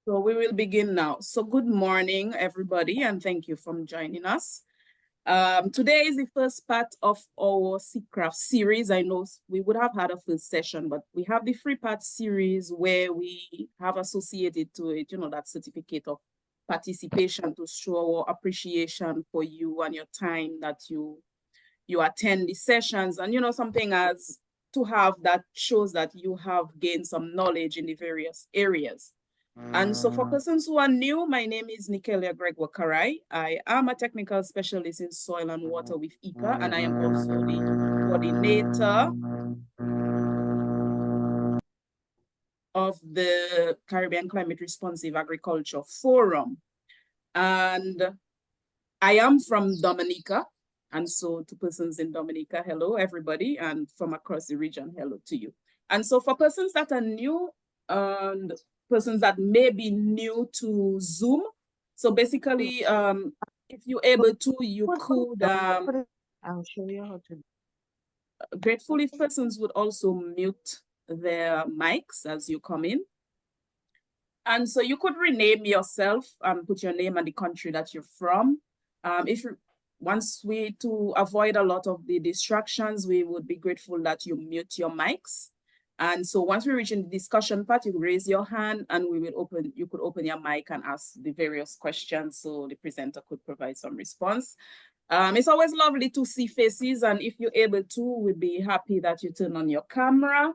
So we will begin now. So good morning, everybody, and thank you for joining us. Today is the first part of our CCRAF series. I know we would have had a first session, but we have the three-part series where we have associated to it, that certificate of participation to show our appreciation for you and your time that you attend the sessions, and something as to have that shows that you have gained some knowledge in the various areas. And so for persons who are new, my name is Nikelia Greg Wakarai. I am a technical specialist in soil and water with ICA, and I am also the coordinator of the Caribbean Climate Responsive Agriculture Forum. And I am from Dominica. And so to persons in Dominica, hello, everybody. And from across the region, hello to you. And so for persons that are new and persons that may be new to Zoom, so basically, if you're able to, you could, I'll show you how to. Grateful if persons would also mute their mics as you come in. And so you could rename yourself, put your name and the country that you're from. To avoid a lot of the distractions, we would be grateful that you mute your mics. And so once we reach in the discussion part, you raise your hand and you could open your mic and ask the various questions so the presenter could provide some response. It's always lovely to see faces, and if you're able to, we'd be happy that you turn on your camera.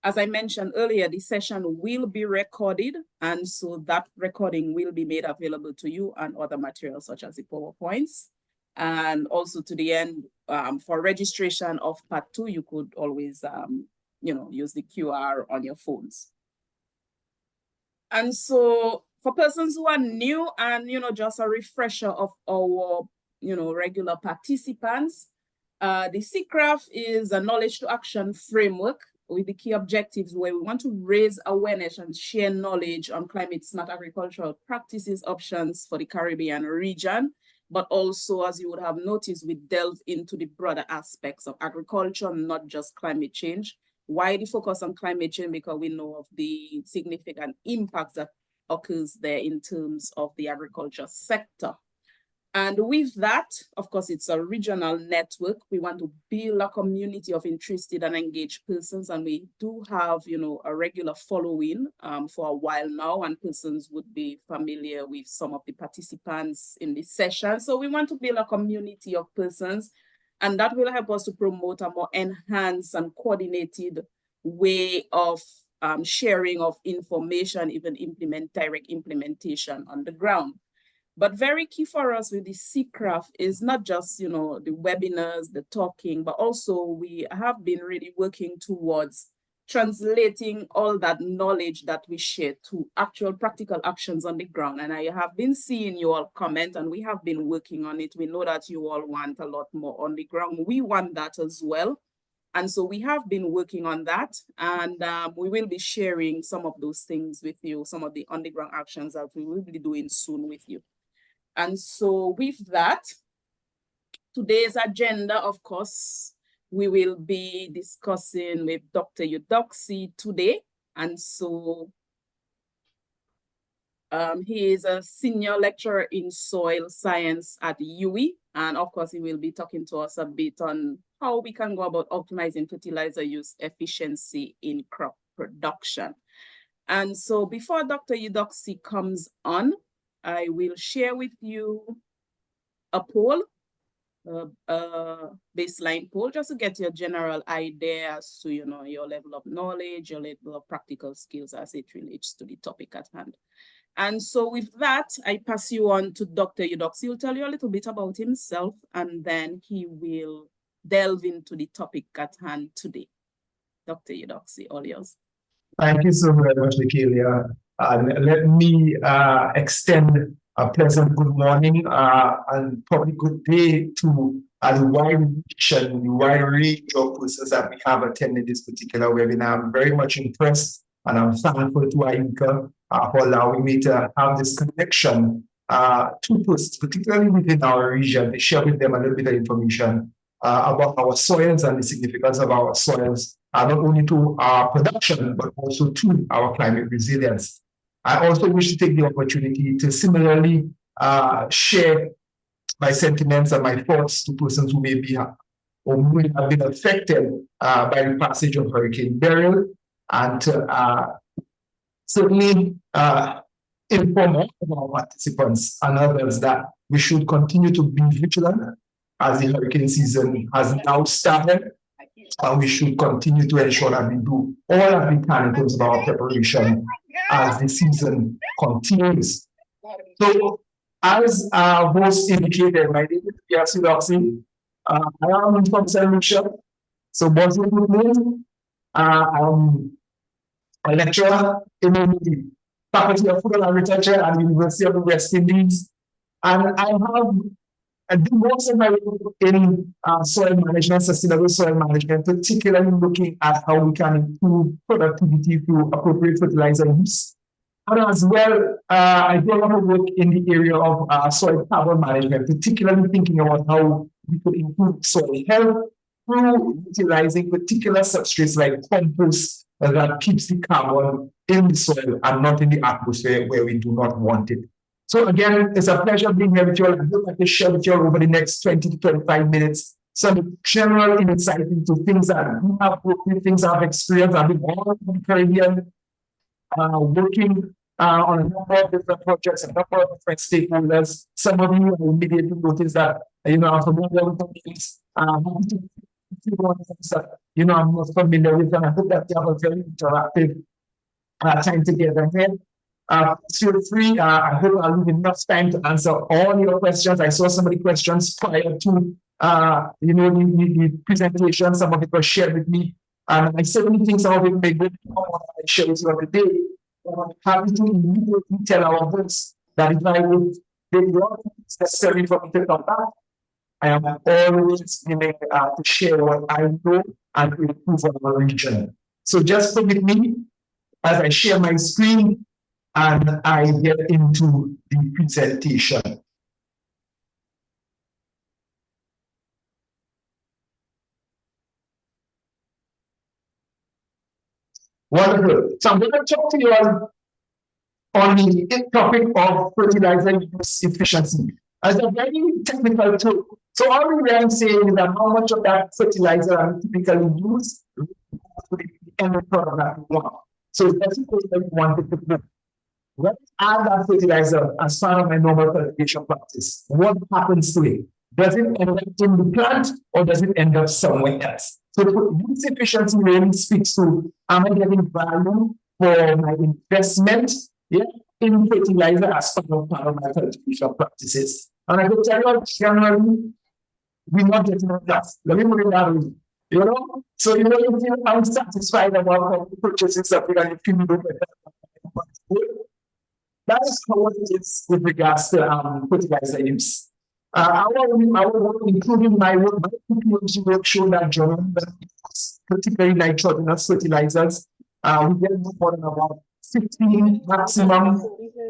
As I mentioned earlier, the session will be recorded, and so that recording will be made available to you and other materials such as the PowerPoints. And also to the end, for registration of part 2, you could always, use the QR on your phones. And so for persons who are new and, just a refresher of our, regular participants, the CCRAF is a knowledge to action framework with the key objectives where we want to raise awareness and share knowledge on climate smart agricultural practices options for the Caribbean region. But also, as you would have noticed, we delve into the broader aspects of agriculture, not just climate change. Why the focus on climate change? Because we know of the significant impacts that occurs there in terms of the agriculture sector. And with that, of course, it's a regional network. We want to build a community of interested and engaged persons. And we do have, a regular following for a while now, and persons would be familiar with some of the participants in this session. So we want to build a community of persons, and that will help us to promote a more enhanced and coordinated way of sharing of information, even direct implementation on the ground. But very key for us with the CCRAF is not just, the webinars, the talking, but also we have been really working towards translating all that knowledge that we share to actual practical actions on the ground. And I have been seeing you all comment, and we have been working on it. We know that you all want a lot more on the ground. We want that as well. And so we have been working on that, and we will be sharing some of those things with you, some of the on-the-ground actions that we will be doing soon with you. And so with that, today's agenda, of course, we will be discussing with Dr. Eudoxie today. And so he is a senior lecturer in soil science at UWI. And of course, he will be talking to us a bit on how we can go about optimizing fertilizer use efficiency in crop production. And so before Dr. Eudoxie comes on, I will share with you a poll, a baseline poll, just to get your general idea as to, your level of knowledge, your level of practical skills as it relates to the topic at hand. And so with that, I pass you on to Dr. Eudoxie. He'll tell you a little bit about himself, and then he will delve into the topic at hand today. Dr. Eudoxie, all yours. Thank you so very much, Nikelia. Let me extend a pleasant good morning and probably good day to the wide range of persons that we have attended this particular webinar. I'm very much impressed, and I'm thankful to INCA for allowing me to have this connection to persons, particularly within our region, to share with them a little bit of information about our soils and the significance of our soils not only to our production, but also to our climate resilience. I also wish to take the opportunity to similarly share my sentiments and my thoughts to persons who may be or who have been affected by the passage of Hurricane Beryl, and certainly inform all of our participants and others that we should continue to be vigilant as the hurricane season has now started, and we should continue to ensure that we do all that we can in terms of our preparation as the season continues. So, as host indicated, my name is Gaius Eudoxie. I am from St. Lucia, so Boston, Brooklyn. I'm a lecturer in the Faculty of Food and Agriculture at the University of the West Indies, and I do most of my work in soil management, sustainable soil management, particularly looking at how we can improve productivity through appropriate fertilizer use. And as well, I do a lot of work in the area of soil carbon management, particularly thinking about how we could improve soil health through utilizing particular substrates like compost that keeps the carbon in the soil and not in the atmosphere where we do not want it. So again, it's a pleasure being here with you all. I would like to share with you all over the next 20 to 25 minutes some general insight into things that we have worked with, things I've experienced. I've been all over the Caribbean, working on a number of different projects, a number of different stakeholders. Some of you will immediately notice that, I'm familiar with things. I'm not familiar with, and I hope that you have a very interactive time together here. Feel free. I hope I'll leave enough time to answer all your questions. I saw some of the questions prior to the presentation. Some of it was shared with me, and I certainly think some of it may go on I share with you today. I'm happy to immediately tell our hosts that if I would take what is necessary for me to come back, I am always willing to share what I know and to improve our region. So just permit me as I share my screen and I get into the presentation. Wonderful. So I'm going to talk to you on the topic of fertilizer use efficiency as a very technical tool. So all we are saying is that how much of that fertilizer are typically used to the end product that we want. So that's what we wanted to do. When I add that fertilizer as part of my normal cultivation practice, what happens to it? Does it end up in the plant or does it end up somewhere else? So use efficiency really speaks to, am I getting value for my investment in fertilizer as part of my cultivation practices? And I can tell you, generally, we're not getting enough. Let me put it that way. So you feel unsatisfied about purchasing something and you feel that's how it is with regards to fertilizer use. Our work, including my work, work show that particularly nitrogenous fertilizers, we get more than about 15 maximum.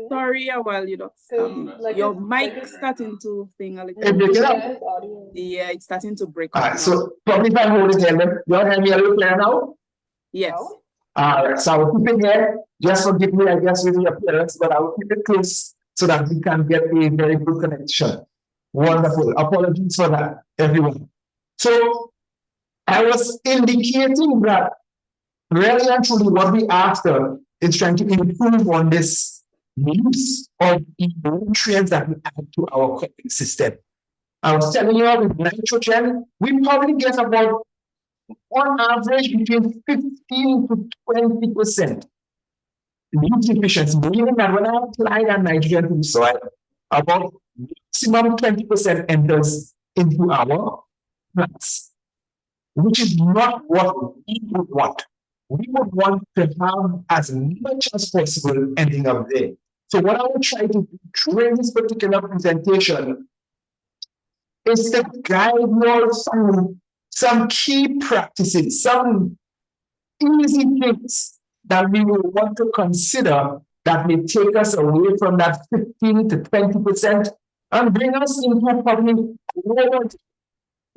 Sorry, your mic starting to thing a little. Yeah, it's starting to break up. So probably if I hold it here, you hear me a little clear now? Yes. So I will keep it here. Just forgive me, I guess, with the appearance, but I will keep it close so that we can get a very good connection. Wonderful. Apologies for that, everyone. So I was indicating that really and truly what we after is trying to improve on this use of the nutrients that we add to our cropping system. I was telling you with nitrogen, we probably get about on average between 15 to 20% use efficiency, meaning that when I apply that nitrogen to the soil, about maximum 20% enters into our plants, which is not what we would want. We would want to have as much as possible ending up there. So what I will try to do during this particular presentation is to guide you all through some key practices, some easy things that we will want to consider that may take us away from that 15 to 20% and bring us into probably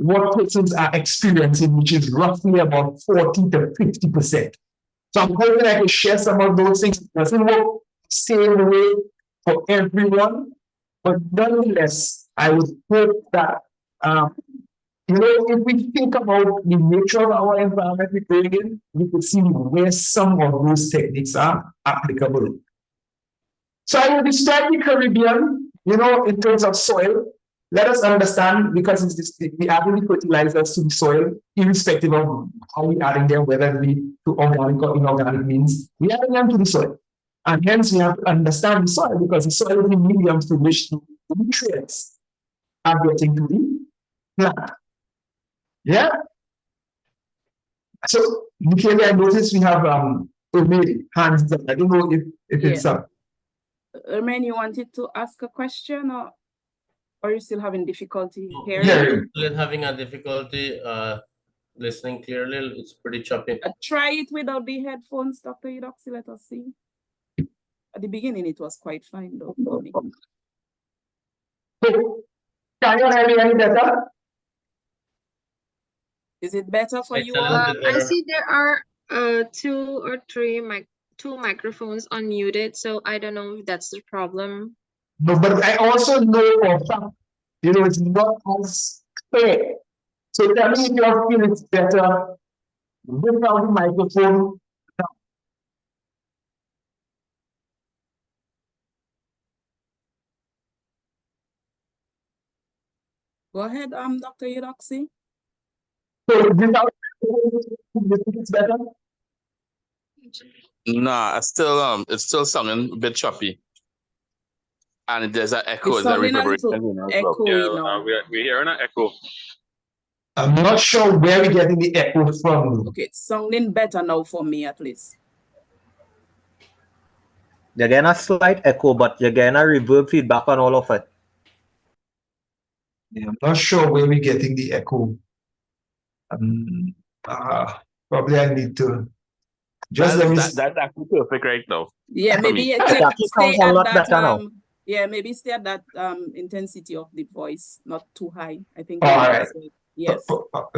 what persons are experiencing, which is roughly about 40 to 50%. So I'm hoping I can share some of those things. It doesn't work the same way for everyone, but nonetheless, I would hope that, if we think about the nature of our environment we're going in, we could see where some of those techniques are applicable. So I will describe the Caribbean, in terms of soil. Let us understand, because we adding the fertilizers to the soil, irrespective of how we adding them, whether it be to organic or inorganic means, we adding them to the soil. And hence we have to understand the soil, because the soil is the medium through which the nutrients are getting to the plant. Yeah. So, Michaela, I noticed we have hands up. I don't know if it's up. Ermaine, you wanted to ask a question, or are you still having difficulty hearing? Yeah. Still having a difficulty listening clearly. It's pretty choppy. Try it without the headphones, Dr. Eudoxie. Let us see. At the beginning, it was quite fine, though. Can you hear me any better? Is it better for It's you a little all? bit I better. see there are two microphones unmuted, so I don't know if that's the problem. No, but I also know for a fact, it's not as clear. So tell me if you feel it's better without the microphone. Go ahead, Dr. Eudoxie. So without it's better? Nah, it's still sounding a bit choppy. And there's an echo, It's there's a sounding a reverberation. little echoey now. We're hearing an echo. I'm not sure where we're getting the echo from. Okay, it's sounding better now for me, at least. You're getting a slight echo, but you're getting a reverb feedback on all of it. Yeah, I'm not sure where we're getting the echo. Probably I need to just let me. That's actually perfect right now. Yeah, maybe It actually stay sounds a at lot that better now. yeah, maybe stay at that intensity of the voice, not too high. I think. All right. Yes.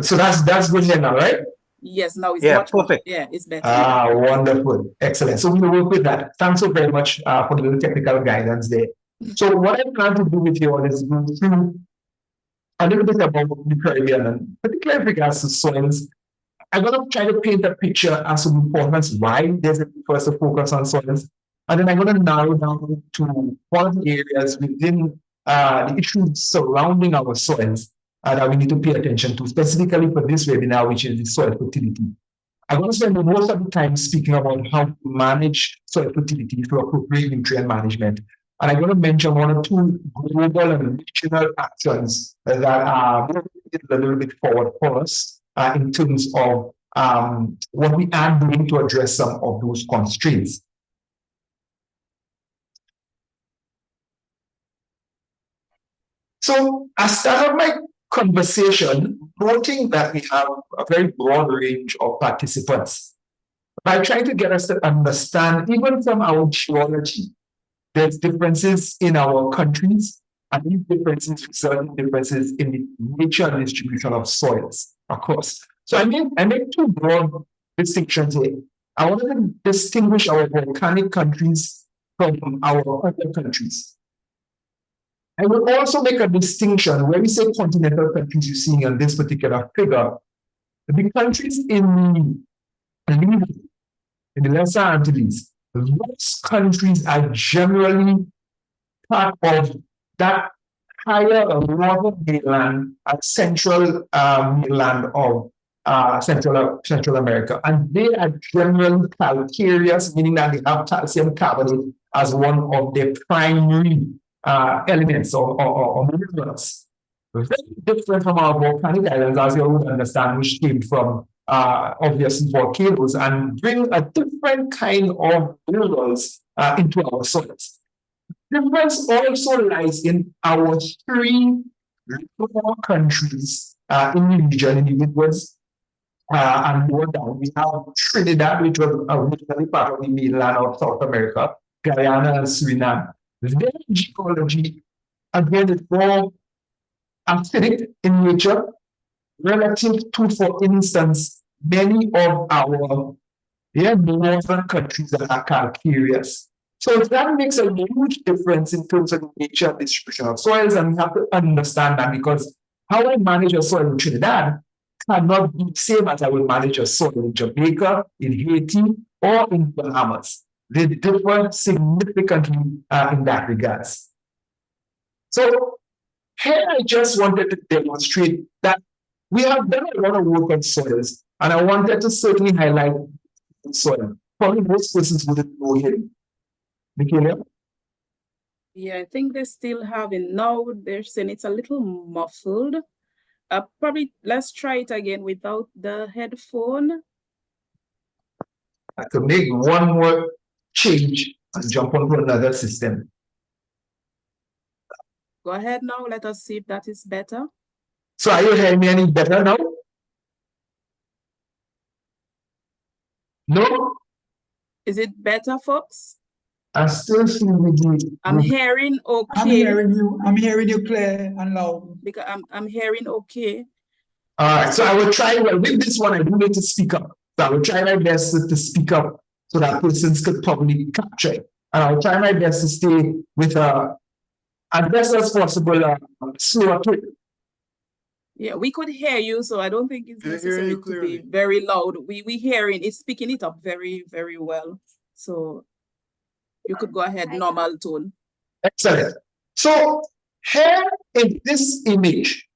So that's good here now, right? Yes, now it's Yeah, much perfect. Yeah, it's better. Wonderful. Excellent. So we will work with that. Thanks so very much for the little technical guidance there. So what I plan to do with you all is go through a little bit about the Caribbean, and particularly in regards to soils. I'm going to try to paint a picture as to the importance why there's a first focus on soils. And then I'm going to narrow down to one of the areas within the issues surrounding our soils that we need to pay attention to, specifically for this webinar, which is the soil fertility. I'm going to spend most of the time speaking about how to manage soil fertility through appropriate nutrient management. And I'm going to mention one or two global and regional actions that are a little bit forward for us in terms of what we are doing to address some of those constraints. So I started my conversation noting that we have a very broad range of participants. By trying to get us to understand, even from our geology, there's differences in our countries, and these differences result in differences in the nature and distribution of soils across. So I make two broad distinctions here. I want to distinguish our volcanic countries from our other countries. I will also make a distinction where we say continental countries you're seeing on this particular figure. The countries in the Lesser Antilles, those countries are generally part of that higher northern mainland and central mainland of Central America. And they are generally calcareous, meaning that they have calcium carbonate as one of their primary elements or minerals. Very different from our volcanic islands, as you would understand, which came from obviously volcanoes and bring a different kind of minerals into our soils. Difference also lies in our three lower countries in the region, in the Midwest and lower down. We have Trinidad, which was originally part of the mainland of South America, Guyana and Suriname. Their geology, again, is more acidic in nature, relative to, for instance, many of our northern countries that are calcareous. So that makes a huge difference in terms of the nature and distribution of soils, and we have to understand that, because how I manage a soil in Trinidad cannot be the same as I will manage a soil in Jamaica, in Haiti, or in Bahamas. They differ significantly in that regards. So here I just wanted to demonstrate that we have done a lot of work on soils, and I wanted to certainly highlight soil. Probably most persons wouldn't know him. Michaela? Yeah, I think they still have it now. They're saying it's a little muffled. Probably let's try it again without the headphone. I could make one more change and jump onto another system. Go ahead now. Let us see if that is better. So are you hearing me any better now? No? Is it better, folks? I still feel the I'm hearing okay. I'm hearing you clear and loud. Because I'm hearing okay. All right, so I will try, well, with this one, I do need to speak up. So I will try my best to speak up so that persons could probably capture it. And I'll try my best to stay with as best as possible slower to it. Yeah, we could hear you, so I don't think it's necessary to be very loud. We hearing it's picking it up very, very well. So you could go ahead, normal tone. Excellent. So here in this image,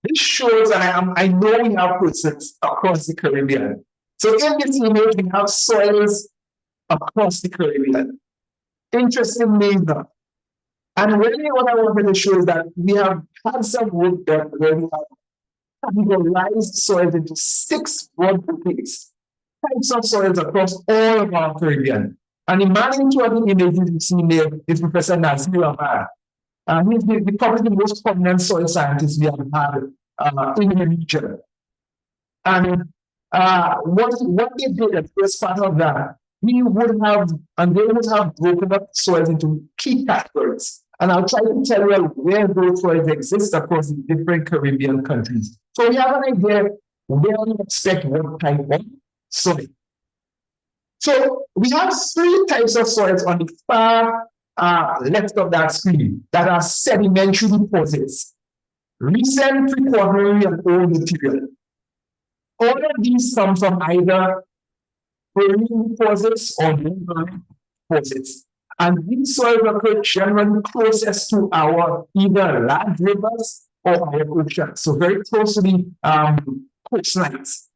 this shows, and I know we have persons across the Caribbean. So in this image, we have soils across the Caribbean. Interestingly enough. And really what I wanted to show is that we have had some work done where we have categorized soils into 6 broad groupings, types of soils across all of our Caribbean. And imagine two of the images you see there is Professor Nazir Amar. He's probably the most prominent soil scientist we have had in the region. And what they did at first part of that, we would have, and they would have broken up soils into key categories. And I'll try to tell you where those soils exist across the different Caribbean countries. So we have an idea where we expect what type of soil. So we have 3 types of soils on the far left of that screen that are sedimentary deposits, recent, pre-quaternary, and old material. All of these come from either marine deposits or marine deposits. And these soils occur generally closest to our either land rivers or our oceans, so very close to the coastlines.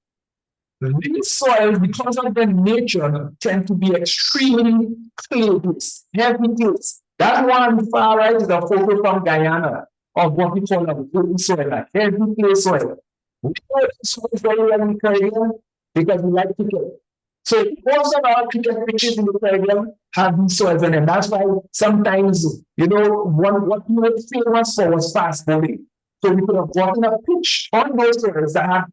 These soils, because of their nature, tend to be extremely clay-based, heavy clays. That one on the far right is a photo from Guyana of what we call a golden soil, a heavy clay soil. We know this soil very well in the Caribbean because we like cricket. So most of our cricket pitches in the Caribbean have these soils in them. That's why sometimes, what we were famous for was fast bowling. So we could have gotten a pitch on those soils that have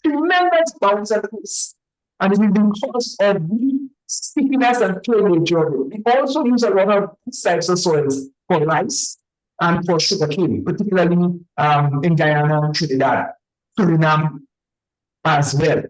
tremendous bounce and pace. And it is because of the stickiness and clay nature of it. We also use a lot of these types of soils for rice and for sugarcane, particularly in Guyana and Trinidad, Suriname as well.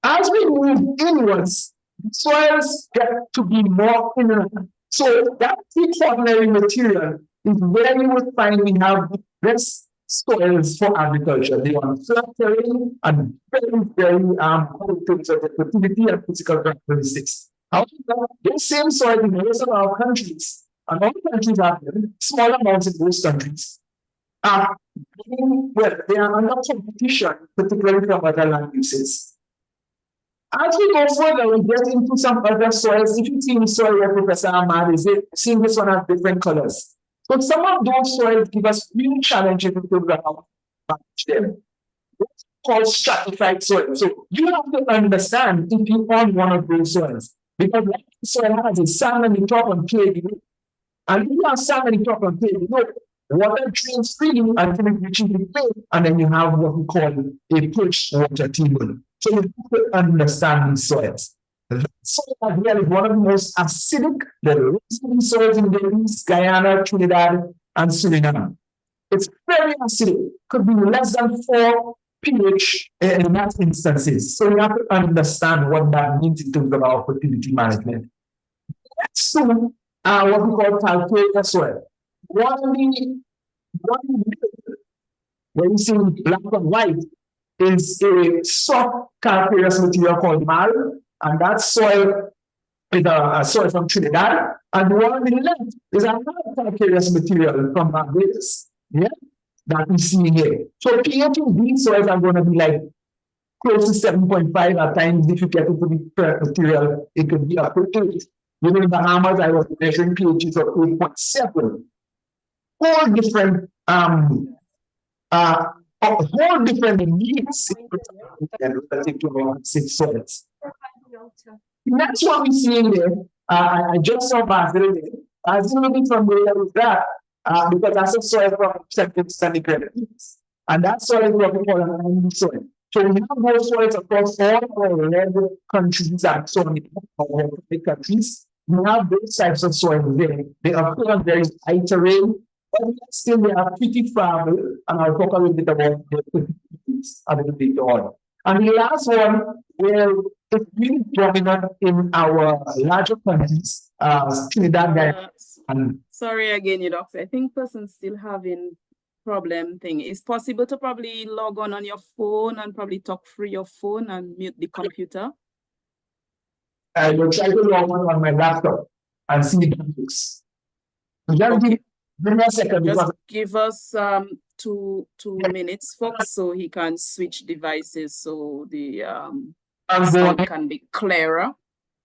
As we move inwards, the soils get to be more inert. So that pre-quaternary material is where you would find we have the best soils for agriculture. They are flat terrain and very, very good in terms of the fertility and physical characteristics. However, those same soil in most of our countries, and all countries have them, small amounts in those countries, they are under competition, particularly from other land uses. As we go further, we get into some other soils. If you see the soil where Professor Ahmad is, seeing this one has different colors. So some of those soils give us really challenges in terms of how to manage them. What's called stratified soil. So you have to understand if you own one of those soils. Because what the soil has is sand on the top and clay below. And if you have sand on the top and clay below, water drains freely until it reaches the clay, and then you have what we call a perched water table. So you have to understand these soils. The soil as well is one of the most acidic, the lowest soils in the East, Guyana, Trinidad, and Suriname. It's very acidic, could be less than 4 pH in that instances. So we have to understand what that means in terms of our fertility management. Next to what we call calcareous soil. What we when you see black and white is a soft calcareous material called marl, and that soil is a soil from Trinidad, and the one on the left is another calcareous material from Barbados. Yeah, that we see here. So pH in these soils are going to be like close to 7.5 at times. If you get into the material, it could be up to 8. You know, in Bahamas, I was measuring pHs of 8.7. All different whole different needs relative to our 6 soils. That's what we see in there. I just saw Basil there. I was a little bit familiar with that because that's a soil from standing credit. And that soil is what we call an iron soil. So we have those soils across all our red countries and so many our countries. We have those types of soil there. They occur on very high terrain, but still they are pretty farmable, and I'll talk a little bit about the a little bit on. And the last one, where it's really dominant in our larger countries, Trinidad, Gaius, and sorry again, Eudoxie. I think person's still having problem thing. It's possible to probably log on your phone and probably talk through your phone and mute the computer. I will try to log on my laptop and see if it works. Okay. Give me a second. Just give us two minutes, folks, so he can switch devices so the sound can be clearer.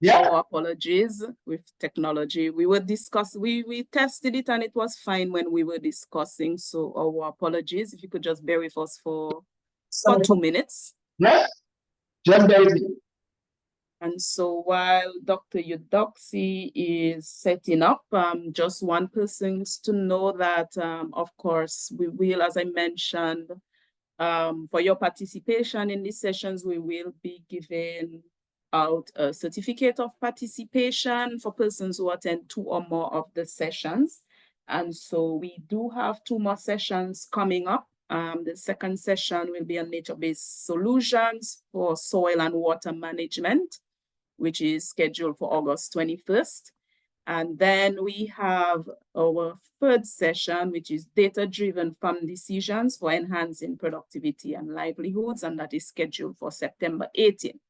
Yeah. Our apologies with technology. We were discussing, we tested it and it was fine when we were discussing. So our apologies. If you could just bear with us for 2 minutes. Yeah. Just bear with me. And so while Dr. Eudoxie is setting up, just one person to know that, of course, we will, as I mentioned, for your participation in these sessions, we will be giving out a certificate of participation for persons who attend 2 or more of the sessions. And so we do have 2 more sessions coming up. The second session will be on nature-based solutions for soil and water management, which is scheduled for August 21st. And then we have our third session, which is data-driven farm decisions for enhancing productivity and livelihoods, and that is scheduled for September 18th.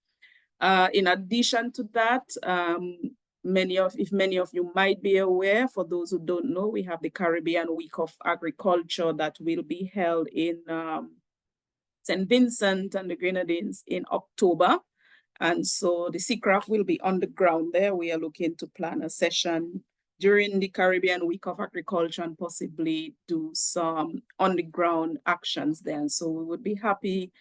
In addition to that, many of you might be aware, for those who don't know, we have the Caribbean Week of Agriculture that will be held in St. Vincent and the Grenadines in October. And so the CCRAF will be on the ground there. We are looking to plan a session during the Caribbean Week of Agriculture and possibly do some on the ground actions there. And so we would be happy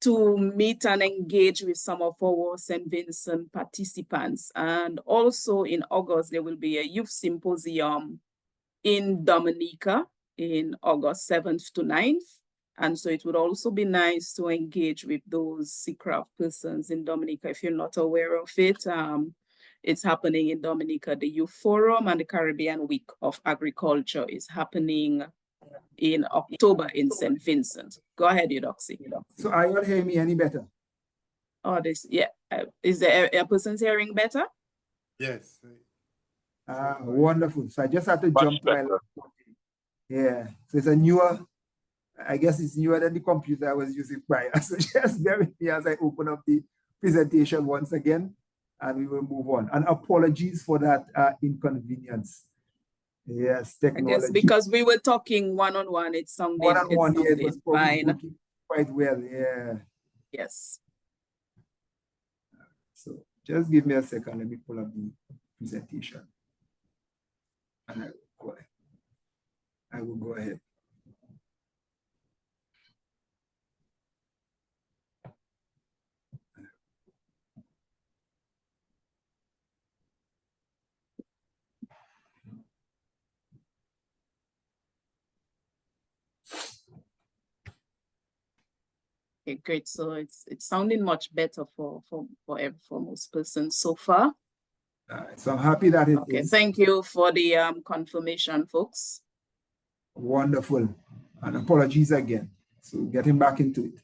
to meet and engage with some of our St. Vincent participants. And also in August, there will be a youth symposium in Dominica in August 7th to 9th. And so it would also be nice to engage with those CCRAF persons in Dominica. If you're not aware of it, it's happening in Dominica. The Youth Forum and the Caribbean Week of Agriculture is happening in October in St. Vincent. Go ahead, Eudoxie. So are you hearing me any better? Oh, yeah. Is there a person's hearing better? Yes. Wonderful. So I just had to jump to my laptop. Yeah. So it's a newer, I guess it's newer than the computer I was using prior. So just bear with me as I open up the presentation once again, and we will move on. And apologies for that inconvenience. Yes, technology. I guess because we were talking one-on-one, it sounded, it was fine. Quite well, yeah. Yes. So just give me a second. Let me pull up the presentation. And I will go ahead. Okay, great. So it's sounding much better for most persons so far. So I'm happy that it okay, is. Thank you for the confirmation, folks. Wonderful. And apologies again. So getting back into it.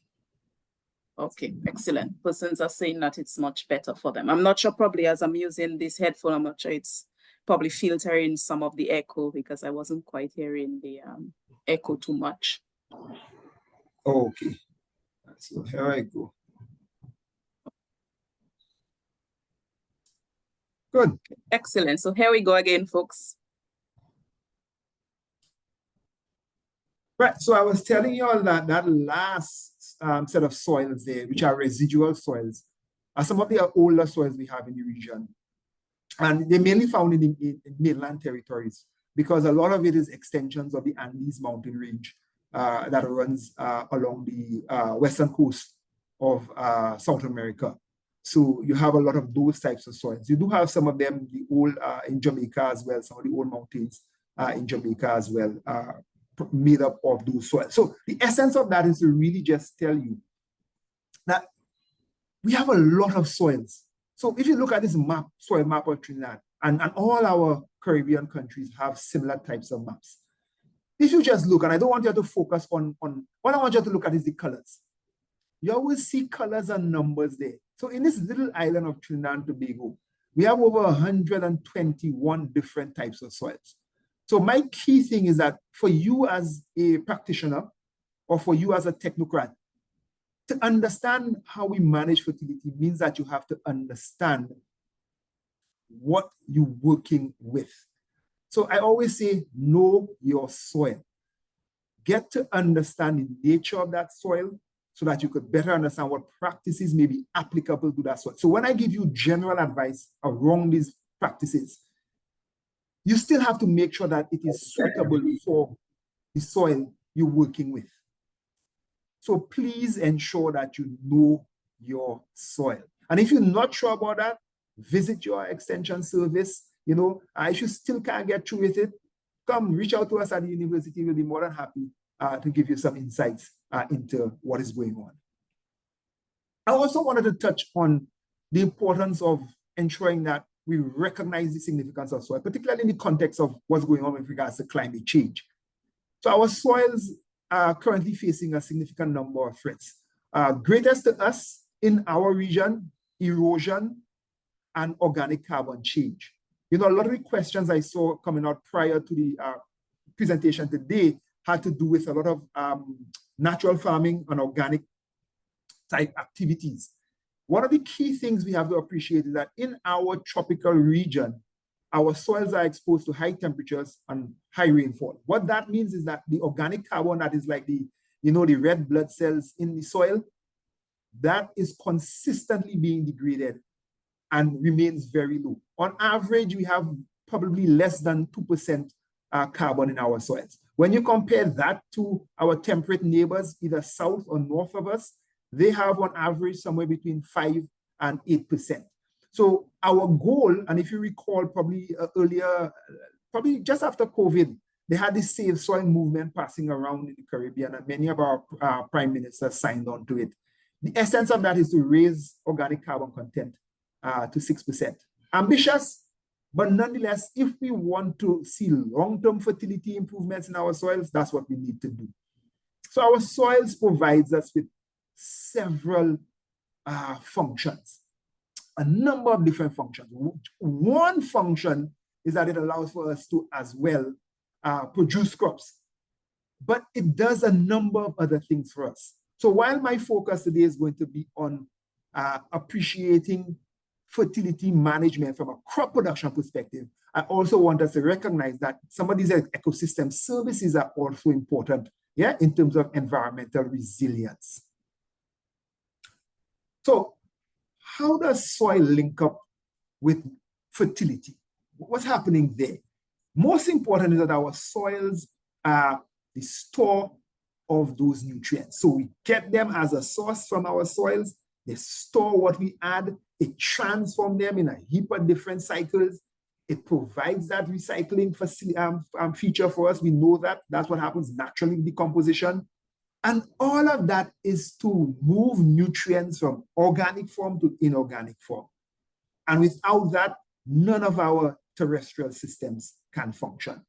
Okay, excellent. Persons are saying that it's much better for them. I'm not sure, probably as I'm using this headphone, I'm not sure it's probably filtering some of the echo because I wasn't quite hearing the echo too much. Okay, so here I go. Good. Excellent. So here we go again, folks. Right, so I was telling you all that that last set of soils there, which are residual soils, are some of the older soils we have in the region. And they're mainly found in mainland territories because a lot of it is extensions of the Andes mountain range that runs along the western coast of South America. So you have a lot of those types of soils. You do have some of them, the old in Jamaica as well, some of the old mountains in Jamaica as well, made up of those soils. So the essence of that is to really just tell you that we have a lot of soils. So if you look at this map, soil map of Trinidad, and all our Caribbean countries have similar types of maps. If you just look, and I don't want you to focus on what I want you to look at is the colors. You always see colors and numbers there. So in this little island of Trinidad and Tobago, we have over 121 different types of soils. So my key thing is that for you as a practitioner or for you as a technocrat, to understand how we manage fertility means that you have to understand what you're working with. So I always say, know your soil. Get to understand the nature of that soil so that you could better understand what practices may be applicable to that soil. So when I give you general advice around these practices, you still have to make sure that it is suitable for the soil you're working with. So please ensure that you know your soil. And if you're not sure about that, visit your extension service. You know, if you still can't get through with it, come reach out to us at the university. We'll be more than happy to give you some insights into what is going on. I also wanted to touch on the importance of ensuring that we recognize the significance of soil, particularly in the context of what's going on with regards to climate change. So our soils are currently facing a significant number of threats. Greatest to us in our region, erosion and organic carbon change. You know, a lot of the questions I saw coming out prior to the presentation today had to do with a lot of natural farming and organic type activities. One of the key things we have to appreciate is that in our tropical region, our soils are exposed to high temperatures and high rainfall. What that means is that the organic carbon that is like the, you know, the red blood cells in the soil, that is consistently being degraded and remains very low. On average, we have probably less than 2% carbon in our soils. When you compare that to our temperate neighbors, either south or north of us, they have on average somewhere between 5 and 8%. So our goal, and if you recall probably earlier, probably just after COVID, they had this Save Soil movement passing around in the Caribbean, and many of our prime ministers signed on to it. The essence of that is to raise organic carbon content to 6%. Ambitious, but nonetheless, if we want to see long-term fertility improvements in our soils, that's what we need to do. So our soils provides us with several functions, a number of different functions. One function is that it allows for us to as well produce crops, but it does a number of other things for us. So while my focus today is going to be on appreciating fertility management from a crop production perspective, I also want us to recognize that some of these ecosystem services are also important, yeah, in terms of environmental resilience. So how does soil link up with fertility? What's happening there? Most important is that our soils are the store of those nutrients. So we get them as a source from our soils. They store what we add. It transforms them in a heap of different cycles. It provides that recycling feature for us. We know that. That's what happens naturally in decomposition. And all of that is to move nutrients from organic form to inorganic form. And without that, none of our terrestrial systems can function.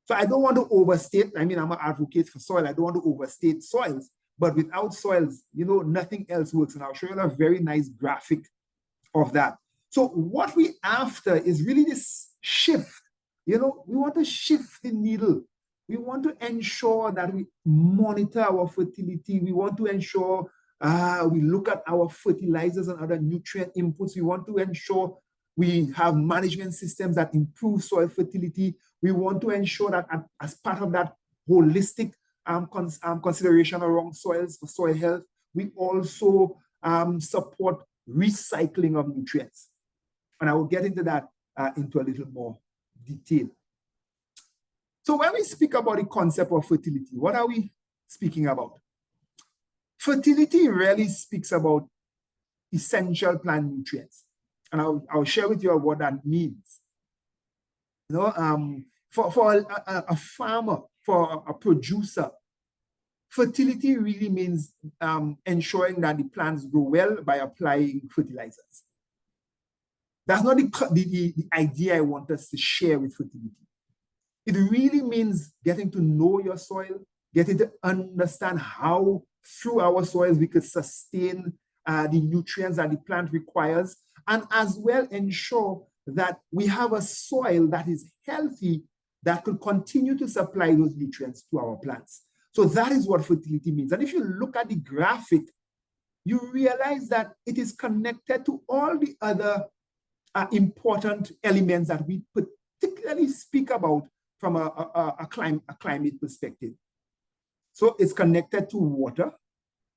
So I don't want to overstate, I mean, I'm an advocate for soil. I don't want to overstate soils, but without soils, you know, nothing else works. And I'll show you a very nice graphic of that. So what we after is really this shift. You know, we want to shift the needle. We want to ensure that we monitor our fertility. We want to ensure we look at our fertilizers and other nutrient inputs. We want to ensure we have management systems that improve soil fertility. We want to ensure that as part of that holistic consideration around soils for soil health, we also support recycling of nutrients. And I will get into that into a little more detail. So when we speak about the concept of fertility, what are we speaking about? Fertility really speaks about essential plant nutrients. And I'll share with you what that means. You know, for a farmer, for a producer, fertility really means ensuring that the plants grow well by applying fertilizers. That's not the idea I want us to share with fertility. It really means getting to know your soil, getting to understand how through our soils we could sustain the nutrients that the plant requires, and as well ensure that we have a soil that is healthy that could continue to supply those nutrients to our plants. So that is what fertility means. And if you look at the graphic, you realize that it is connected to all the other important elements that we particularly speak about from a climate perspective. So it's connected to water.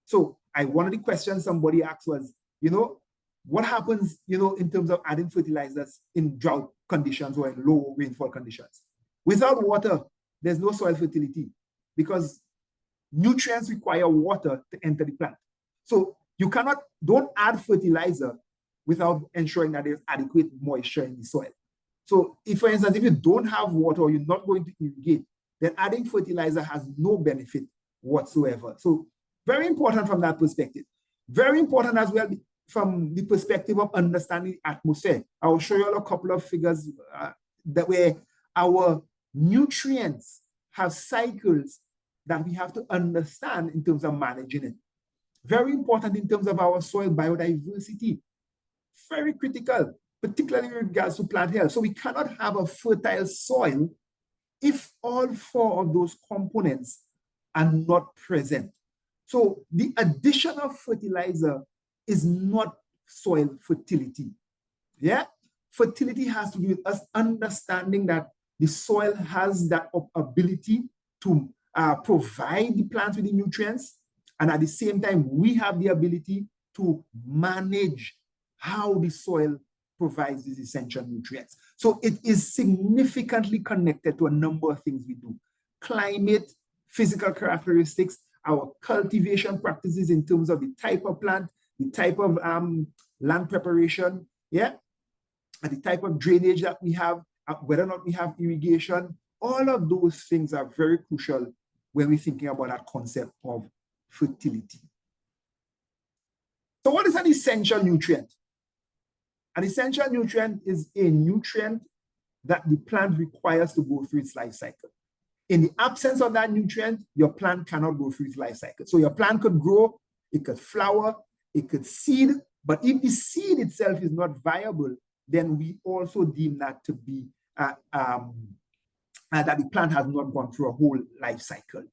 So one of the questions somebody asked was, you know, what happens, you know, in terms of adding fertilizers in drought conditions or in low rainfall conditions? Without water, there's no soil fertility because nutrients require water to enter the plant. So you don't add fertilizer without ensuring that there's adequate moisture in the soil. So if, for instance, if you don't have water or you're not going to irrigate, then adding fertilizer has no benefit whatsoever. So very important from that perspective. Very important as well from the perspective of understanding the atmosphere. I will show you a couple of figures that where our nutrients have cycles that we have to understand in terms of managing it. Very important in terms of our soil biodiversity. Very critical, particularly in regards to plant health. So we cannot have a fertile soil if all four of those components are not present. So the addition of fertilizer is not soil fertility. Yeah? Fertility has to do with us understanding that the soil has that ability to provide the plants with the nutrients, and at the same time, we have the ability to manage how the soil provides these essential nutrients. So it is significantly connected to a number of things we do. Climate, physical characteristics, our cultivation practices in terms of the type of plant, the type of land preparation, yeah, and the type of drainage that we have, whether or not we have irrigation. All of those things are very crucial when we're thinking about that concept of fertility. So what is an essential nutrient? An essential nutrient is a nutrient that the plant requires to go through its life cycle. In the absence of that nutrient, your plant cannot go through its life cycle. So your plant could grow, it could flower, it could seed, but if the seed itself is not viable, then we also deem that to be that the plant has not gone through a whole life cycle.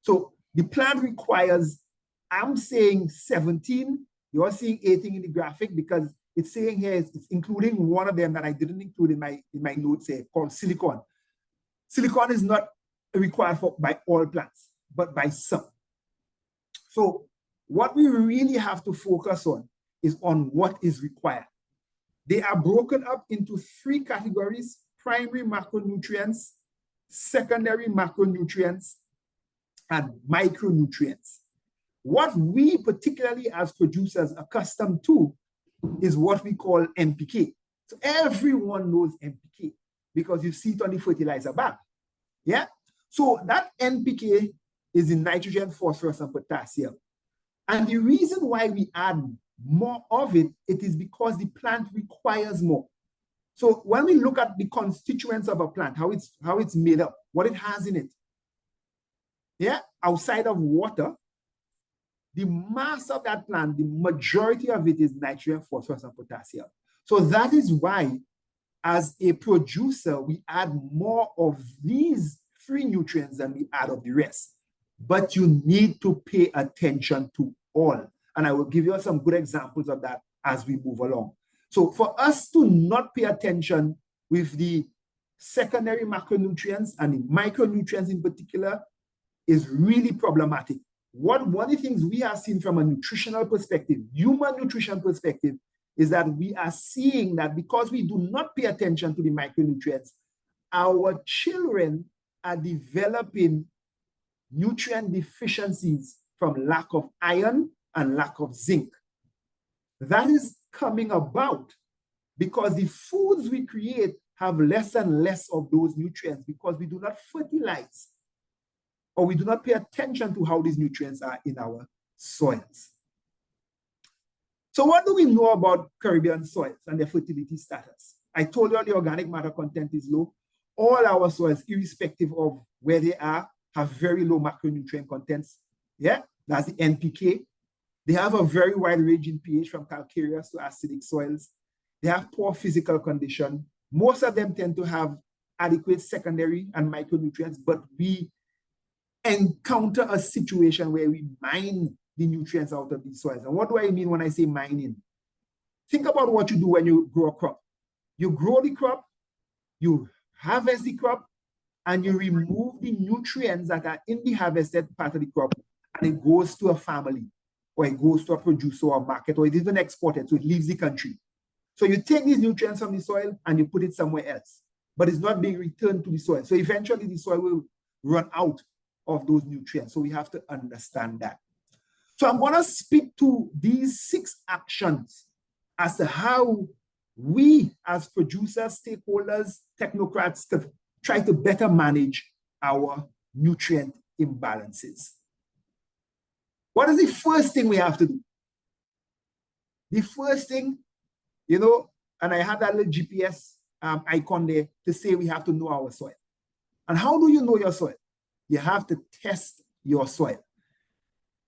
So the plant requires, I'm saying 17, you're seeing 18 in the graphic because it's saying here, it's including one of them that I didn't include in my notes here called silicon. Silicon is not required by all plants, but by some. So what we really have to focus on is on what is required. They are broken up into 3 categories: primary macronutrients, secondary macronutrients, and micronutrients. What we particularly as producers are accustomed to is what we call NPK. So everyone knows NPK because you see it on the fertilizer bag. Yeah. So that NPK is in nitrogen, phosphorus, and potassium. And the reason why we add more of it, it is because the plant requires more. So when we look at the constituents of a plant, how it's made up, what it has in it, yeah, outside of water, the mass of that plant, the majority of it is nitrogen, phosphorus, and potassium. So that is why, as a producer, we add more of these 3 nutrients than we add of the rest. But you need to pay attention to all. And I will give you some good examples of that as we move along. So for us to not pay attention with the secondary macronutrients and the micronutrients in particular is really problematic. One of the things we have seen from a nutritional perspective, human nutrition perspective, is that we are seeing that because we do not pay attention to the micronutrients, our children are developing nutrient deficiencies from lack of iron and lack of zinc. That is coming about because the foods we create have less and less of those nutrients because we do not fertilize or we do not pay attention to how these nutrients are in our soils. So what do we know about Caribbean soils and their fertility status? I told you the organic matter content is low. All our soils, irrespective of where they are, have very low macronutrient contents. Yeah, that's the NPK. They have a very wide range in pH from calcareous to acidic soils. They have poor physical condition. Most of them tend to have adequate secondary and micronutrients, but we encounter a situation where we mine the nutrients out of these soils. And what do I mean when I say mining? Think about what you do when you grow a crop. You grow the crop, you harvest the crop, and you remove the nutrients that are in the harvested part of the crop, and it goes to a family, or it goes to a producer or a market, or it is even exported, so it leaves the country. So you take these nutrients from the soil and you put it somewhere else, but it's not being returned to the soil. So eventually the soil will run out of those nutrients. So we have to understand that. So I'm going to speak to these 6 actions as to how we as producers, stakeholders, technocrats could try to better manage our nutrient imbalances. What is the first thing we have to do? The first thing, you know, and I had that little GPS icon there to say we have to know our soil. And how do you know your soil? You have to test your soil.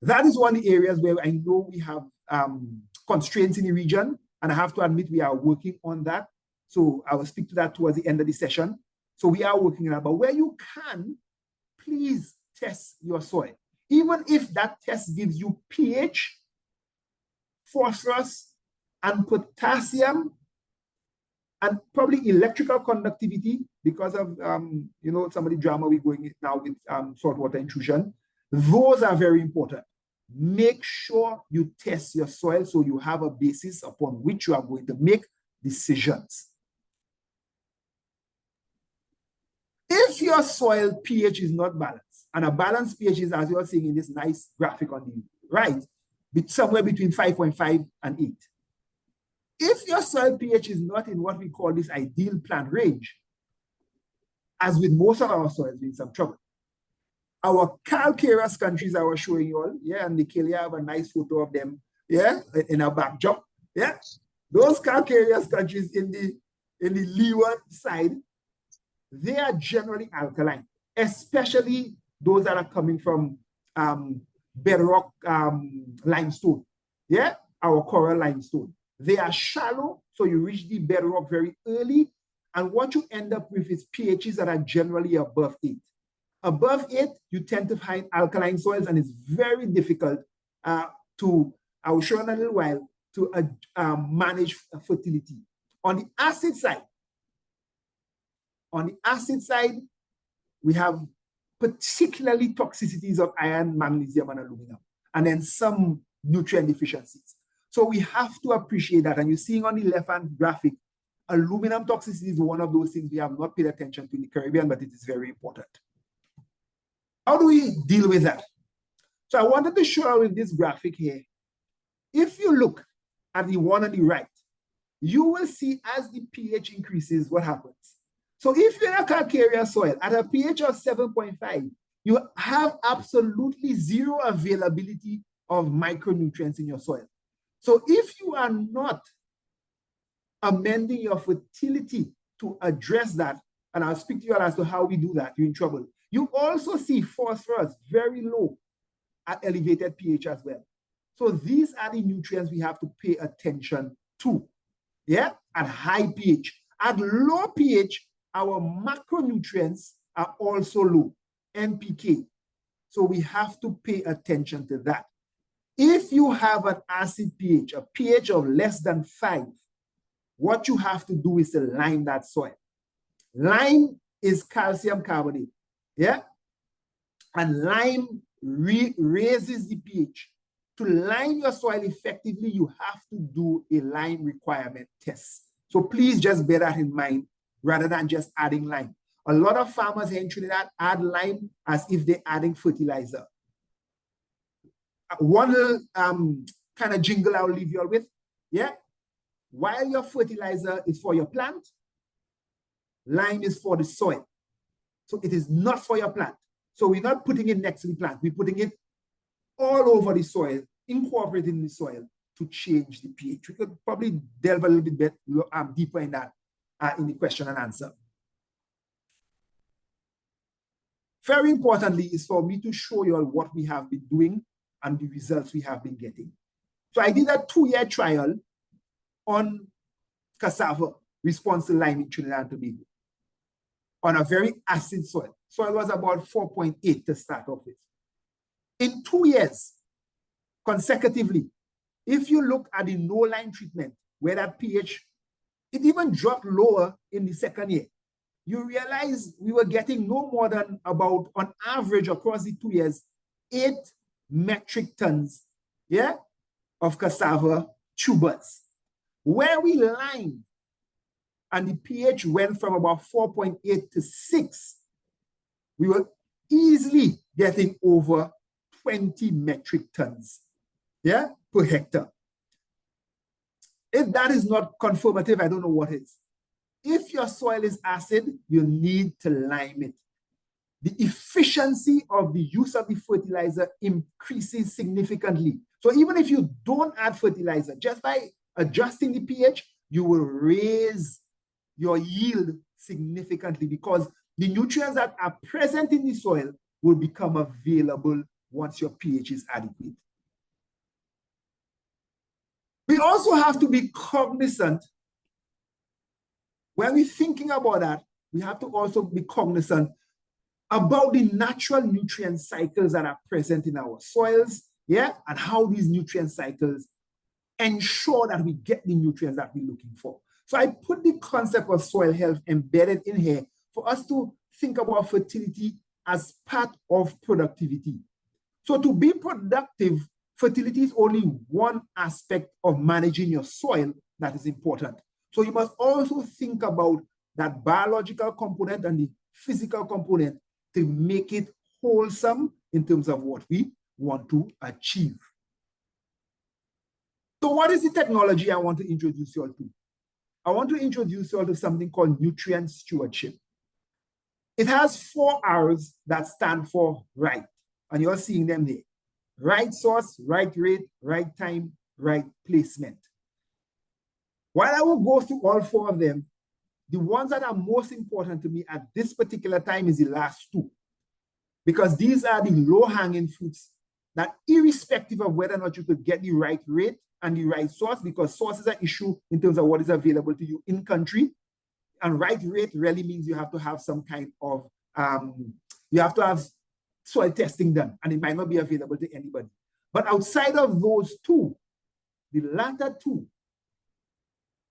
That is one of the areas where I know we have constraints in the region, and I have to admit we are working on that. So I will speak to that towards the end of the session. So we are working on that, but where you can, please test your soil. Even if that test gives you pH, phosphorus, and potassium, and probably electrical conductivity because of you know, some of the drama we're going now with saltwater intrusion. Those are very important. Make sure you test your soil so you have a basis upon which you are going to make decisions. If your soil pH is not balanced, and a balanced pH is, as you're seeing in this nice graphic on the right, somewhere between 5.5 and 8. If your soil pH is not in what we call this ideal plant range, as with most of our soils, we're in some trouble. Our calcareous countries I was showing you all, yeah, and Nikhil, have a nice photo of them, yeah, in our backdrop, yeah. Those calcareous countries in the leeward side, they are generally alkaline, especially those that are coming from bedrock limestone, yeah, our coral limestone. They are shallow, so you reach the bedrock very early, and what you end up with is pHs that are generally above 8. Above 8, you tend to find alkaline soils, and it's very difficult to, I will show in a little while, to manage fertility. On the acid side, we have particularly toxicities of iron, magnesium, and aluminum, and then some nutrient deficiencies. So we have to appreciate that. And you're seeing on the left-hand graphic, aluminum toxicity is one of those things we have not paid attention to in the Caribbean, but it is very important. How do we deal with that? So I wanted to show you with this graphic here. If you look at the one on the right, you will see as the pH increases, what happens. So if you're in a calcareous soil at a pH of 7.5, you have absolutely zero availability of micronutrients in your soil. So if you are not amending your fertility to address that, and I'll speak to you as to how we do that, you're in trouble. You also see phosphorus very low at elevated pH as well. So these are the nutrients we have to pay attention to. Yeah, at high pH. At low pH, our macronutrients are also low, NPK. So we have to pay attention to that. If you have an acid pH, a pH of less than 5, what you have to do is to lime that soil. Lime is calcium carbonate, yeah? And lime raises the pH. To lime your soil effectively, you have to do a lime requirement test. So please just bear that in mind rather than just adding lime. A lot of farmers here in Trinidad add lime as if they're adding fertilizer. One kind of jingle I'll leave you all with, yeah? While your fertilizer is for your plant, lime is for the soil. So it is not for your plant. So we're not putting it next to the plant. We're putting it all over the soil, incorporating the soil to change the pH. We could probably delve a little bit deeper in that in the question and answer. Very importantly is for me to show you all what we have been doing and the results we have been getting. So I did a 2-year trial on cassava response to lime in Trinidad and Tobago on a very acid soil. Soil was about 4.8 to start off with. In 2 years, consecutively, if you look at the no lime treatment, where that pH, it even dropped lower in the second year, you realize we were getting no more than about, on average across the 2 years, 8 metric tons, yeah, of cassava tubers. Where we limed and the pH went from about 4.8 to 6, we were easily getting over 20 metric tons, yeah, per hectare. If that is not confirmative, I don't know what is. If your soil is acid, you need to lime it. The efficiency of the use of the fertilizer increases significantly. So even if you don't add fertilizer, just by adjusting the pH, you will raise your yield significantly because the nutrients that are present in the soil will become available once your pH is adequate. We also have to be cognizant when we're thinking about that, we have to also be cognizant about the natural nutrient cycles that are present in our soils, yeah, and how these nutrient cycles ensure that we get the nutrients that we're looking for. So I put the concept of soil health embedded in here for us to think about fertility as part of productivity. So to be productive, fertility is only one aspect of managing your soil that is important. So you must also think about that biological component and the physical component to make it wholesome in terms of what we want to achieve. So what is the technology I want to introduce you all to? I want to introduce you all to something called nutrient stewardship. It has 4 R's that stand for right, and you're seeing them there. Right source, right rate, right time, right placement. While I will go through all 4 of them, the ones that are most important to me at this particular time is the last 2. Because these are the low-hanging fruits that irrespective of whether or not you could get the right rate and the right source, because source is an issue in terms of what is available to you in country, and right rate really means you have to have some kind of, you have to have soil testing done, and it might not be available to anybody. But outside of those 2, the latter 2,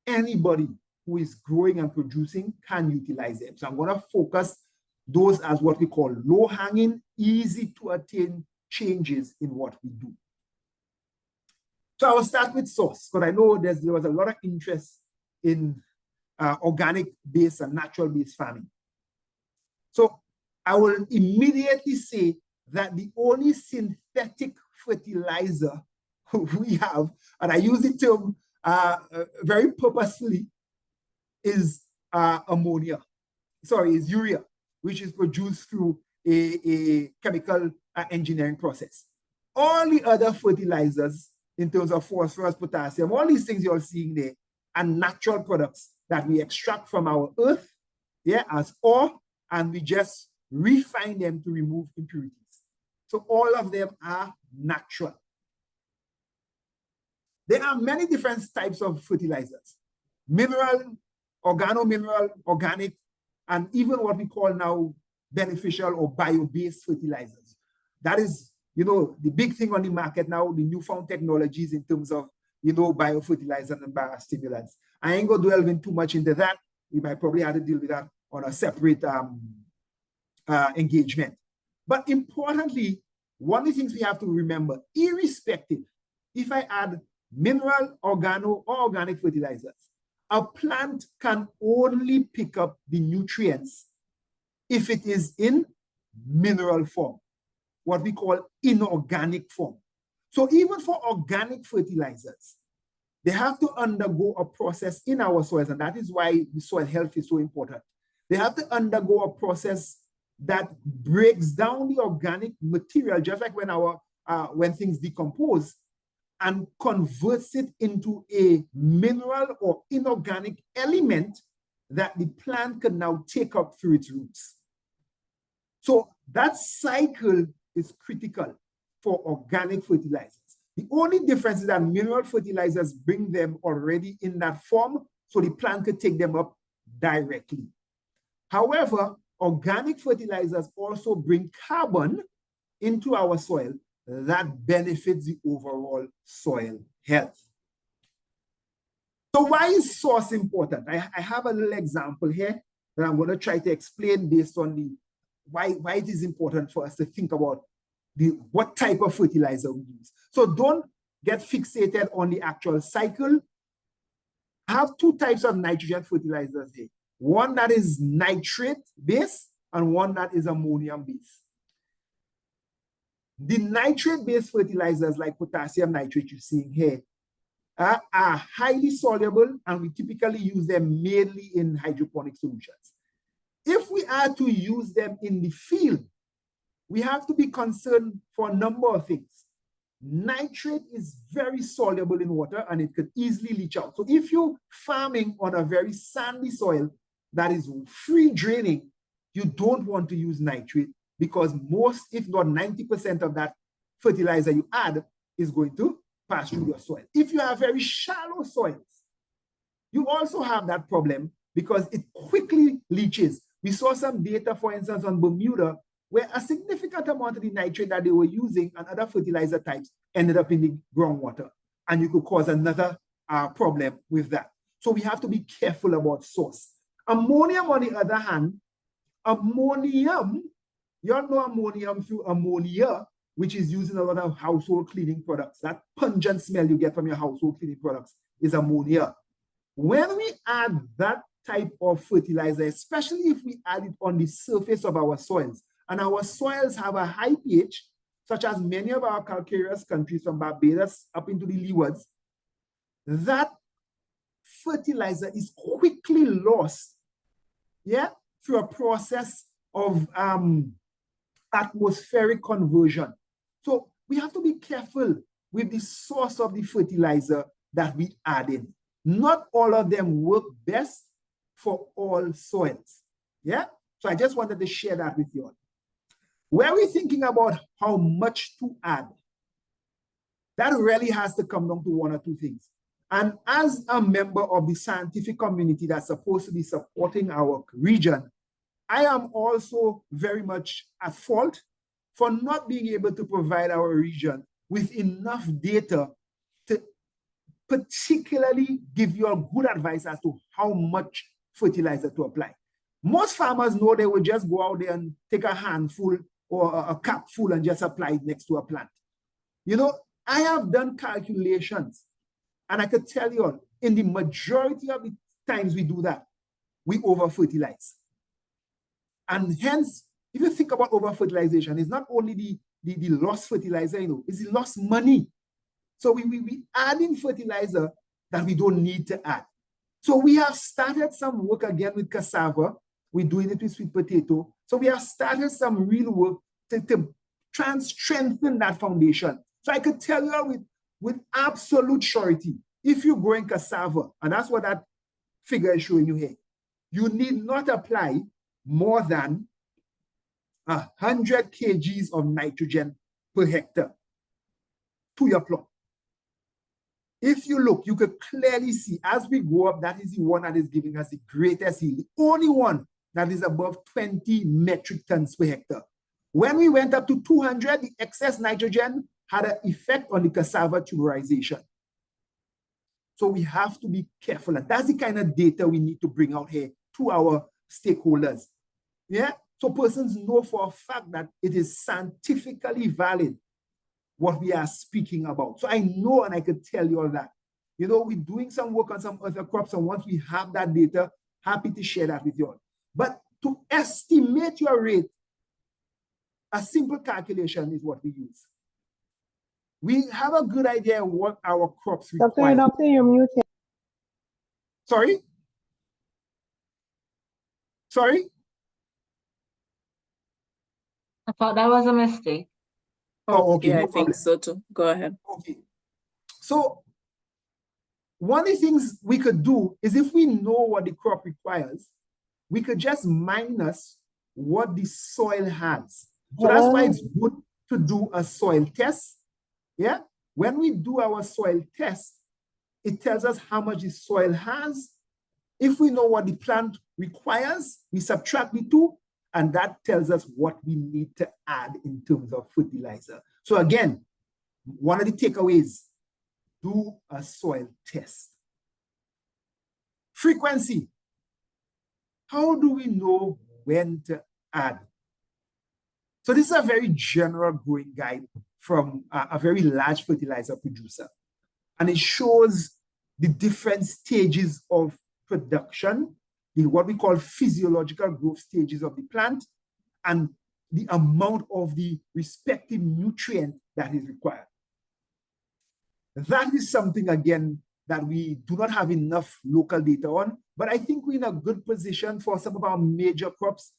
anybody who is growing and producing can utilize them. So I'm going to focus those as what we call low-hanging, easy to attain changes in what we do. So I will start with source, because I know there was a lot of interest in organic-based and natural-based farming. So I will immediately say that the only synthetic fertilizer we have, and I use the term very purposefully, is ammonia. Sorry, is urea, which is produced through a chemical engineering process. All the other fertilizers, in terms of phosphorus, potassium, all these things you're seeing there, are natural products that we extract from our earth, yeah, as ore, and we just refine them to remove impurities. So all of them are natural. There are many different types of fertilizers: mineral, organo-mineral, organic, and even what we call now beneficial or bio-based fertilizers. That is, you know, the big thing on the market now, the newfound technologies in terms of, you know, biofertilizers and biostimulants. I ain't gonna delve in too much into that. We might probably have to deal with that on a separate engagement. But importantly, one of the things we have to remember, irrespective, if I add mineral, organo, or organic fertilizers, a plant can only pick up the nutrients if it is in mineral form, what we call inorganic form. So even for organic fertilizers, they have to undergo a process in our soils, and that is why the soil health is so important. They have to undergo a process that breaks down the organic material, just like when things decompose, and converts it into a mineral or inorganic element that the plant can now take up through its roots. So that cycle is critical for organic fertilizers. The only difference is that mineral fertilizers bring them already in that form, so the plant can take them up directly. However, organic fertilizers also bring carbon into our soil that benefits the overall soil health. So why is source important? I have a little example here that I'm going to try to explain based on the why it is important for us to think about what type of fertilizer we use. So don't get fixated on the actual cycle. I have two types of nitrogen fertilizers here. One that is nitrate based and one that is ammonium based. The nitrate-based fertilizers like potassium nitrate you're seeing here are highly soluble, and we typically use them mainly in hydroponic solutions. If we are to use them in the field, we have to be concerned for a number of things. Nitrate is very soluble in water and it could easily leach out. So if you're farming on a very sandy soil that is free draining, you don't want to use nitrate, because most, if not 90% of that fertilizer you add is going to pass through your soil. If you have very shallow soils, you also have that problem because it quickly leaches. We saw some data, for instance, on Bermuda, where a significant amount of the nitrate that they were using and other fertilizer types ended up in the groundwater, and you could cause another problem with that. So we have to be careful about source. Ammonium, on the other hand, ammonium, you all know ammonium through ammonia, which is used in a lot of household cleaning products. That pungent smell you get from your household cleaning products is ammonia. When we add that type of fertilizer, especially if we add it on the surface of our soils, and our soils have a high pH, such as many of our calcareous countries from Barbados up into the leewards, that fertilizer is quickly lost, through a process of atmospheric conversion. So we have to be careful with the source of the fertilizer that we add in. Not all of them work best for all soils. So I just wanted to share that with you all. Where we're thinking about how much to add, that really has to come down to one or two things. And as a member of the scientific community that's supposed to be supporting our region, I am also very much at fault for not being able to provide our region with enough data to particularly give you a good advice as to how much fertilizer to apply. Most farmers know they will just go out there and take a handful or a cup full and just apply it next to a plant. You know, I have done calculations, and I could tell you all, in the majority of the times we do that, we over-fertilize. And hence, if you think about over-fertilization, it's not only the lost fertilizer, you know, it's the lost money. So we add in fertilizer that we don't need to add. So we have started some work again with cassava. We're doing it with sweet potato. So we have started some real work to try and strengthen that foundation. So I could tell you with absolute surety, if you're growing cassava, and that's what that figure is showing you here, you need not apply more than 100 kgs of nitrogen per hectare to your plot. If you look, you could clearly see as we go up, that is the one that is giving us the greatest yield, the only one that is above 20 metric tons per hectare. When we went up to 200, the excess nitrogen had an effect on the cassava tuberization. So we have to be careful. And that's the kind of data we need to bring out here to our stakeholders. Yeah. So persons know for a fact that it is scientifically valid what we are speaking about. So I know and I could tell you all that. You know, we're doing some work on some other crops, and once we have that data, happy to share that with you all. But to estimate your rate, a simple calculation is what we use. We have a good idea of what our crops require. Dr. Eudoxie, you're muted. Sorry? Sorry? I thought that was a mistake. Oh, okay. Yeah, No I think problem. so too. Go ahead. Okay. So one of the things we could do is, if we know what the crop requires, we could just minus what the soil has. So that's why it's good to do a soil test. Yeah. When we do our soil test, it tells us how much the soil has. If we know what the plant requires, we subtract the two, and that tells us what we need to add in terms of fertilizer. So again, one of the takeaways, do a soil test. Frequency. How do we know when to add? So this is a very general growing guide from a very large fertilizer producer. And it shows the different stages of production, what we call physiological growth stages of the plant, and the amount of the respective nutrient that is required. That is something, again, that we do not have enough local data on, but I think we're in a good position for some of our major crops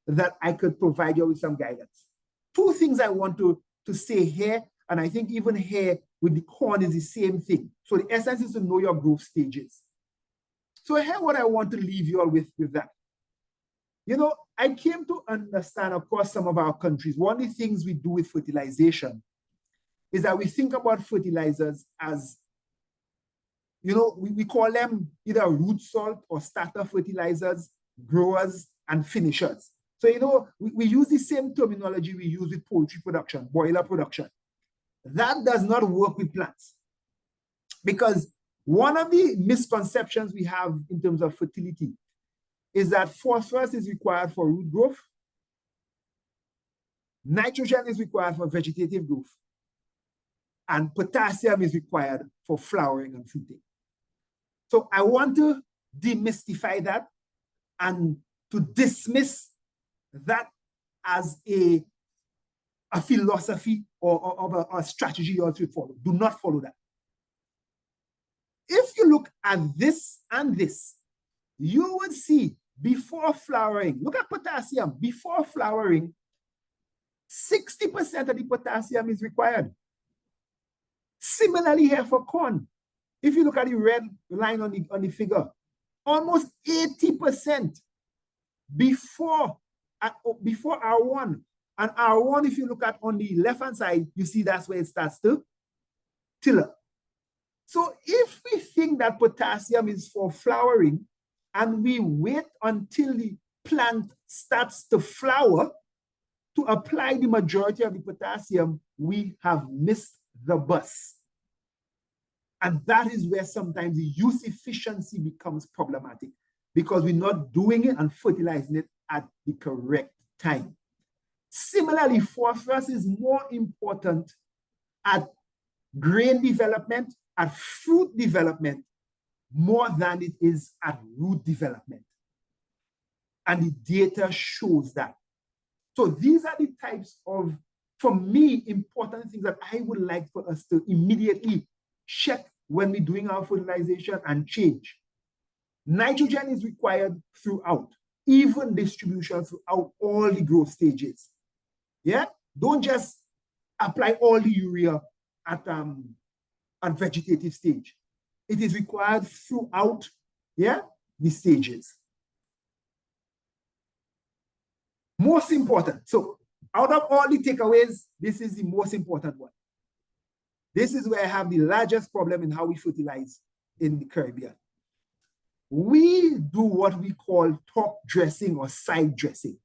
that I could provide you with some guidance. Two things I want to say here, and I think even here with the corn is the same thing. So the essence is to know your growth stages. So here what I want to leave you all with that. You know, I came to understand across some of our countries, one of the things we do with fertilization is that we think about fertilizers as, you know, we call them either root salt or starter fertilizers, growers, and finishers. So, you know, we use the same terminology we use with poultry production, broiler production. That does not work with plants. Because one of the misconceptions we have in terms of fertility is that phosphorus is required for root growth, nitrogen is required for vegetative growth, and potassium is required for flowering and fruiting. So I want to demystify that and to dismiss that as a philosophy or a strategy you ought to follow. Do not follow that. If you look at this and this, you would see before flowering, look at potassium. Before flowering, 60% of the potassium is required. Similarly here for corn. If you look at the red line on the figure, almost 80% before R1. And R1, if you look at on the left-hand side, you see that's where it starts to tiller. So if we think that potassium is for flowering and we wait until the plant starts to flower to apply the majority of the potassium, we have missed the bus. And that is where sometimes the use efficiency becomes problematic because we're not doing it and fertilizing it at the correct time. Similarly, phosphorus is more important at grain development, at fruit development, more than it is at root development. And the data shows that. So these are the types of, for me, important things that I would like for us to immediately check when we're doing our fertilization and change. Nitrogen is required throughout, even distribution throughout all the growth stages. Yeah, don't just apply all the urea at vegetative stage. It is required throughout, yeah, the stages. Most important. So out of all the takeaways, this is the most important one. This is where I have the largest problem in how we fertilize in the Caribbean. We do what we call top dressing or side dressing.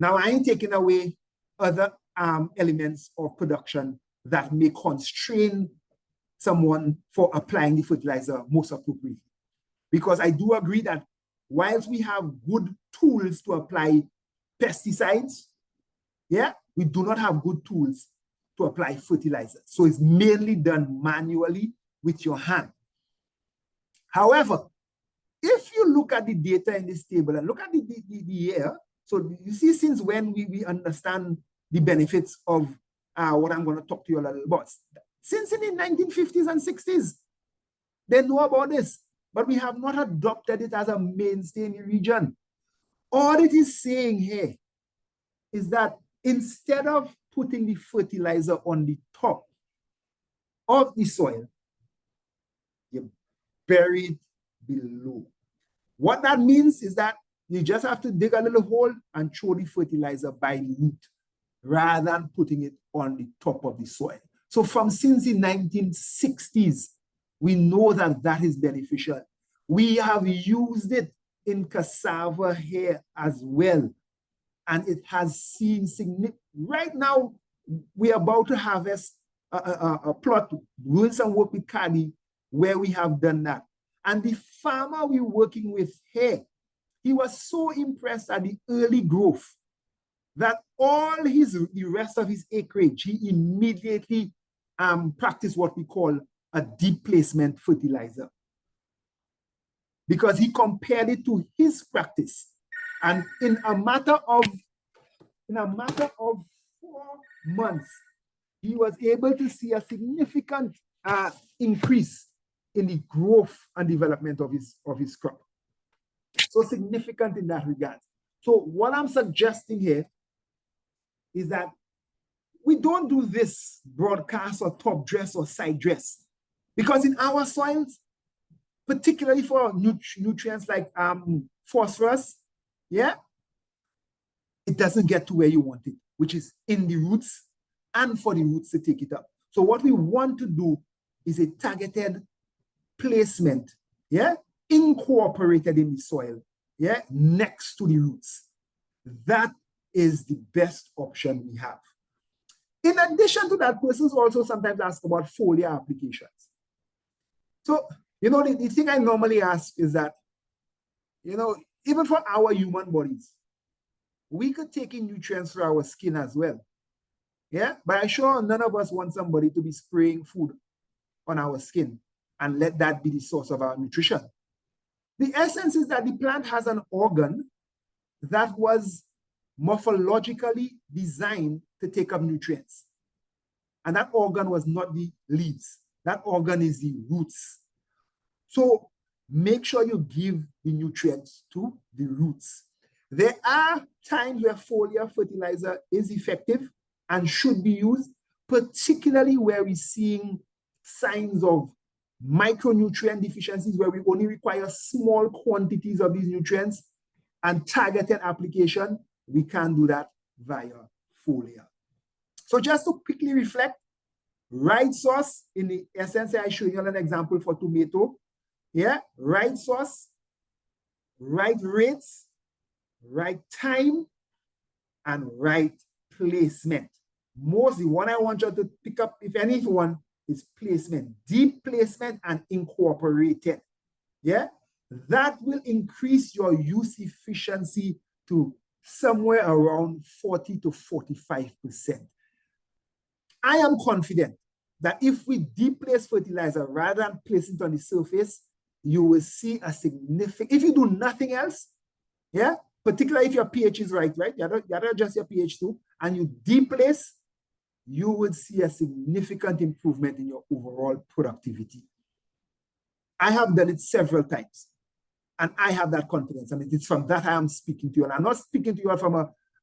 Now, I ain't taking away other elements of production that may constrain someone for applying the fertilizer most appropriately. Because I do agree that whilst we have good tools to apply pesticides, yeah, we do not have good tools to apply fertilizer. So it's mainly done manually with your hand. However, if you look at the data in this table and look at the year, so you see since when we understand the benefits of what I'm going to talk to you a little about. Since in the 1950s and 60s, they know about this, but we have not adopted it as a mainstay in the region. All it is saying here is that instead of putting the fertilizer on the top of the soil, you bury it below. What that means is that you just have to dig a little hole and throw the fertilizer by the root rather than putting it on the top of the soil. So since the 1960s, we know that that is beneficial. We have used it in cassava here as well. And it has seen significant, right now, we're about to harvest a plot, doing some work with Cardi, where we have done that. And the farmer we're working with here, he was so impressed at the early growth that the rest of his acreage, he immediately practiced what we call a deep placement fertilizer. Because he compared it to his practice. And in a matter of 4 months, he was able to see a significant increase in the growth and development of his crop. So significant in that regard. So what I'm suggesting here is that we don't do this broadcast or top dress or side dress, because in our soils, particularly for nutrients like phosphorus, yeah, it doesn't get to where you want it, which is in the roots and for the roots to take it up. So what we want to do is a targeted placement, yeah, incorporated in the soil, yeah, next to the roots. That is the best option we have. In addition to that, persons also sometimes ask about foliar applications. So, you know, the thing I normally ask is that, you know, even for our human bodies, we could take in nutrients through our skin as well. Yeah, but I'm sure none of us want somebody to be spraying food on our skin and let that be the source of our nutrition. The essence is that the plant has an organ that was morphologically designed to take up nutrients. And that organ was not the leaves. That organ is the roots. So make sure you give the nutrients to the roots. There are times where foliar fertilizer is effective and should be used, particularly where we're seeing signs of micronutrient deficiencies, where we only require small quantities of these nutrients, and targeted application, we can do that via foliar. So just to quickly reflect, right source, in the essence, I showed you an example for tomato. Yeah, right source, right rates, right time, and right placement. The one I want you to pick up, if anyone, is placement, deep placement and incorporated. Yeah, that will increase your use efficiency to somewhere around 40 to 45%. I am confident that if we deep place fertilizer rather than place it on the surface, you will see a significant, if you do nothing else, yeah, particularly if your pH is right, you gotta adjust your pH too, and you deep place, you would see a significant improvement in your overall productivity. I have done it several times, and I have that confidence, and it is from that I am speaking to you. And I'm not speaking to you from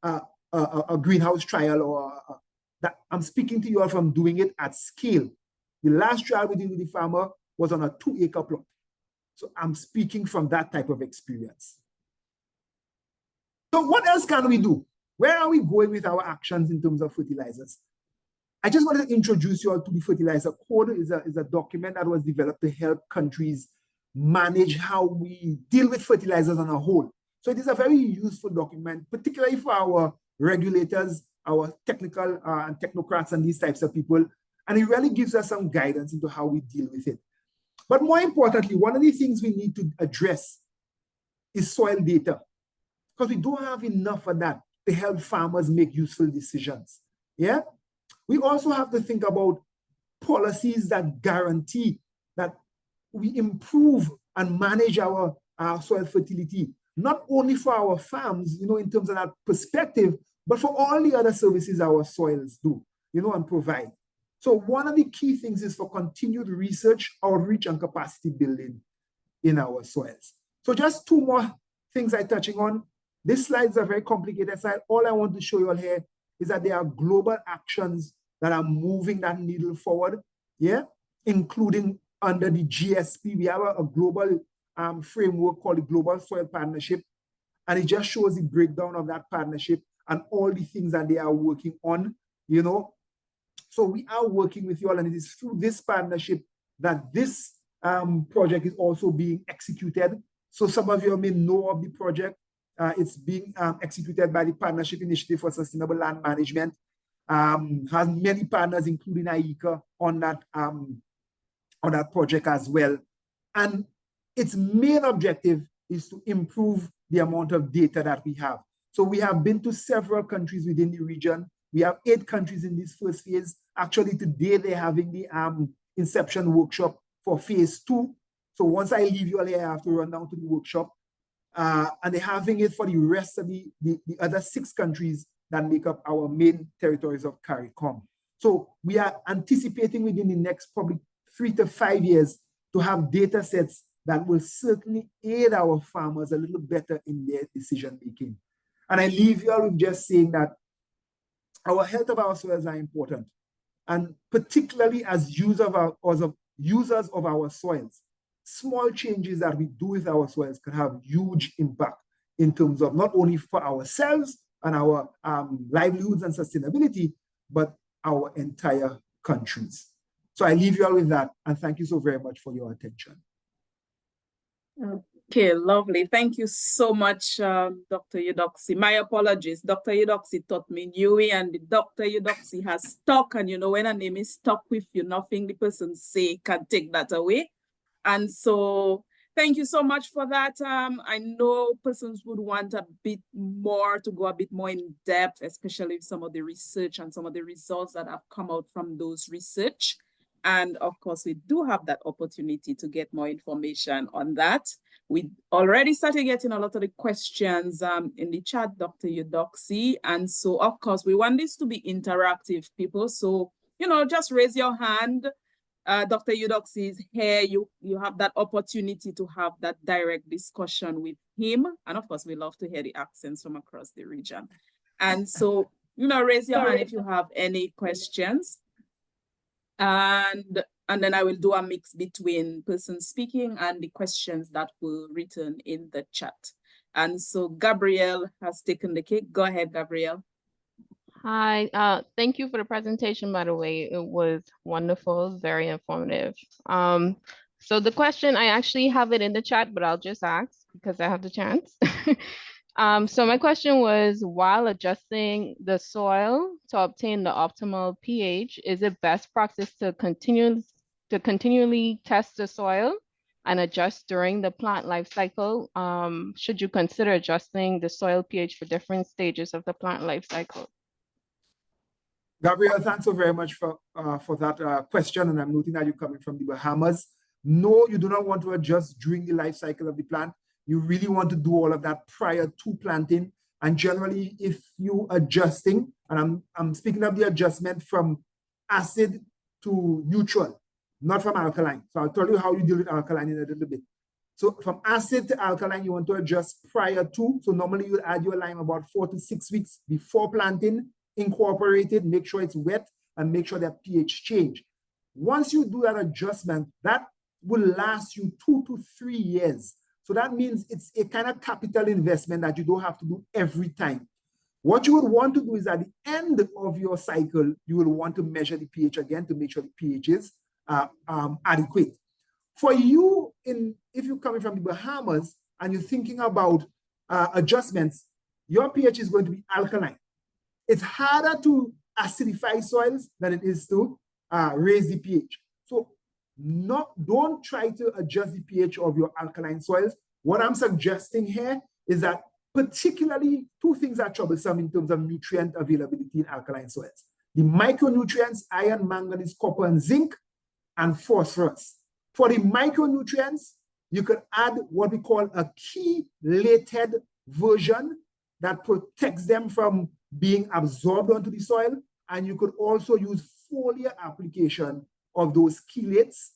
a greenhouse trial or that. I'm speaking to you from doing it at scale. The last trial we did with the farmer was on a 2-acre plot. So I'm speaking from that type of experience. So what else can we do? Where are we going with our actions in terms of fertilizers? I just wanted to introduce you all to the Fertilizer Code. Is a document that was developed to help countries manage how we deal with fertilizers on a whole. So it is a very useful document, particularly for our regulators, our technical and technocrats and these types of people. And it really gives us some guidance into how we deal with it. But more importantly, one of the things we need to address is soil data, because we don't have enough of that to help farmers make useful decisions. Yeah. We also have to think about policies that guarantee that we improve and manage our soil fertility, not only for our farms, in terms of that perspective, but for all the other services our soils do, and provide. So one of the key things is for continued research, outreach, and capacity building in our soils. So just two more things I'm touching on. This slide is a very complicated slide. All I want to show you all here is that there are global actions that are moving that needle forward, yeah, including under the GSP. We have a global framework called the Global Soil Partnership, and it just shows the breakdown of that partnership and all the things that they are working on, So we are working with you all, and it is through this partnership that this project is also being executed. So some of you may know of the project. It's being executed by the Partnership Initiative for Sustainable Land Management. Has many partners, including IECA, on that project as well. And its main objective is to improve the amount of data that we have. So we have been to several countries within the region. We have 8 countries in this first phase. Actually, today they're having the inception workshop for phase 2. So once I leave you all here, I have to run down to the workshop. And they're having it for the rest of the other 6 countries that make up our main territories of CARICOM. So we are anticipating within the next probably 3 to 5 years to have data sets that will certainly aid our farmers a little better in their decision making. And I leave you all with just saying that our health of our soils are important. And particularly as users of our soils, small changes that we do with our soils can have huge impact in terms of not only for ourselves and our livelihoods and sustainability, but our entire countries. So I leave you all with that, and thank you so very much for your attention. Okay, lovely. Thank you so much, Dr. Eudoxie. My apologies. Dr. Eudoxie taught me Newey, and Dr. Eudoxie has stuck. And when a name is stuck with you, nothing the person say can take that away. And so thank you so much for that. I know persons would want a bit more, to go a bit more in depth, especially with some of the research and some of the results that have come out from those research. And of course, we do have that opportunity to get more information on that. We already started getting a lot of the questions in the chat, Dr. Eudoxie. And so, of course, we want this to be interactive, people. So, just raise your hand. Dr. Eudoxie is here. You have that opportunity to have that direct discussion with him. And of course, we love to hear the accents from across the region. And so, raise your hand if you have any questions. And then I will do a mix between persons speaking and the questions that were written in the chat. And so Gabrielle has taken the cake. Go ahead, Gabrielle. Hi, thank you for the presentation, by the way. It was wonderful, very informative. So the question, I actually have it in the chat, but I'll just ask because I have the chance. So my question was, while adjusting the soil to obtain the optimal pH, is it best practice to continually test the soil and adjust during the plant life cycle? Should you consider adjusting the soil pH for different stages of the plant life cycle? Gabrielle, thanks so very much for that question. And I'm noting that you're coming from the Bahamas. No, you do not want to adjust during the life cycle of the plant. You really want to do all of that prior to planting. And generally, if you adjusting, and I'm speaking of the adjustment from acid to neutral, not from alkaline. So I'll tell you how you deal with alkaline in a little bit. So from acid to alkaline, you want to adjust prior to. So normally you add your lime about 4 to 6 weeks before planting, incorporate it, make sure it's wet, and make sure that pH change. Once you do that adjustment, that will last you 2 to 3 years. So that means it's a kind of capital investment that you don't have to do every time. What you would want to do is at the end of your cycle, you will want to measure the pH again to make sure the pH is adequate. For you, if you're coming from the Bahamas and you're thinking about adjustments, your pH is going to be alkaline. It's harder to acidify soils than it is to raise the pH. So don't try to adjust the pH of your alkaline soils. What I'm suggesting here is that particularly two things are troublesome in terms of nutrient availability in alkaline soils. The micronutrients, iron, manganese, copper, and zinc, and phosphorus. For the micronutrients, you could add what we call a chelated version that protects them from being absorbed onto the soil. And you could also use foliar application of those chelates.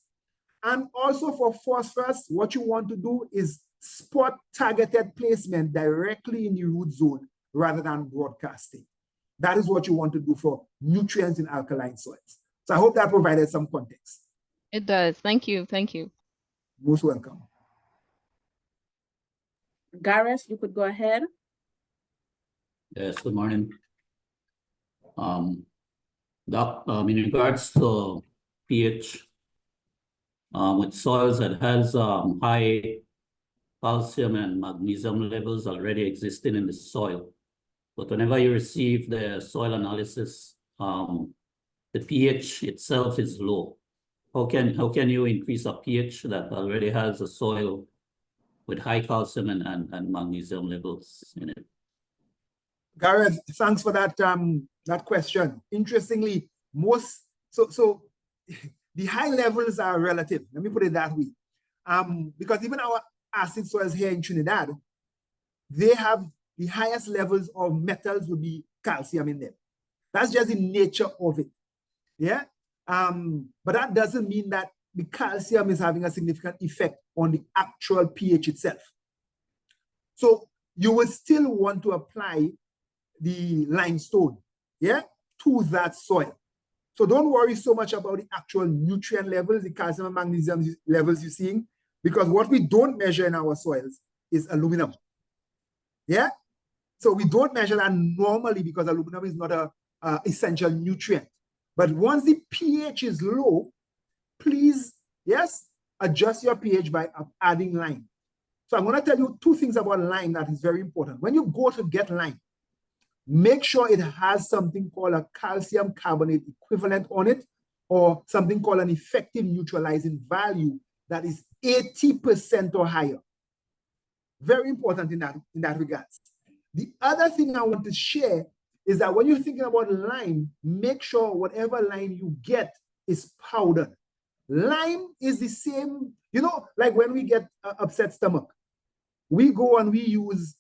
And also for phosphorus, what you want to do is spot targeted placement directly in the root zone rather than broadcasting. That is what you want to do for nutrients in alkaline soils. So I hope that provided some context. It does. Thank you. Thank you. Most welcome. Gareth, you could go ahead. Yes, good morning. Doc, in regards to pH, with soils that has high calcium and magnesium levels already existing in the soil, but whenever you receive the soil analysis, the pH itself is low. How can you increase a pH that already has a soil with high calcium and magnesium levels in it? Gareth, thanks for that that question. Interestingly, so the high levels are relative. Let me put it that way. Because even our acid soils here in Trinidad, they have the highest levels of metals would be calcium in them. That's just the nature of it. Yeah. But that doesn't mean that the calcium is having a significant effect on the actual pH itself. So you will still want to apply the limestone, yeah, to that soil. So don't worry so much about the actual nutrient levels, the calcium and magnesium levels you're seeing, because what we don't measure in our soils is aluminum. Yeah? So we don't measure that normally because aluminum is not a essential nutrient. But once the pH is low, please, yes, adjust your pH by adding lime. So I'm going to tell you two things about lime that is very important. When you go to get lime, make sure it has something called a calcium carbonate equivalent on it, or something called an effective neutralizing value that is 80% or higher. Very important in that regards. The other thing I want to share is that when you're thinking about lime, make sure whatever lime you get is powdered. Lime is the same, you know, like when we get upset stomach, we go and we use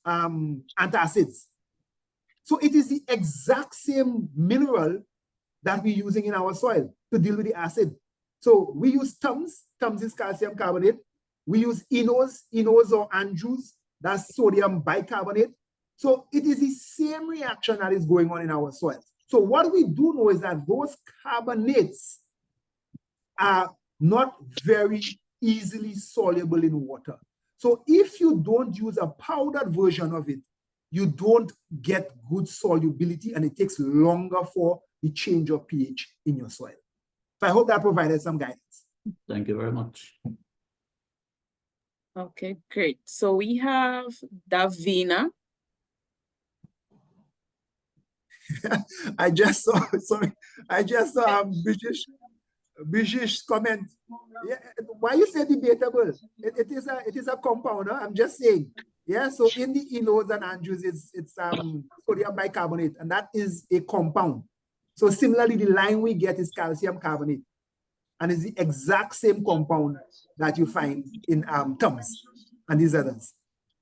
antacids. So it is the exact same mineral that we're using in our soil to deal with the acid. So we use Tums. Tums is calcium carbonate. We use Inos or Andrews, that's sodium bicarbonate. So it is the same reaction that is going on in our soil. So what we do know is that those carbonates are not very easily soluble in water. So if you don't use a powdered version of it, you don't get good solubility, and it takes longer for the change of pH in your soil. So I hope that provided some guidance. Thank you very much. Okay, great. So we have Davina. I just saw British comment. Yeah, why you say debatable? It is a compound. Huh? I'm just saying. Yeah, so in the Inos and Andrews, it's sodium bicarbonate, and that is a compound. So similarly, the lime we get is calcium carbonate, and it's the exact same compound that you find in Tums and these others.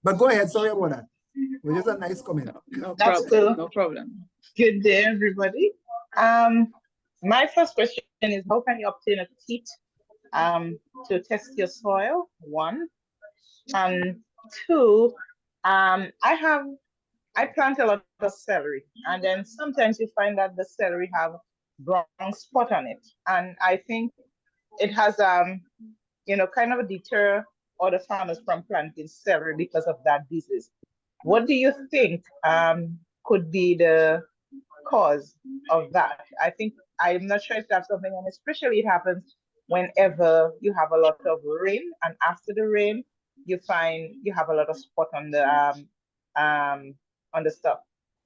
But go ahead, sorry about that. It was just a nice comment. No problem. No problem. Good day, everybody. My first question is, how can you obtain a kit to test your soil? One. And two, I plant a lot of celery, and then sometimes you find that the celery have brown spot on it, and I think it has kind of a deter other farmers from planting celery because of that disease. What do you think could be the cause of that. I think, I'm not sure if that's something, and especially it happens whenever you have a lot of rain, and after the rain, you find you have a lot of spot on the stuff.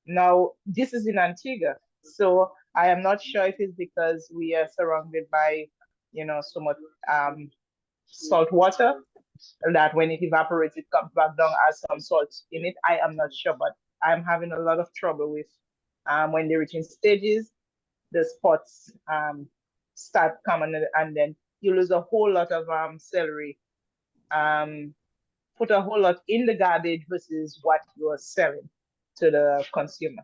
Now, this is in Antigua, so I am not sure if it's because we are surrounded by, so much salt water that when it evaporates, it comes back down as some salt in it. I am not sure, but I'm having a lot of trouble with when they reach in stages, the spots start coming, and then you lose a whole lot of celery. Put a whole lot in the garbage versus what you're selling to the consumer.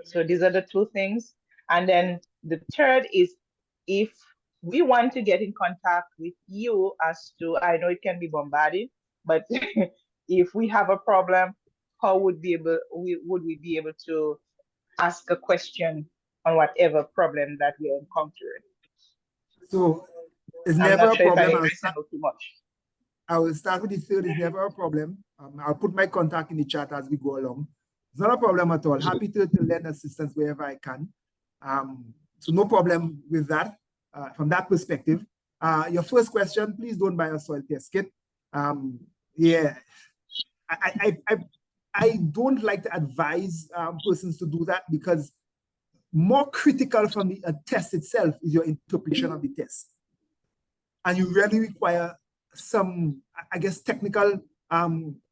So these are the two things. And then the third is, if we want to get in contact with you as to, I know it can be bombarded, but if we have a problem, how would we be able to ask a question on whatever problem that we're encountering? So it's I'm never not a sure problem. if I extend too much. I will start with the third. It's never a problem. I'll put my contact in the chat as we go along. It's not a problem at all. Happy to lend assistance wherever I can. So no problem with that from that perspective. Your first question, please don't buy a soil test kit. Yeah, I don't like to advise persons to do that, because more critical from the test itself is your interpretation of the test. And you really require some, I guess, technical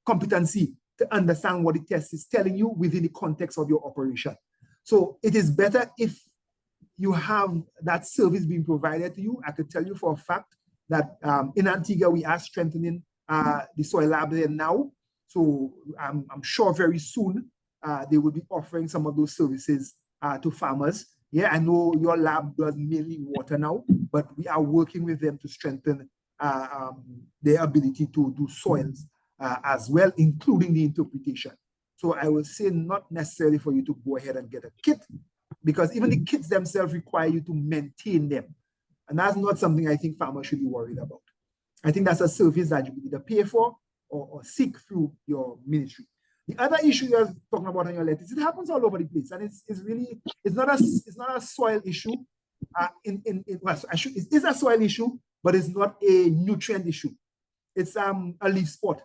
competency to understand what the test is telling you within the context of your operation. So it is better if you have that service being provided to you. I could tell you for a fact that in Antigua, we are strengthening the soil lab there now. So I'm sure very soon they will be offering some of those services to farmers. Yeah, I know your lab does mainly water now, but we are working with them to strengthen their ability to do soils as well, including the interpretation. So I will say not necessarily for you to go ahead and get a kit, because even the kits themselves require you to maintain them. And that's not something I think farmers should be worried about. I think that's a service that you will either pay for or seek through your ministry. The other issue you're talking about on your letters, it happens all over the place, and it's not a soil issue. It is a soil issue, but it's not a nutrient issue. It's a leaf spot.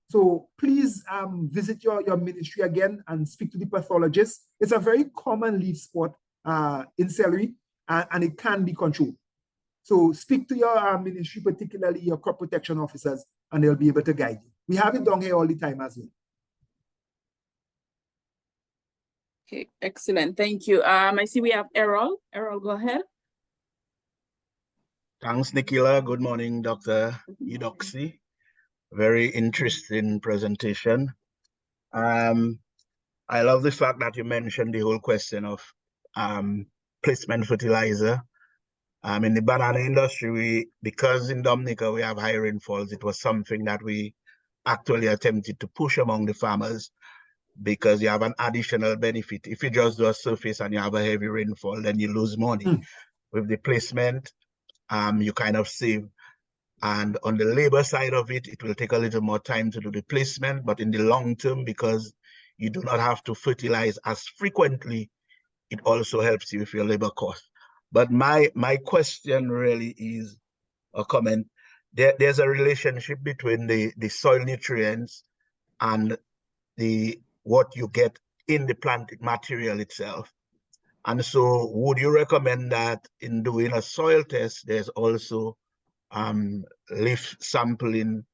So please visit your ministry again and speak to the pathologist. It's a very common leaf spot in celery, and it can be controlled. So speak to your ministry, particularly your crop protection officers, and they'll be able to guide you. We have it down here all the time as well. Okay, excellent. Thank you. I see we have Errol. Errol, go ahead. Thanks, Nikhila. Good morning, Dr. Eudoxie. Very interesting presentation. I love the fact that you mentioned the whole question of placement fertilizer. In the banana industry, because in Dominica we have high rainfalls, it was something that we actually attempted to push among the farmers, because you have an additional benefit. If you just do a surface and you have a heavy rainfall, then you lose money. With the placement, you kind of save. And on the labor side of it, it will take a little more time to do the placement, but in the long term, because you do not have to fertilize as frequently, it also helps you with your labor cost. But my question really is a comment. There's a relationship between the soil nutrients and what you get in the plant material itself. And so would you recommend that in doing a soil test, there's also leaf sampling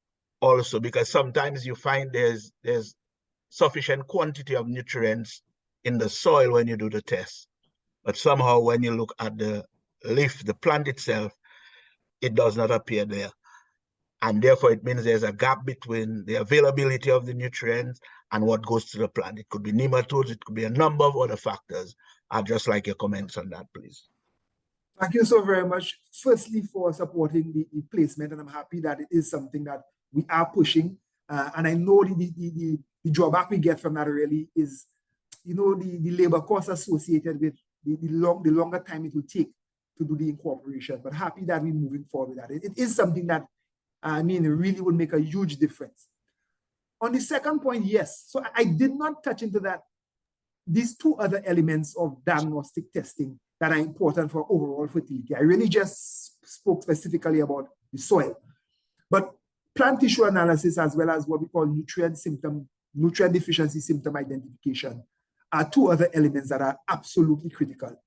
also, because sometimes you find there's sufficient quantity of nutrients in the soil when you do the test, but somehow when you look at the leaf, the plant itself, it does not appear there. And therefore it means there's a gap between the availability of the nutrients and what goes to the plant. It could be nematodes, it could be a number of other factors. I'd just like your comments on that, please. Thank you so very much, firstly, for supporting the placement, and I'm happy that it is something that we are pushing. And I know the drawback we get from that really is, the labor costs associated with the longer time it will take to do the incorporation. But happy that we're moving forward with that. It is something that, it really would make a huge difference. On the second point, yes. So I did not touch into that these two other elements of diagnostic testing that are important for overall fertility. I really just spoke specifically about the soil, but plant tissue analysis as well as what we call nutrient deficiency symptom identification are two other elements that are absolutely critical.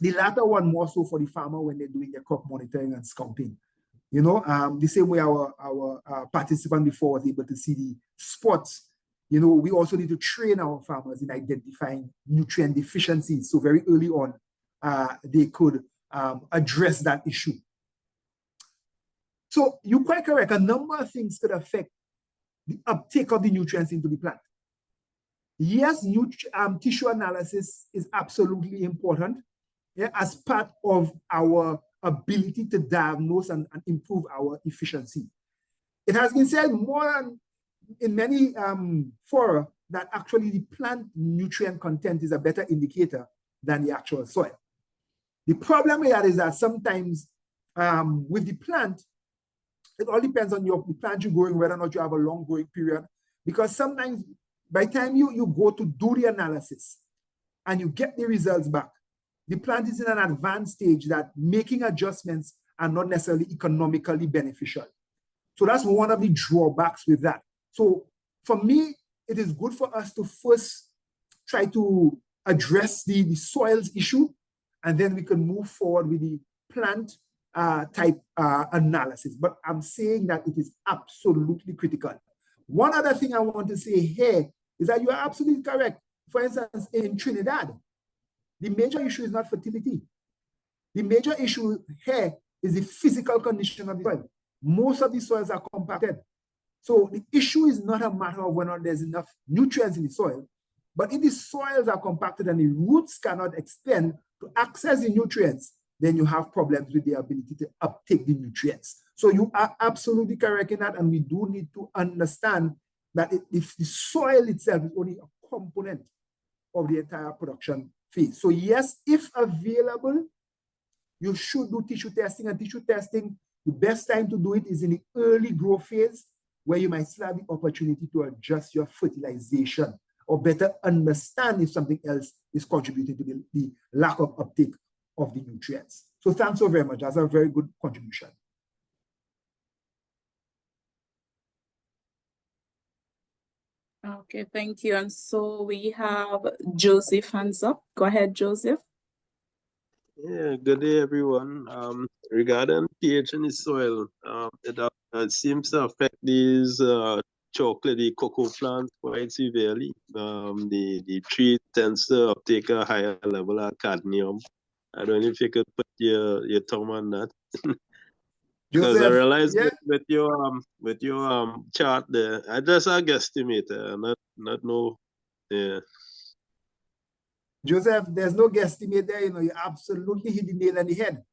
The latter one more so for the farmer when they're doing their crop monitoring and scouting. You know, the same way our participant before was able to see the spots. You know, we also need to train our farmers in identifying nutrient deficiencies. So very early on, they could address that issue. So you're quite correct. A number of things could affect the uptake of the nutrients into the plant. Yes, tissue analysis is absolutely important, yeah, as part of our ability to diagnose and improve our efficiency. It has been said more than in many fora that actually the plant nutrient content is a better indicator than the actual soil. The problem with that is that sometimes with the plant, it all depends on the plant you're growing, whether or not you have a long growing period, because sometimes by the time you go to do the analysis and you get the results back, the plant is in an advanced stage that making adjustments are not necessarily economically beneficial. So that's one of the drawbacks with that. So for me, it is good for us to first try to address the soils issue, and then we can move forward with the plant type analysis. But I'm saying that it is absolutely critical. One other thing I want to say here is that you are absolutely correct. For instance, in Trinidad, the major issue is not fertility. The major issue here is the physical condition of the soil. Most of the soils are compacted. So the issue is not a matter of whether there's enough nutrients in the soil, but if the soils are compacted and the roots cannot extend to access the nutrients, then you have problems with the ability to uptake the nutrients. So you are absolutely correct in that, and we do need to understand that if the soil itself is only a component of the entire production phase. So yes, if available, you should do tissue testing, and tissue testing, the best time to do it is in the early growth phase, where you might still have the opportunity to adjust your fertilization or better understand if something else is contributing to the lack of uptake of the nutrients. So thanks so very much. That's a very good contribution. Okay, thank you. And so we have Joseph hands up. Go ahead, Joseph. Yeah, good day, everyone. Regarding pH in the soil, it seems to affect these chocolatey cocoa plants quite severely. The tree tends to uptake a higher level of cadmium. I don't know if you could put your thumb on that. Because Joseph, I realized yeah. with your chart there, I just a guesstimate, not know. Yeah. Joseph, there's no guesstimate there. You know, you absolutely hit the nail on the head.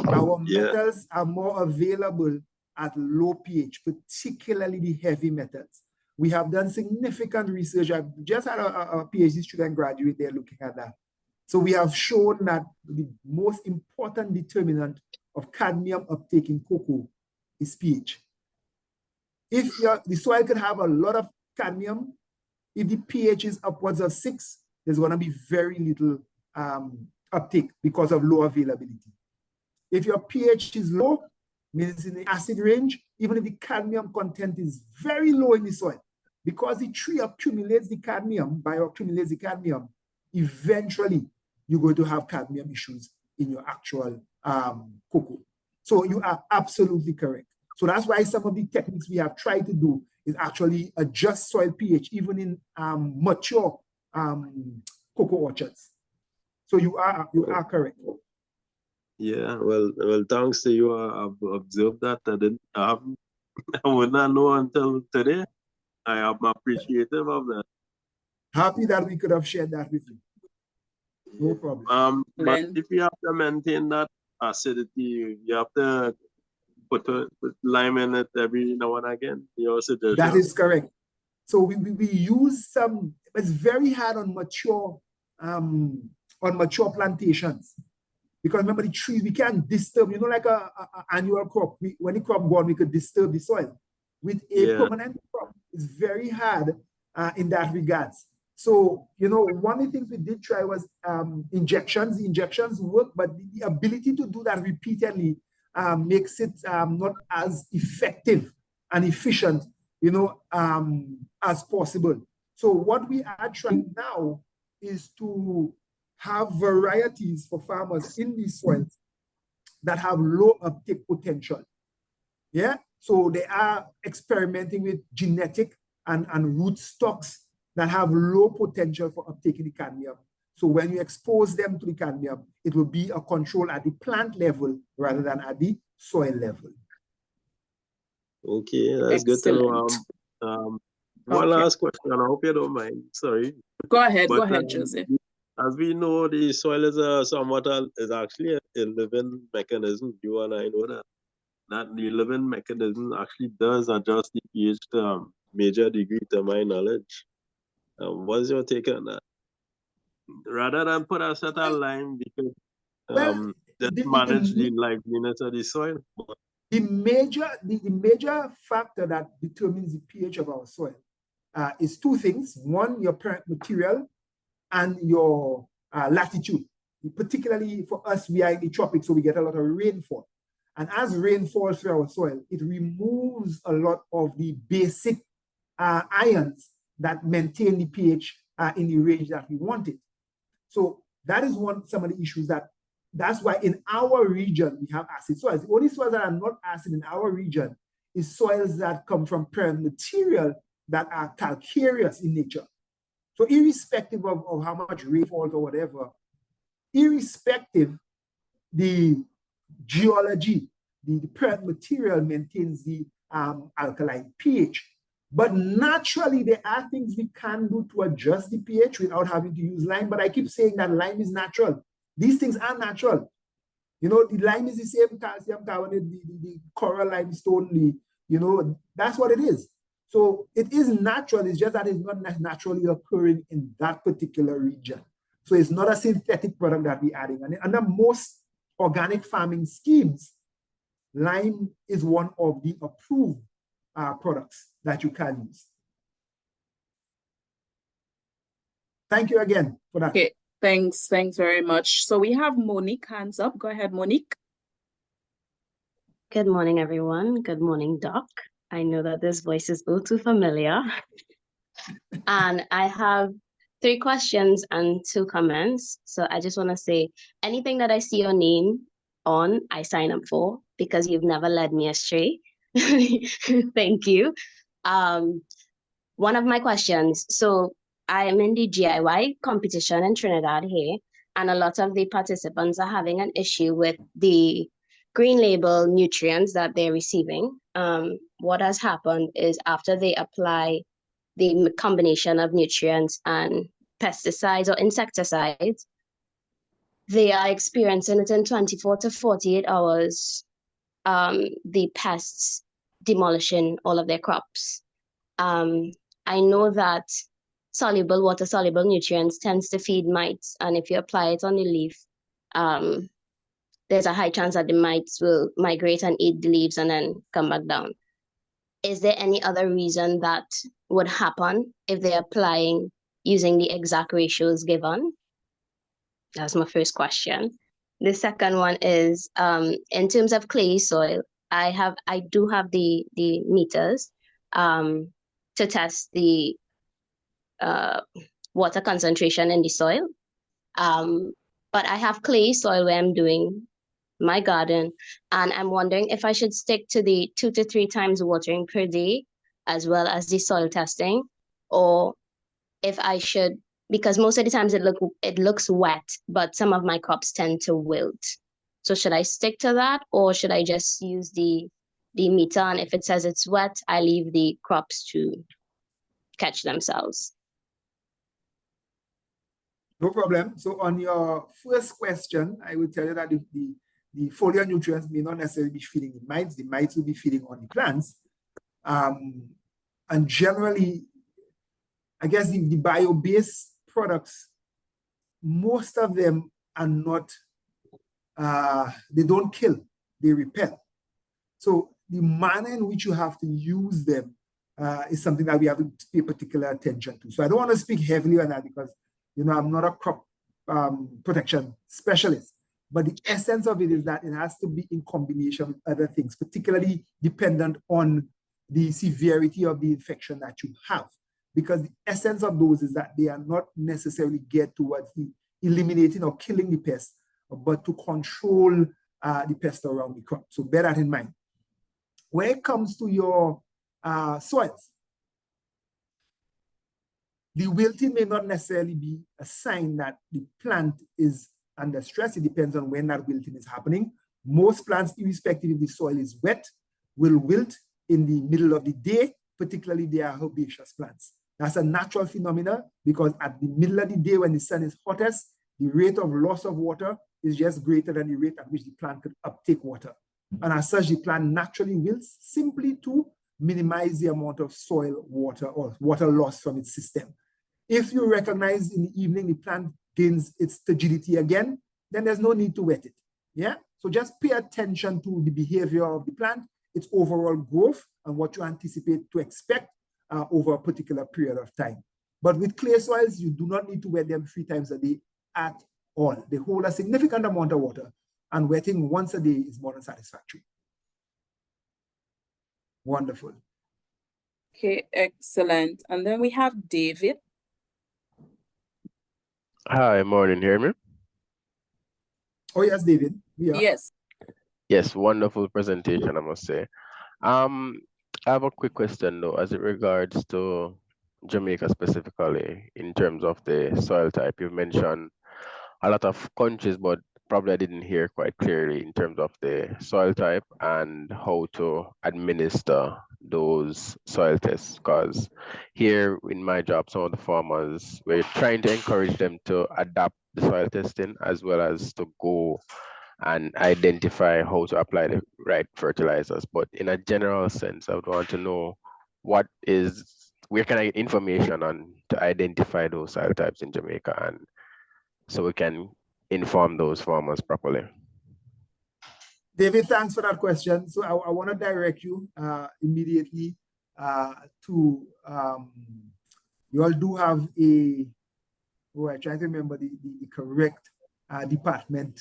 Our metals are more available at low pH, particularly the heavy metals. We have done significant research. I've just had a PhD student graduate there looking at that. So we have shown that the most important determinant of cadmium uptake in cocoa is pH. If the soil could have a lot of cadmium, if the pH is upwards of 6, there's going to be very little uptake because of low availability. If your pH is low, means in the acid range, even if the cadmium content is very low in the soil, because the tree accumulates the cadmium, bioaccumulates the cadmium, eventually you're going to have cadmium issues in your actual cocoa. So you are absolutely correct. So that's why some of the techniques we have tried to do is actually adjust soil pH, even in mature cocoa orchards. So you are correct. Yeah, well, thanks to you, I've observed that. I would not know until today. I am appreciative of that. Happy that we could have shared that with you. No problem. But if you have to maintain that acidity, you have to put lime in it every now and again. That is correct. So we use some. It's very hard on mature plantations, because remember the trees we can't disturb. You know, like a annual crop. When the crop gone, we could disturb the soil. With a permanent crop, it's very hard in that regards. So, you know, one of the things we did try was injections. The injections work, but the ability to do that repeatedly makes it not as effective and efficient, you know, as possible. So what we are trying now is to have varieties for farmers in these soils that have low uptake potential. Yeah, so they are experimenting with genetic and root stocks that have low potential for uptaking the cadmium. So when you expose them to the cadmium, it will be a control at the plant level rather than at the soil level. Okay, that's good to know. One last question, I hope you don't mind. Sorry. Go ahead, Jose. As we know, the soil is is actually a living mechanism. You and I know that. That the living mechanism actually does adjust the pH to a major degree, to my knowledge. What's your take on that? Rather than put a set of lime, because just manage the liveliness of the soil. The major factor that determines the pH of our soil is two things. One, your parent material and your latitude. Particularly for us, we are in the tropics, so we get a lot of rainfall. And as rain falls through our soil, it removes a lot of the basic ions that maintain the pH in the range that we want it. So that is some of the issues that's why in our region we have acid soils. The only soils that are not acid in our region is soils that come from parent material that are calcareous in nature. So irrespective of how much rainfall or whatever, irrespective, the geology, the parent material maintains the alkaline pH. But naturally, there are things we can do to adjust the pH without having to use lime. But I keep saying that lime is natural. These things are natural. You know, the lime is the same calcium carbonate, the coral limestone, you know, that's what it is. So it is natural, it's just that it's not naturally occurring in that particular region. So it's not a synthetic product that we're adding. And under most organic farming schemes, lime is one of the approved products that you can use. Thank you again for that. Okay, thanks very much. So we have Monique hands up. Go ahead, Monique. Good morning, everyone. Good morning, Doc. I know that this voice is all too familiar. And I have 3 questions and 2 comments. So I just want to say, anything that I see your name on, I sign up for, because you've never led me astray. Thank you. One of my questions, so I am in the GIY competition in Trinidad here, and a lot of the participants are having an issue with the green label nutrients that they're receiving. What has happened is after they apply the combination of nutrients and pesticides or insecticides, they are experiencing it in 24 to 48 hours, the pests demolishing all of their crops. I know that water-soluble nutrients tends to feed mites, and if you apply it on the leaf, there's a high chance that the mites will migrate and eat the leaves and then come back down. Is there any other reason that would happen if they're applying using the exact ratios given? That's my first question. The second one is, in terms of clay soil, I do have the meters to test the water concentration in the soil. But I have clay soil where I'm doing my garden, and I'm wondering if I should stick to the 2 to 3 times watering per day, as well as the soil testing, or if I should, because most of the times it looks wet, but some of my crops tend to wilt. So should I stick to that, or should I just use the meter, and if it says it's wet, I leave the crops to catch themselves? No problem. So on your first question, I will tell you that the foliar nutrients may not necessarily be feeding the mites will be feeding on the plants. And generally, I guess the bio-based products, most of them are not, they don't kill, they repel. So the manner in which you have to use them is something that we have to pay particular attention to. So I don't want to speak heavily on that because, I'm not a crop protection specialist. But the essence of it is that it has to be in combination with other things, particularly dependent on the severity of the infection that you have. Because the essence of those is that they are not necessarily geared towards the eliminating or killing the pest, but to control the pest around the crop. So bear that in mind. When it comes to your soils, the wilting may not necessarily be a sign that the plant is under stress. It depends on when that wilting is happening. Most plants, irrespective if the soil is wet, will wilt in the middle of the day, particularly they are herbaceous plants. That's a natural phenomenon because at the middle of the day when the sun is hottest, the rate of loss of water is just greater than the rate at which the plant could uptake water. And as such, the plant naturally wilts simply to minimize the amount of soil water or water loss from its system. If you recognize in the evening the plant gains its turgidity again, then there's no need to wet it. Yeah. So just pay attention to the behavior of the plant, its overall growth, and what you anticipate to expect over a particular period of time. But with clay soils, you do not need to wet them 3 times a day at all. They hold a significant amount of water, and wetting once a day is more than satisfactory. Wonderful. Okay, excellent. And then we have David. Hi, morning. Hear me? Oh, yes, David. Yeah. Yes. Yes, wonderful presentation, I must say. I have a quick question though, as it regards to Jamaica specifically, in terms of the soil type. You mentioned a lot of countries, but probably I didn't hear quite clearly in terms of the soil type and how to administer those soil tests. Because here in my job, some of the farmers, we're trying to encourage them to adapt the soil testing as well as to go and identify how to apply the right fertilizers. But in a general sense, I would want to know where can I get information on to identify those soil types in Jamaica, and so we can inform those farmers properly. David, thanks for that question. So I want to direct you immediately to, you all do have I'm trying to remember the correct department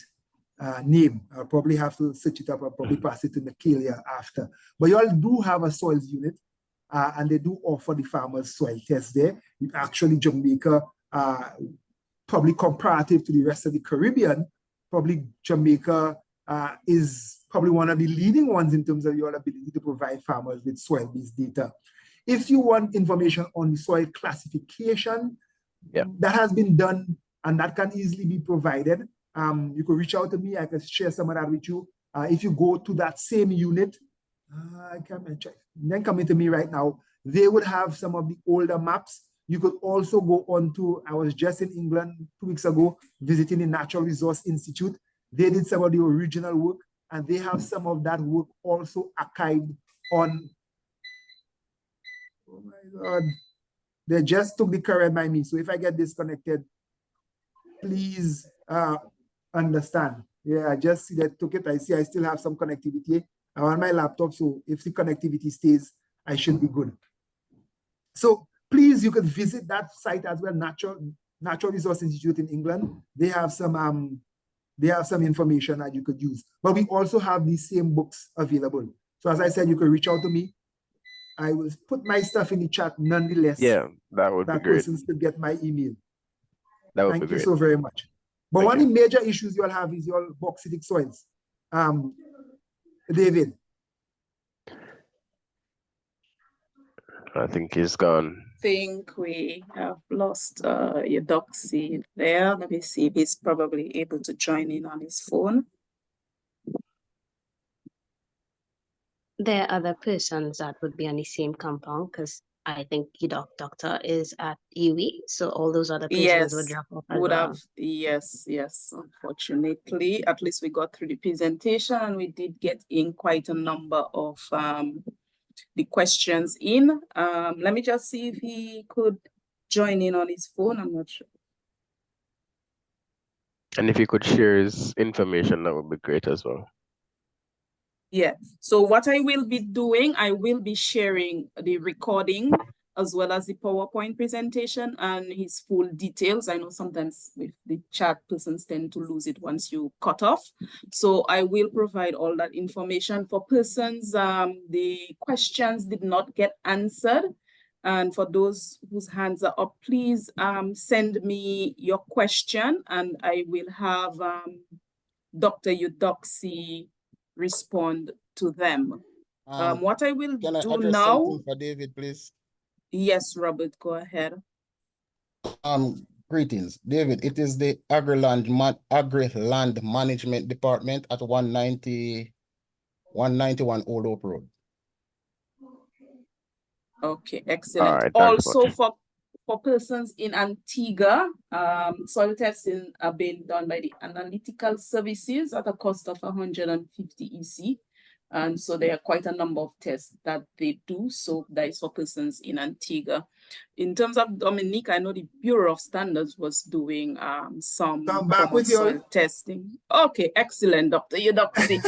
name. I'll probably have to search it up. I'll probably pass it to Nakalia after. But you all do have a soils unit, and they do offer the farmers soil tests there. Actually, Jamaica, probably comparative to the rest of the Caribbean, probably Jamaica is probably one of the leading ones in terms of your ability to provide farmers with soil-based data. If you want information on the soil classification, that has been done and that can easily be provided. You could reach out to me. I can share some of that with you. If you go to that same unit, I can't check. Then come to me right now. They would have some of the older maps. You could also go on to, I was just in England 2 weeks ago, visiting the Natural Resource Institute. They did some of the original work, and they have some of that work also archived on, oh my God. They just took the current by me. So if I get disconnected, please understand. Yeah, I just see that took it. I see I still have some connectivity on my laptop. So if the connectivity stays, I should be good. So please, you could visit that site as well, Natural Resource Institute in England. They have some information that you could use. But we also have these same books available. So as I said, you could reach out to me. I will put my stuff in the chat nonetheless. Yeah, that would be great. That person still get my email. That would be Thank great. you so very much. But one of the major issues you'll have is your bauxitic soils. David. I think he's gone. I think we have lost Eudoxie there. Let me see if he's probably able to join in on his phone. There are other persons that would be on the same compound because I think your doctor is at UE, so all those other persons would drop off as well. Yes. Unfortunately, at least we got through the presentation and we did get in quite a number of the questions in. Let me just see if he could join in on his phone. I'm not sure. And if you could share his information, that would be great as well. Yeah. So what I will be doing, I will be sharing the recording as well as the PowerPoint presentation and his full details. I know sometimes with the chat persons tend to lose it once you cut off. So I will provide all that information for persons. The questions did not get answered. And for those whose hands are up, please send me your question and I will have Dr. Eudoxie respond to them. What I will Can I do address now? something for David, please? Yes, Robert, go ahead. Greetings, David. It is the Agri-Land Management Department at 191 Old Hope Road. Okay, excellent. right, thanks Also much. for persons in Antigua, soil testing are being done by the analytical services at a cost of 150 EC. And so there are quite a number of tests that they do. So that is for persons in Antigua. In terms of Dominique, I know the Bureau of Standards was doing some back with you. soil testing. Okay, excellent, Dr. Eudoxie.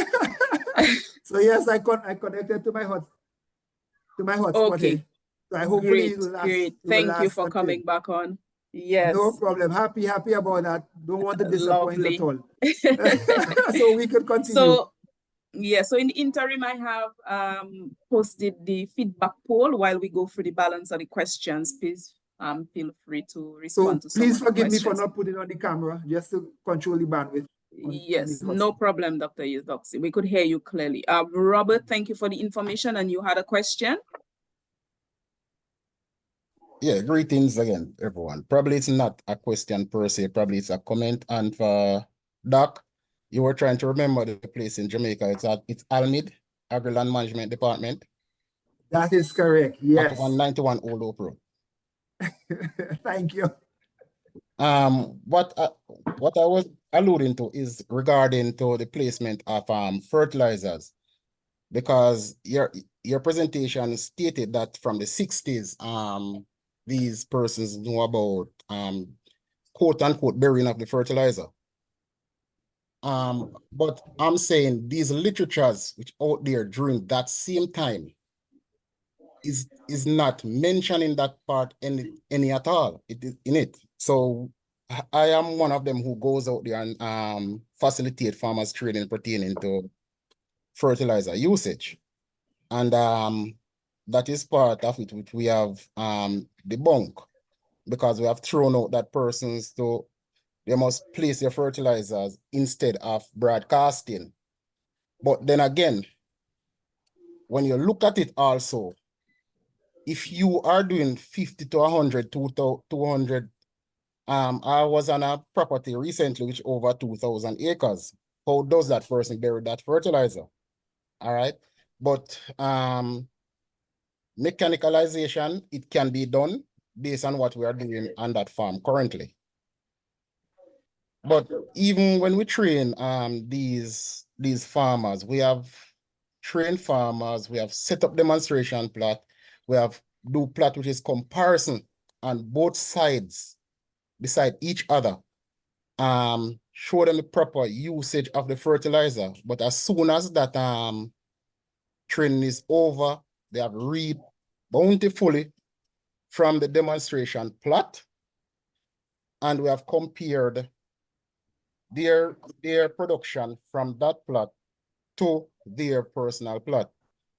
So yes, I connected to my hotspot. Okay. Here. So I hopefully Great. Thank you for coming back on. Yes. No problem. Happy about that. Don't want to disappoint Lovely. at all. So we could continue. So yeah, so in the interim, I have posted the feedback poll while we go through the balance of the questions. Please feel free to respond to some please of the forgive me for questions. not putting on the camera just to control the bandwidth. Yes, no problem, Dr. Eudoxie. We could hear you clearly. Robert, thank you for the information, and you had a question. Yeah, greetings again, everyone. Probably it's not a question per se, probably it's a comment. And for Doc, you were trying to remember the place in Jamaica. It's Almid, Agri-Land Management Department. That is correct, yes. At 191 Old Hope Road. Thank you. What I was alluding to is regarding to the placement of fertilizers, because your presentation stated that from the 60s, these persons know about quote unquote burying of the fertilizer. But I'm saying these literatures which out there during that same time is not mentioning that part any at all. It is in it. So I am one of them who goes out there and facilitate farmers training pertaining to fertilizer usage. And that is part of it which we have debunked, because we have thrown out that persons to they must place their fertilizers instead of broadcasting. But then again, when you look at it also, if you are doing 50 to 100, 200, I was on a property recently which over 2,000 acres. How does that person bury that fertilizer? All right. But mechanicalization, it can be done based on what we are doing on that farm currently. But even when we train these farmers, we have trained farmers, we have set up demonstration plot, we have do plot which is comparison on both sides beside each other. Show them the proper usage of the fertilizer. But as soon as that training is over, they have reaped bountifully from the demonstration plot, and we have compared their production from that plot to their personal plot,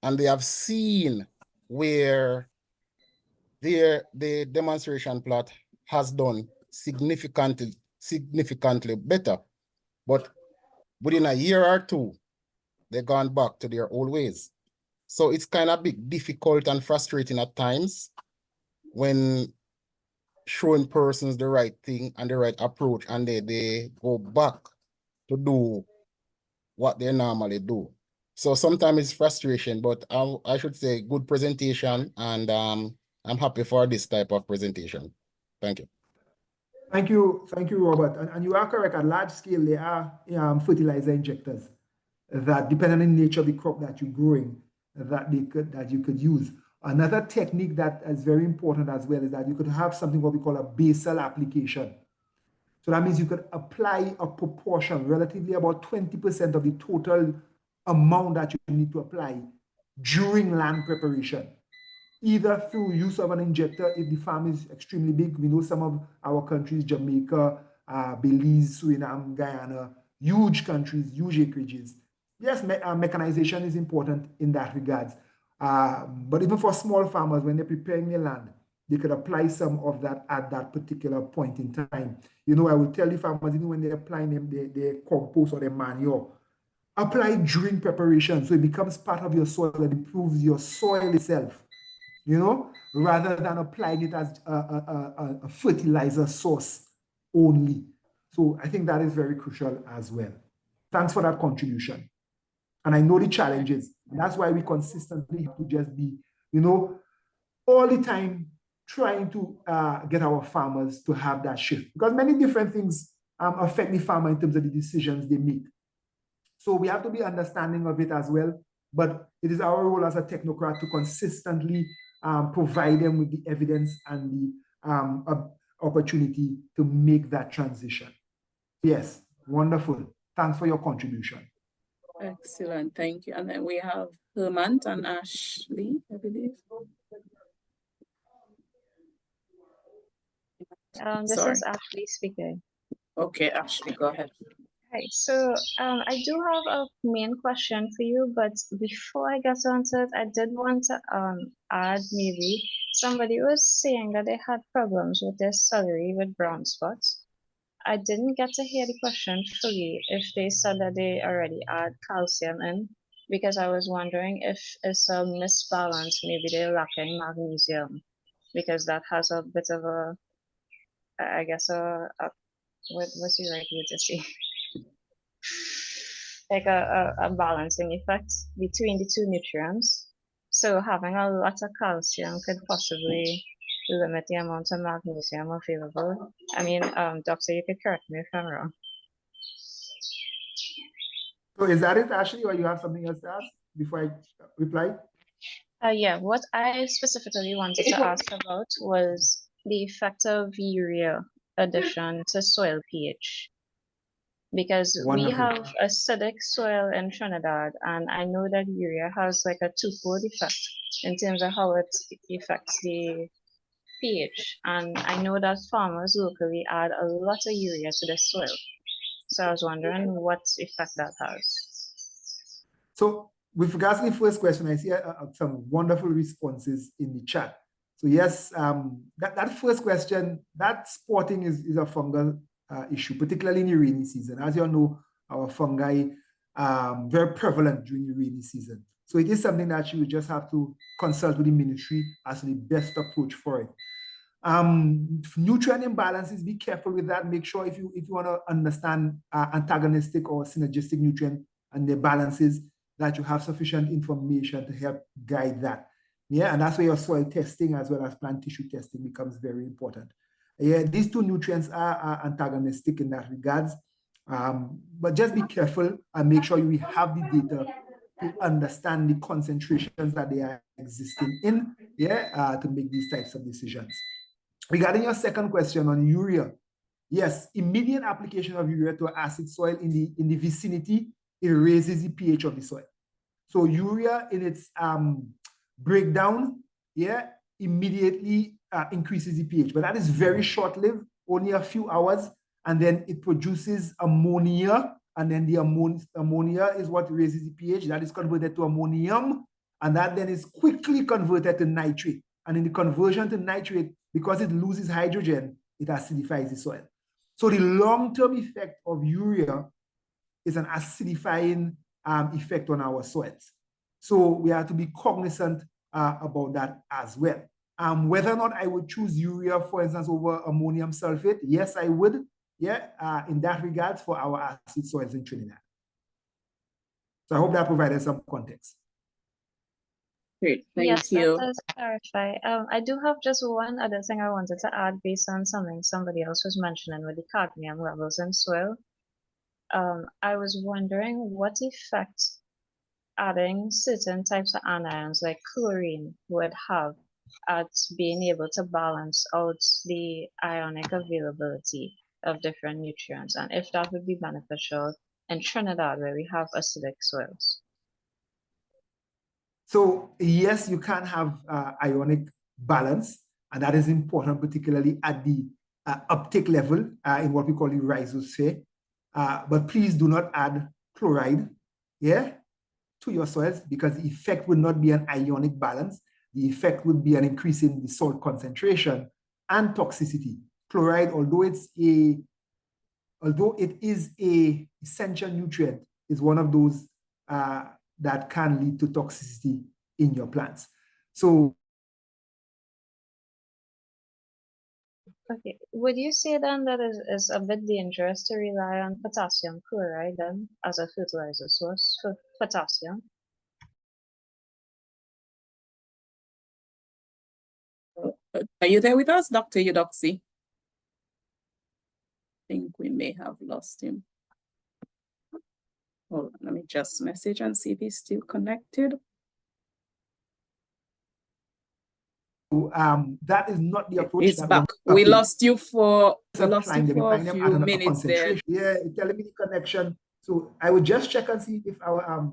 and they have seen where the demonstration plot has done significantly better, but within a year or two, they've gone back to their old ways. So it's kind of bit difficult and frustrating at times when showing persons the right thing and the right approach, and they go back to do what they normally do. So sometimes it's frustration, but I should say good presentation, and I'm happy for this type of presentation. Thank you. Thank you, Robert. And you are correct. At large scale, there are fertilizer injectors that, depending on the nature of the crop that you're growing, that you could use. Another technique that is very important as well is that you could have something what we call a basal application. So that means you could apply a proportion, relatively about 20% of the total amount that you need to apply during land preparation, either through use of an injector if the farm is extremely big. We know some of our countries, Jamaica, Belize, Suriname, Guyana, huge countries, huge acreages. Yes, mechanization is important in that regards. But even for small farmers, when they're preparing their land, they could apply some of that at that particular point in time. You know, I will tell the farmers, even when they're applying their compost or their manure, apply during preparation so it becomes part of your soil and improves your soil itself, you know, rather than applying it as a fertilizer source only. So I think that is very crucial as well. Thanks for that contribution. And I know the challenges. And that's why we consistently have to just be, you know, all the time trying to get our farmers to have that shift, because many different things affect the farmer in terms of the decisions they make. So we have to be understanding of it as well. But it is our role as a technocrat to consistently provide them with the evidence and the opportunity to make that transition. Yes, wonderful. Thanks for your contribution. Excellent, thank you. And then we have Herman and Ashley, I believe. This is Ashley speaking. Okay, Ashley, go ahead. Hi, so I do have a main question for you, but before I get onto it, I did want to add maybe somebody was saying that they had problems with their celery with brown spots. I didn't get to hear the question fully if they said that they already add calcium in, because I was wondering if it's a misbalance, maybe they're lacking magnesium, because that has a bit of a, I guess, what's the right word to say? Like a balancing effect between the two nutrients. So having a lot of calcium could possibly limit the amount of magnesium available. I mean, doctor, you could correct me if I'm wrong. So is that it, Ashley, or you have something else to ask before I reply? Yeah, what I specifically wanted to ask about was the effect of urea addition to soil pH. Because we have acidic soil in Trinidad, and I know that urea has like a twofold effect in terms of how it affects the pH. And I know that farmers locally add a lot of urea to the soil. So I was wondering what effect that has. So with regards to the first question, I see some wonderful responses in the chat. So yes, that first question, that spotting is a fungal issue, particularly in the rainy season. As you all know, our fungi very prevalent during the rainy season. So it is something that you would just have to consult with the ministry as to the best approach for it. Nutrient imbalances, be careful with that. Make sure if you want to understand antagonistic or synergistic nutrient and their balances, that you have sufficient information to help guide that. Yeah, and that's where your soil testing as well as plant tissue testing becomes very important. Yeah, these two nutrients are antagonistic in that regards, but just be careful and make sure you have the data to understand the concentrations that they are existing in, yeah, to make these types of decisions. Regarding your second question on urea, yes, immediate application of urea to acid soil in the vicinity, it raises the pH of the soil. So urea in its breakdown, yeah, immediately increases the pH, but that is very short-lived, only a few hours, and then it produces ammonia, and then the ammonia is what raises the pH. That is converted to ammonium, and that then is quickly converted to nitrate. And in the conversion to nitrate, because it loses hydrogen, it acidifies the soil. So the long-term effect of urea is an acidifying effect on our soils. So we have to be cognizant about that as well. Whether or not I would choose urea, for instance, over ammonium sulfate, yes, I would. Yeah, in that regard for our acid soils in Trinidad. So I hope that provided some context. Great, thank yes, you. That does clarify. I do have just one other thing I wanted to add based on something somebody else was mentioning with the cadmium levels in soil. I was wondering what effect adding certain types of anions like chlorine would have at being able to balance out the ionic availability of different nutrients, and if that would be beneficial in Trinidad where we have acidic soils. So yes, you can have ionic balance, and that is important, particularly at the uptake level in what we call the rhizosphere. But please do not add chloride, yeah, to your soils, because the effect would not be an ionic balance. The effect would be an increase in the salt concentration and toxicity. Chloride, although it is a essential nutrient, is one of those that can lead to toxicity in your plants. So, Okay, would you say then that it's a bit dangerous to rely on potassium chloride then as a fertilizer source for potassium? Are you there with us, Dr. Eudoxie? I think we may have lost him. Hold on, let me just message and see if he's still connected. that is not the approach. He's back. We lost you for a few minutes there. Yeah, it's telling me the connection. So I would just check and see if our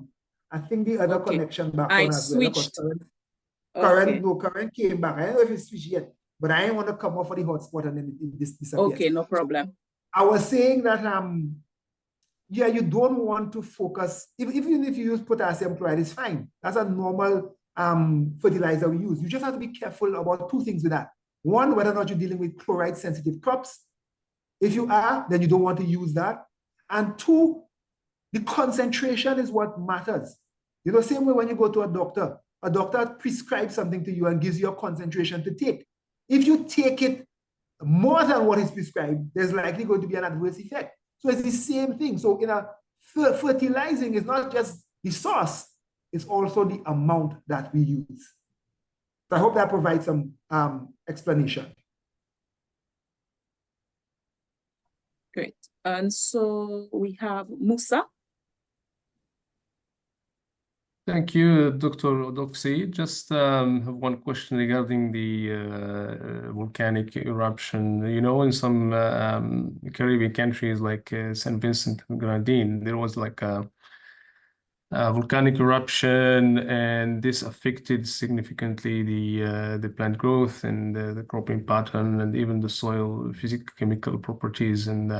I think the other connection back on as well. Current came back. I don't know if it's switched yet, but I didn't want to come off of the hotspot and then it disappears. Okay, no problem. I was saying that yeah, you don't want to focus, even if you use potassium chloride, it's fine. That's a normal fertilizer we use. You just have to be careful about two things with that. One, whether or not you're dealing with chloride sensitive crops. If you are, then you don't want to use that. And two, the concentration is what matters. You know, same way when you go to a doctor prescribes something to you and gives you a concentration to take. If you take it more than what is prescribed, there's likely going to be an adverse effect. So it's the same thing. So fertilizing is not just the source, it's also the amount that we use. So I hope that provides some explanation. Great. And so we have Musa. Thank you, Dr. Eudoxie. Just have one question regarding the volcanic eruption. You know, in some Caribbean countries like St. Vincent and Grenadine, there was like a volcanic eruption, and this affected significantly the plant growth and the cropping pattern and even the soil physicochemical properties. And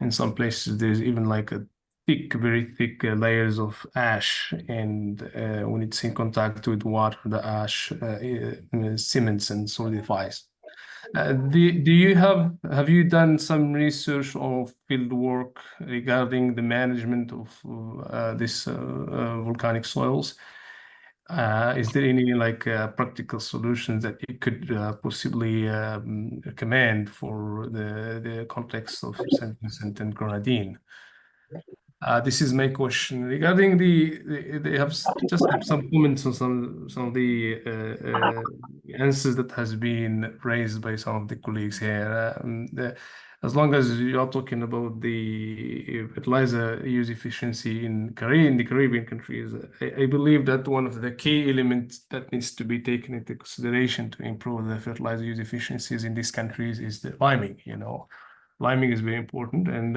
in some places, there's even like a very thick layers of ash, and when it's in contact with water, the ash cements and solidifies. Have you done some research or field work regarding the management of this volcanic soils? Is there any like practical solutions that you could possibly recommend for the context of St. Vincent and Grenadine? This is my question regarding they have just have some comments on some of the answers that has been raised by some of the colleagues here. As long as you are talking about the fertilizer use efficiency in the Caribbean countries, I believe that one of the key elements that needs to be taken into consideration to improve the fertilizer use efficiencies in these countries is the liming. You know, liming is very important, and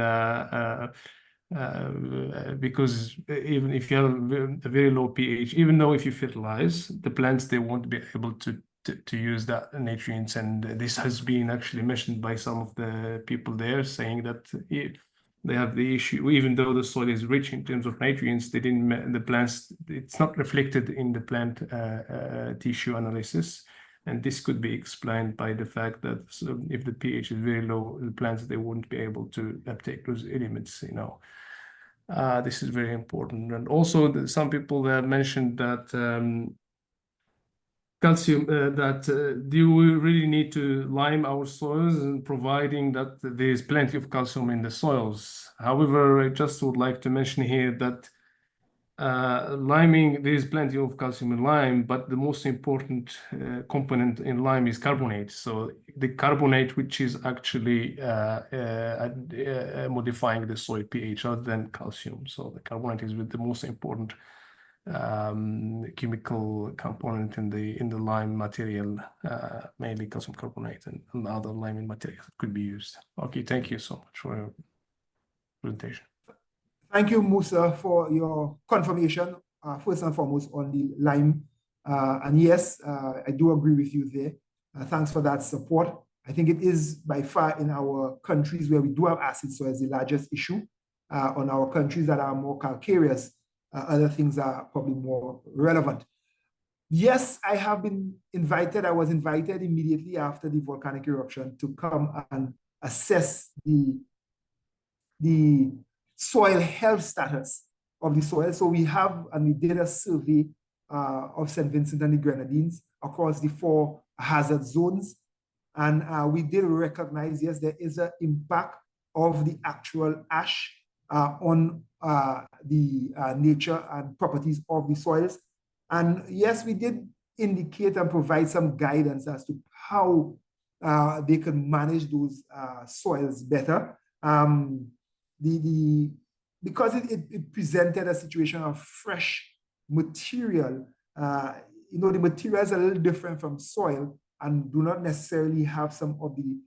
because even if you have a very low pH, even though if you fertilize, the plants, they won't be able to use that nutrients. And this has been actually mentioned by some of the people there, saying that they have the issue, even though the soil is rich in terms of nutrients, the plants, it's not reflected in the plant tissue analysis. And this could be explained by the fact that if the pH is very low, the plants, they won't be able to uptake those elements, you know. This is very important. And also some people have mentioned that calcium, do we really need to lime our soils, and providing that there's plenty of calcium in the soils. However, I just would like to mention here that liming, there is plenty of calcium in lime, but the most important component in lime is carbonate. So the carbonate, which is actually modifying the soil pH other than calcium. So the carbonate is the most important chemical component in the lime material, mainly calcium carbonate and other liming materials that could be used. Okay, thank you so much for your presentation. Thank you, Musa, for your confirmation. first and foremost on the lime. And yes, I do agree with you there. Thanks for that support. I think it is by far in our countries where we do have acid soils the largest issue. On our countries that are more calcareous, other things are probably more relevant. Yes, I have been invited. I was invited immediately after the volcanic eruption to come and assess the soil health status of the soil. So we have, and we did a survey of St. Vincent and the Grenadines across the 4 hazard zones. And we did recognize, yes, there is an impact of the actual ash on the nature and properties of the soils. And yes, we did indicate and provide some guidance as to how they can manage those soils better. Because it presented a situation of fresh material, the material is a little different from soil and do not necessarily have some of the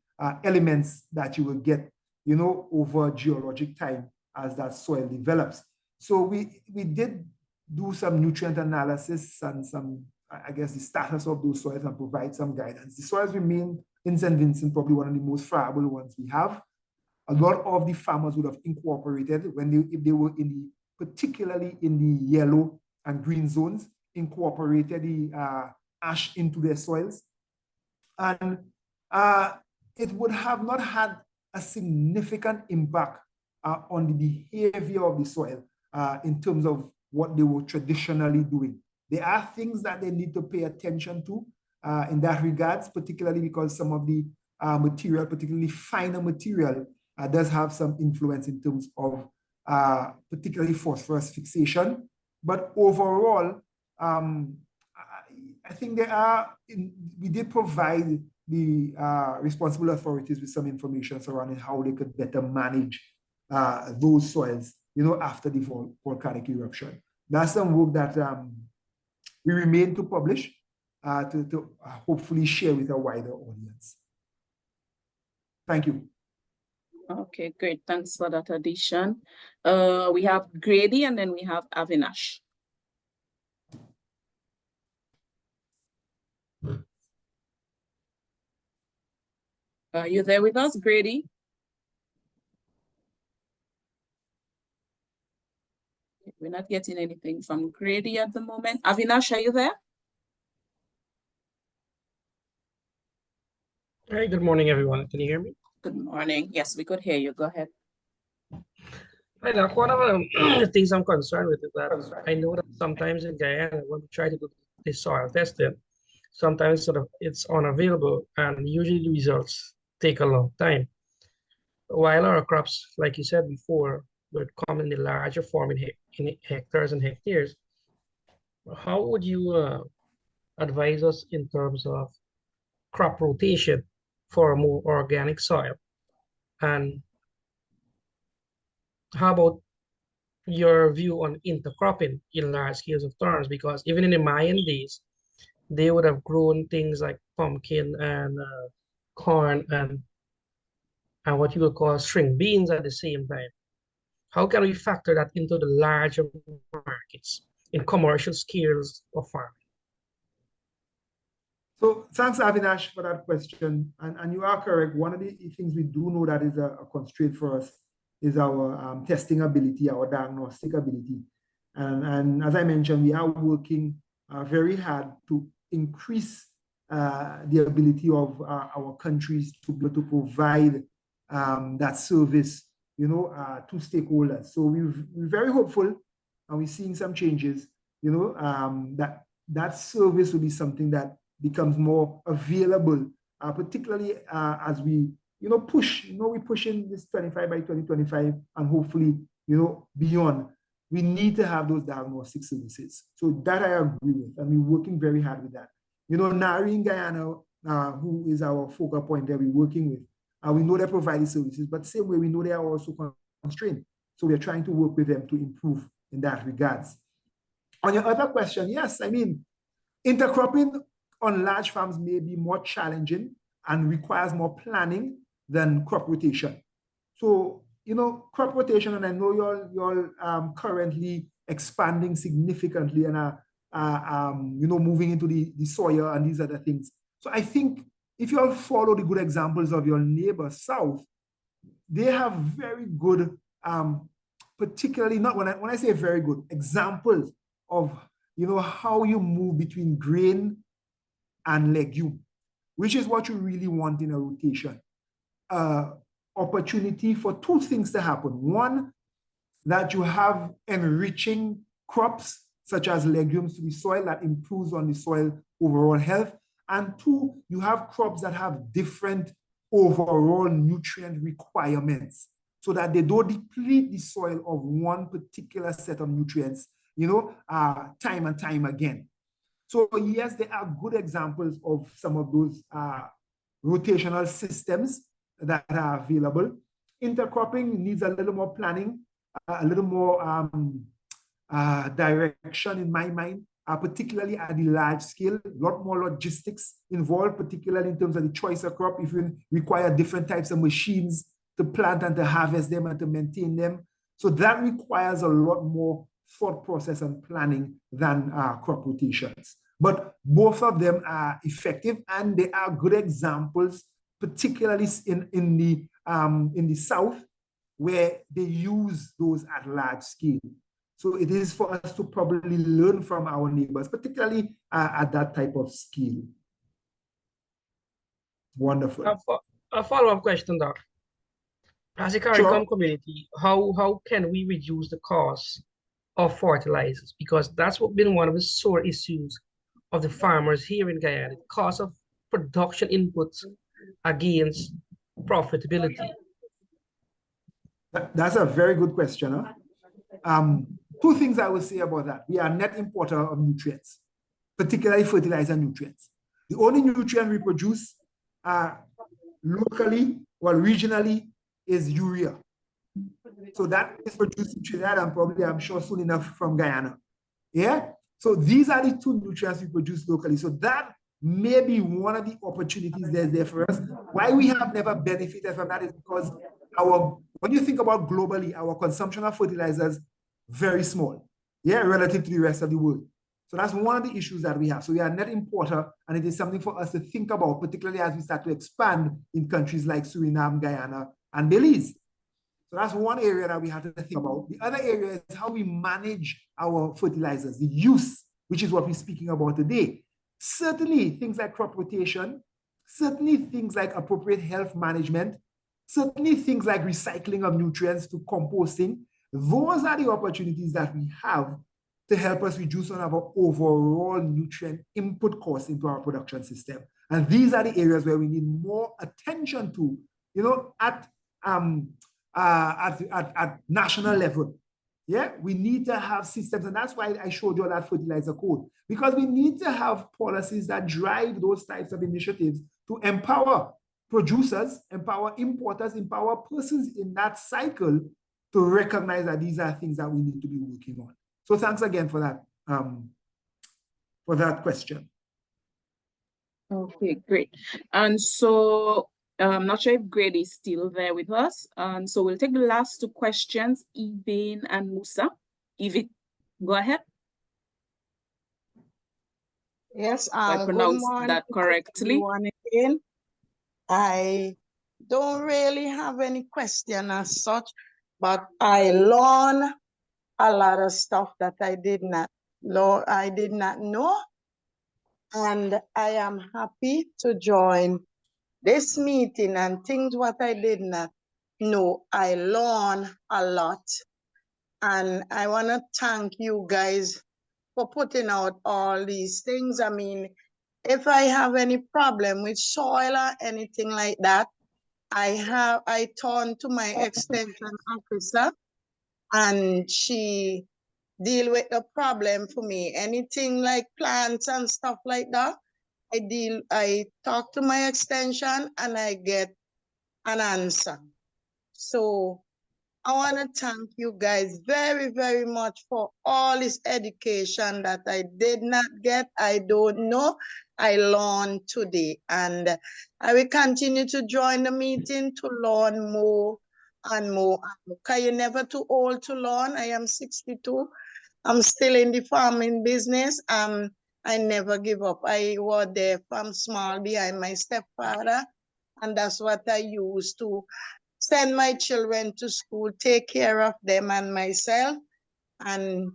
elements that you will get, over geologic time as that soil develops. So we did do some nutrient analysis and some, I guess, the status of those soils and provide some guidance. The soils remain in St. Vincent probably one of the most friable ones we have. A lot of the farmers would have incorporated if they were particularly in the yellow and green zones, incorporated the ash into their soils. And it would have not had a significant impact on the behavior of the soil in terms of what they were traditionally doing. There are things that they need to pay attention to in that regards, particularly because some of the material, particularly finer material, does have some influence in terms of particularly phosphorus fixation. But overall, I think we did provide the responsible authorities with some information surrounding how they could better manage those soils, after the volcanic eruption. That's some work that we remain to publish to hopefully share with a wider audience. Thank you. Okay, great. Thanks for that addition. We have Grady and then we have Avinash. Are you there with us, Grady? We're not getting anything from Grady at the moment. Avinash, are you there? Hi, good morning, everyone. Can you hear me? Good morning. Yes, we could hear you. Go ahead. Hi, Doc. One of the things I'm concerned with is that I know that sometimes in Guyana, when we try to do the soil testing, sometimes it's unavailable, and usually the results take a long time. While our crops, like you said before, would come in the larger form in hectares and hectares, how would you advise us in terms of crop rotation for a more organic soil? And how about your view on intercropping in large scales of terms? Because even in the Mayan days, they would have grown things like pumpkin and corn and what you would call string beans at the same time. How can we factor that into the larger markets in commercial scales of farming? So thanks, Avinash, for that question. And you are correct. One of the things we do know that is a constraint for us is our testing ability, our diagnostic ability. And as I mentioned, we are working very hard to increase the ability of our countries to be able to provide that service, to stakeholders. So we're very hopeful, and we're seeing some changes, that service will be something that becomes more available, particularly as we, push, we push in this 25 by 2025 and hopefully, beyond. We need to have those diagnostic services. So that I agree with, and we're working very hard with that. NARI in Guyana, who is our focal point that we're working with, we know they provide the services, but same way we know they are also constrained. So we're trying to work with them to improve in that regards. On your other question, yes, I mean, intercropping on large farms may be more challenging and requires more planning than crop rotation. So, crop rotation, and I know you're currently expanding significantly and you know, moving into the soil and these other things. So I think if you all follow the good examples of your neighbor south, they have very good, particularly not when I say very good, examples of, you know, how you move between grain and legume, which is what you really want in a rotation. Opportunity for two things to happen. One, that you have enriching crops such as legumes to the soil that improves on the soil overall health. And two, you have crops that have different overall nutrient requirements so that they don't deplete the soil of one particular set of nutrients, you know, time and time again. So yes, there are good examples of some of those rotational systems that are available. Intercropping needs a little more planning, a little more direction in my mind, particularly at the large scale. A lot more logistics involved, particularly in terms of the choice of crop. If you require different types of machines to plant and to harvest them and to maintain them. So that requires a lot more thought process and planning than crop rotations. But both of them are effective and they are good examples, particularly in the South, where they use those at large scale. So it is for us to probably learn from our neighbors, particularly at that type of scale. Wonderful. A follow-up question, Doc. As a CARICOM community, how can we reduce the cost of fertilizers? Because that's been one of the sore issues of the farmers here in Guyana, cost of production inputs against profitability. That's a very good question. Huh? Two things I would say about that. We are a net importer of nutrients, particularly fertilizer nutrients. The only nutrient we produce locally or regionally is urea. So that is produced in Trinidad and probably, I'm sure, soon enough from Guyana. Yeah? So these are the two nutrients we produce locally. So that may be one of the opportunities that's there for us. Why we have never benefited from that is because when you think about globally, our consumption of fertilizers very small, yeah, relative to the rest of the world. So that's one of the issues that we have. So we are a net importer, and it is something for us to think about, particularly as we start to expand in countries like Suriname, Guyana, and Belize. So that's one area that we have to think about. The other area is how we manage our fertilizers, the use, which is what we're speaking about today. Certainly things like crop rotation, certainly things like appropriate health management, certainly things like recycling of nutrients to composting. Those are the opportunities that we have to help us reduce on our overall nutrient input costs into our production system. And these are the areas where we need more attention to, you know, at national level. Yeah, we need to have systems, and that's why I showed you that fertilizer code, because we need to have policies that drive those types of initiatives to empower producers, empower importers, empower persons in that cycle to recognize that these are things that we need to be working on. So thanks again for that question. Okay, great. And so I'm not sure if Grady is still there with us. And so we'll take the last two questions, Ibn and Musa. Evie, go ahead. Yes, I pronounced that correctly. Again. I don't really have any question as such, but I learned a lot of stuff that I did not know. And I am happy to join this meeting and things what I did not know. I learned a lot. And I want to thank you guys for putting out all these things. I mean, if I have any problem with soil or anything like that, I turn to my extension officer and she deal with the problem for me. Anything like plants and stuff like that, I talk to my extension and I get an answer. So I want to thank you guys very, very much for all this education that I did not get. I don't know. I learned today. And I will continue to join the meeting to learn more and more. Because you're never too old to learn. I am 62. I'm still in the farming business. I never give up. I was there from small behind my stepfather, and that's what I used to send my children to school, take care of them and myself, and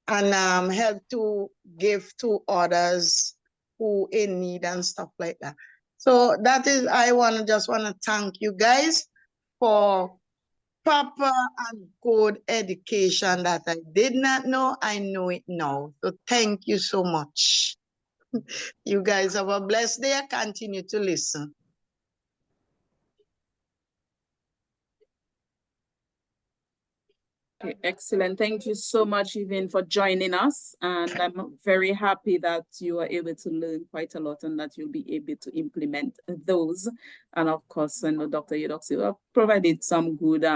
help to give to others who in need and stuff like that. So that is, I just want to thank you guys for proper and good education that I did not know. I know it now. So thank you so much. You guys have a blessed day. Continue to listen. Okay, excellent. Thank you so much, Yvonne, for joining us. And I'm very happy that you are able to learn quite a lot and that you'll be able to implement those. And of course, I know Dr. Eudoxie provided some good,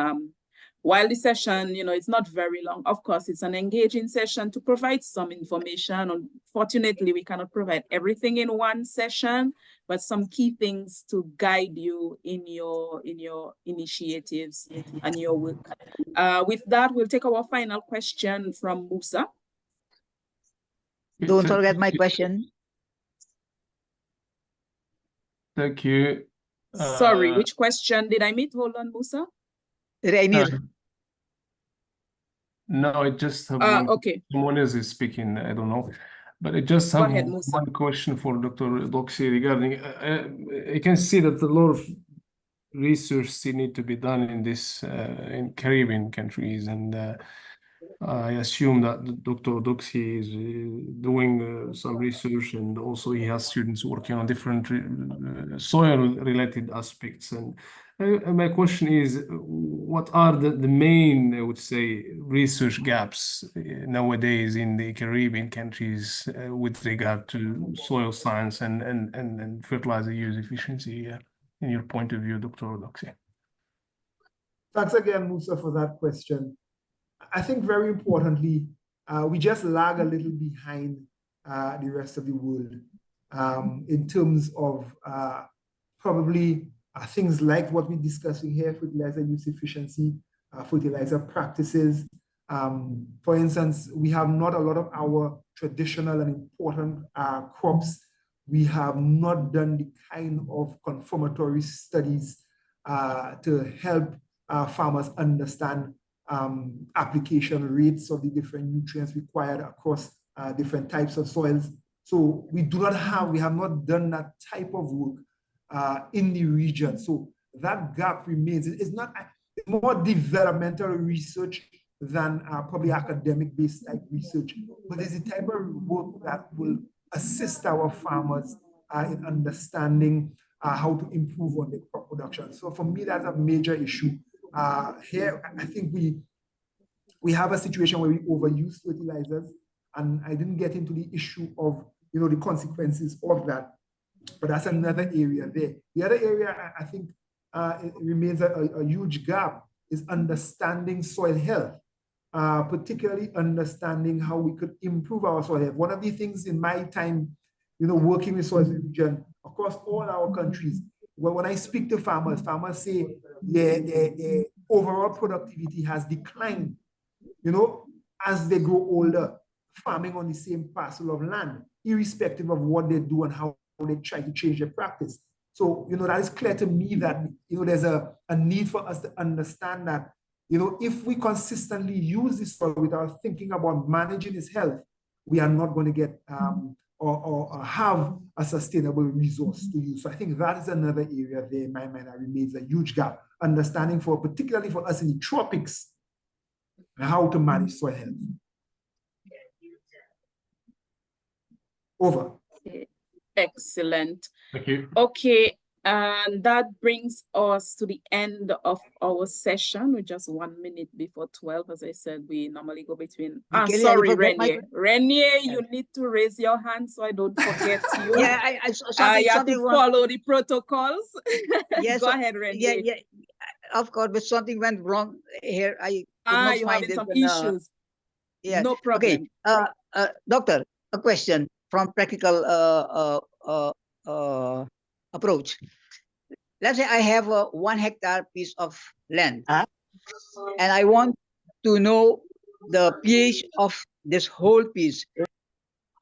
while the session, it's not very long. Of course, it's an engaging session to provide some information. Unfortunately, we cannot provide everything in one session, but some key things to guide you in your initiatives and your work. With that, we'll take our final question from Musa. Don't forget my question. Thank you. Sorry, which question did I miss? Hold on, Musa. Rainier. No, I just have one. Okay. Someone else is speaking. I don't know. But I just have ahead, Musa. one question for Dr. Eudoxie regarding, I can see that a lot of research still need to be done in this, in Caribbean countries. And I assume that Dr. Eudoxie is doing some research, and also he has students working on different soil-related aspects. And my question is, what are the main, I would say, research gaps nowadays in the Caribbean countries with regard to soil science and fertilizer use efficiency, in your point of view, Dr. Eudoxie? Thanks again, Musa, for that question. I think very importantly, we just lag a little behind the rest of the world in terms of probably things like what we're discussing here, fertilizer use efficiency, fertilizer practices. For instance, we have not a lot of our traditional and important crops. We have not done the kind of confirmatory studies to help farmers understand application rates of the different nutrients required across different types of soils. So we have not done that type of work in the region. So that gap remains. It's more developmental research than probably academic-based type research, but it's the type of work that will assist our farmers in understanding how to improve on their crop production. So for me, that's a major issue. Here, I think we have a situation where we overuse fertilizers, and I didn't get into the issue of the consequences of that, but that's another area there. The other area I think it remains a huge gap is understanding soil health, particularly understanding how we could improve our soil health. One of the things in my time, working with soil region across all our countries, when I speak to farmers say their overall productivity has declined, as they grow older, farming on the same parcel of land, irrespective of what they do and how they try to change their practice. So, that is clear to me that, there's a need for us to understand that, if we consistently use this soil without thinking about managing its health, we are not going to get or have a sustainable resource to use. So I think that is another area there in my mind that remains a huge gap. Understanding particularly for us in the tropics, how to manage soil health. Over. Excellent. Thank you. Okay, and that brings us to the end of our session. We're just 1 minute before 12. As I said, we normally go between. Sorry, Renier. Renier, you need to raise your hand so I don't forget you. Yeah, you have to follow the protocols. Yes, go ahead, Renier. Yeah, of course, but something went wrong here. I could not you're find having it. some issues. Yeah, no problem. Okay, doctor, a question from practical approach. Let's say I have a 1 hectare piece of land, and I want to know the pH of this whole piece,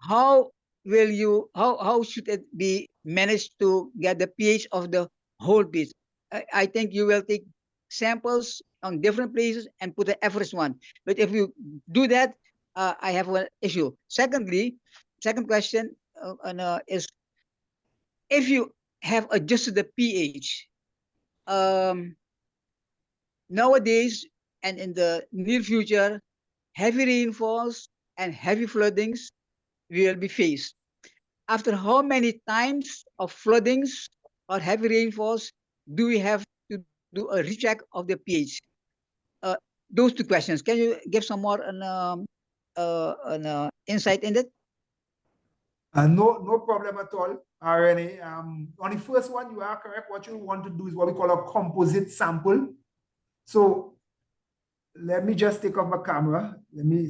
how will you, how should it be managed to get the pH of the whole piece? I think you will take samples on different places and put the average one. But if you do that, I have one issue. Secondly, second question is, if you have adjusted the pH, nowadays and in the near future, heavy rainfalls and heavy floodings will be faced. After how many times of floodings or heavy rainfalls do we have to do a recheck of the pH? Those two questions. Can you give some more insight in it? No problem at all, RNA. On the first one, you are correct. What you want to do is what we call a composite sample. So let me just take off my camera.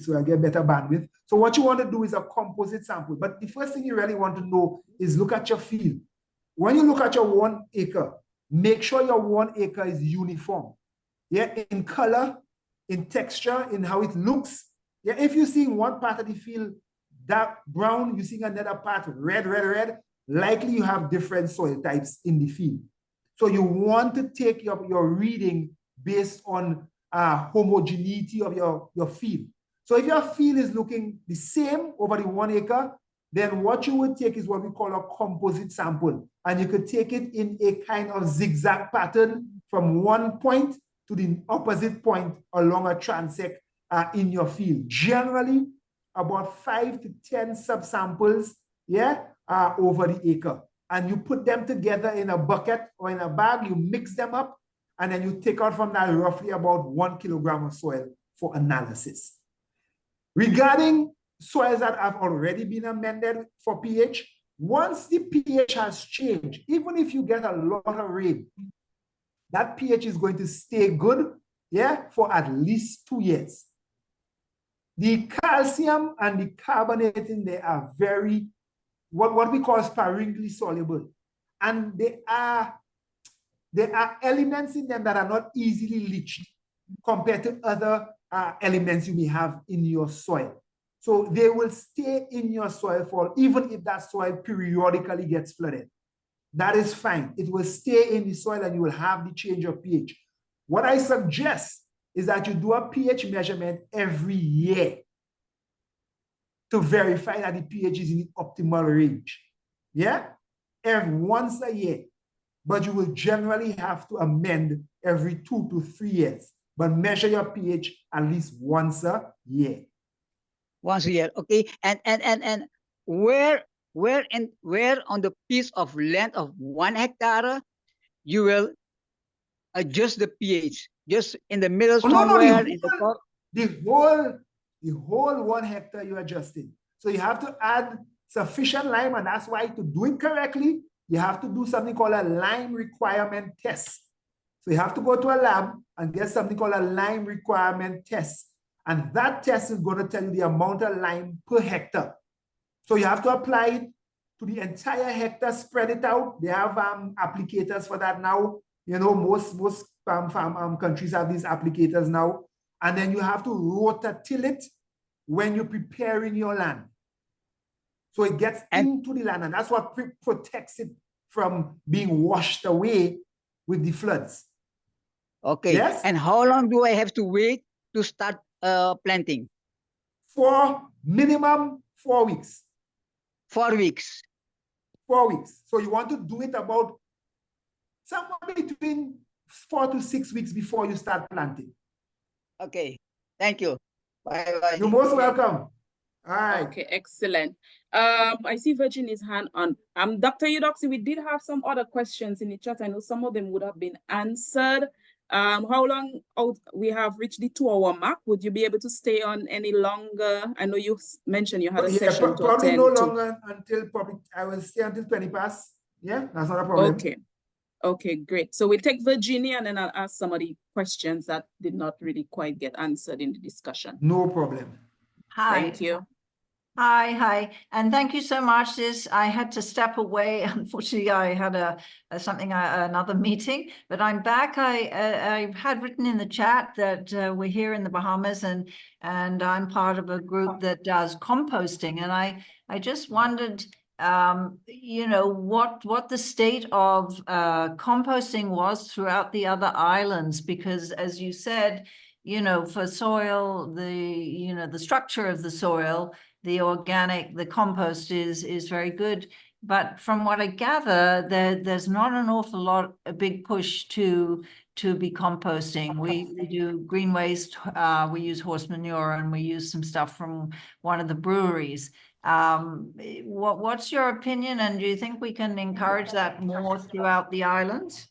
So I get better bandwidth. So what you want to do is a composite sample. But the first thing you really want to know is look at your field. When you look at your 1 acre, make sure your 1 acre is uniform. Yeah, in color, in texture, in how it looks. Yeah, if you see one part of the field dark brown, you see another part red, likely you have different soil types in the field. So you want to take your reading based on homogeneity of your field. So if your field is looking the same over the 1 acre, then what you would take is what we call a composite sample. And you could take it in a kind of zigzag pattern from one point to the opposite point along a transect in your field. Generally, about 5 to 10 subsamples, yeah, over the acre. And you put them together in a bucket or in a bag, you mix them up, and then you take out from that roughly about 1 kilogram of soil for analysis. Regarding soils that have already been amended for pH, once the pH has changed, even if you get a lot of rain, that pH is going to stay good, yeah, for at least 2 years. The calcium and the carbonate in there are very, what we call sparingly soluble. And there are elements in them that are not easily leached compared to other elements you may have in your soil. So they will stay in your soil for, even if that soil periodically gets flooded. That is fine. It will stay in the soil and you will have the change of pH. What I suggest is that you do a pH measurement every year to verify that the pH is in the optimal range. Yeah? Once a year. But you will generally have to amend every 2 to 3 years. But measure your pH at least once a year. Once a year, okay. And where on the piece of land of 1 hectare you will adjust the pH? Just in the middle somewhere? The whole 1 hectare you're adjusting. So you have to add sufficient lime, and that's why to do it correctly, you have to do something called a lime requirement test. So you have to go to a lab and get something called a lime requirement test. And that test is going to tell you the amount of lime per hectare. So you have to apply it to the entire hectare, spread it out. They have applicators for that now. You know, most countries have these applicators now. And then you have to rototill it when you're preparing your land. So it gets into the land, and that's what protects it from being washed away with the floods. Okay. Yes? And how long do I have to wait to start planting? For minimum 4 weeks. 4 weeks. 4 weeks. So you want to do it about somewhere between 4 to 6 weeks before you start planting. Okay. Thank you. Bye-bye. You're most welcome. All right. Okay, excellent. I see Virginia's hand on. Dr. Eudoxie, we did have some other questions in the chat. I know some of them would have been answered. How long out? We have reached the 2-hour mark. Would you be able to stay on any longer? I know you mentioned you had a session to probably attend no to. longer until probably I will stay until 20 past. Yeah, that's not a problem. Okay. Okay, great. So we'll take Virginia and then I'll ask some of the questions that did not really quite get answered in the discussion. No problem. Hi. Thank you. Hi, and thank you so much. I had to step away. Unfortunately, I had another meeting, but I'm back. I had written in the chat that we're here in the Bahamas, and I'm part of a group that does composting, and I just wondered, you know, what the state of composting was throughout the other islands, because as you said, you know, for soil, the structure of the soil, the organic, the compost is very good. But from what I gather, there's not an awful lot, a big push to be composting. We do green waste, we use horse manure, and we use some stuff from one of the breweries. What's your opinion, and do you think we can encourage that more throughout the islands?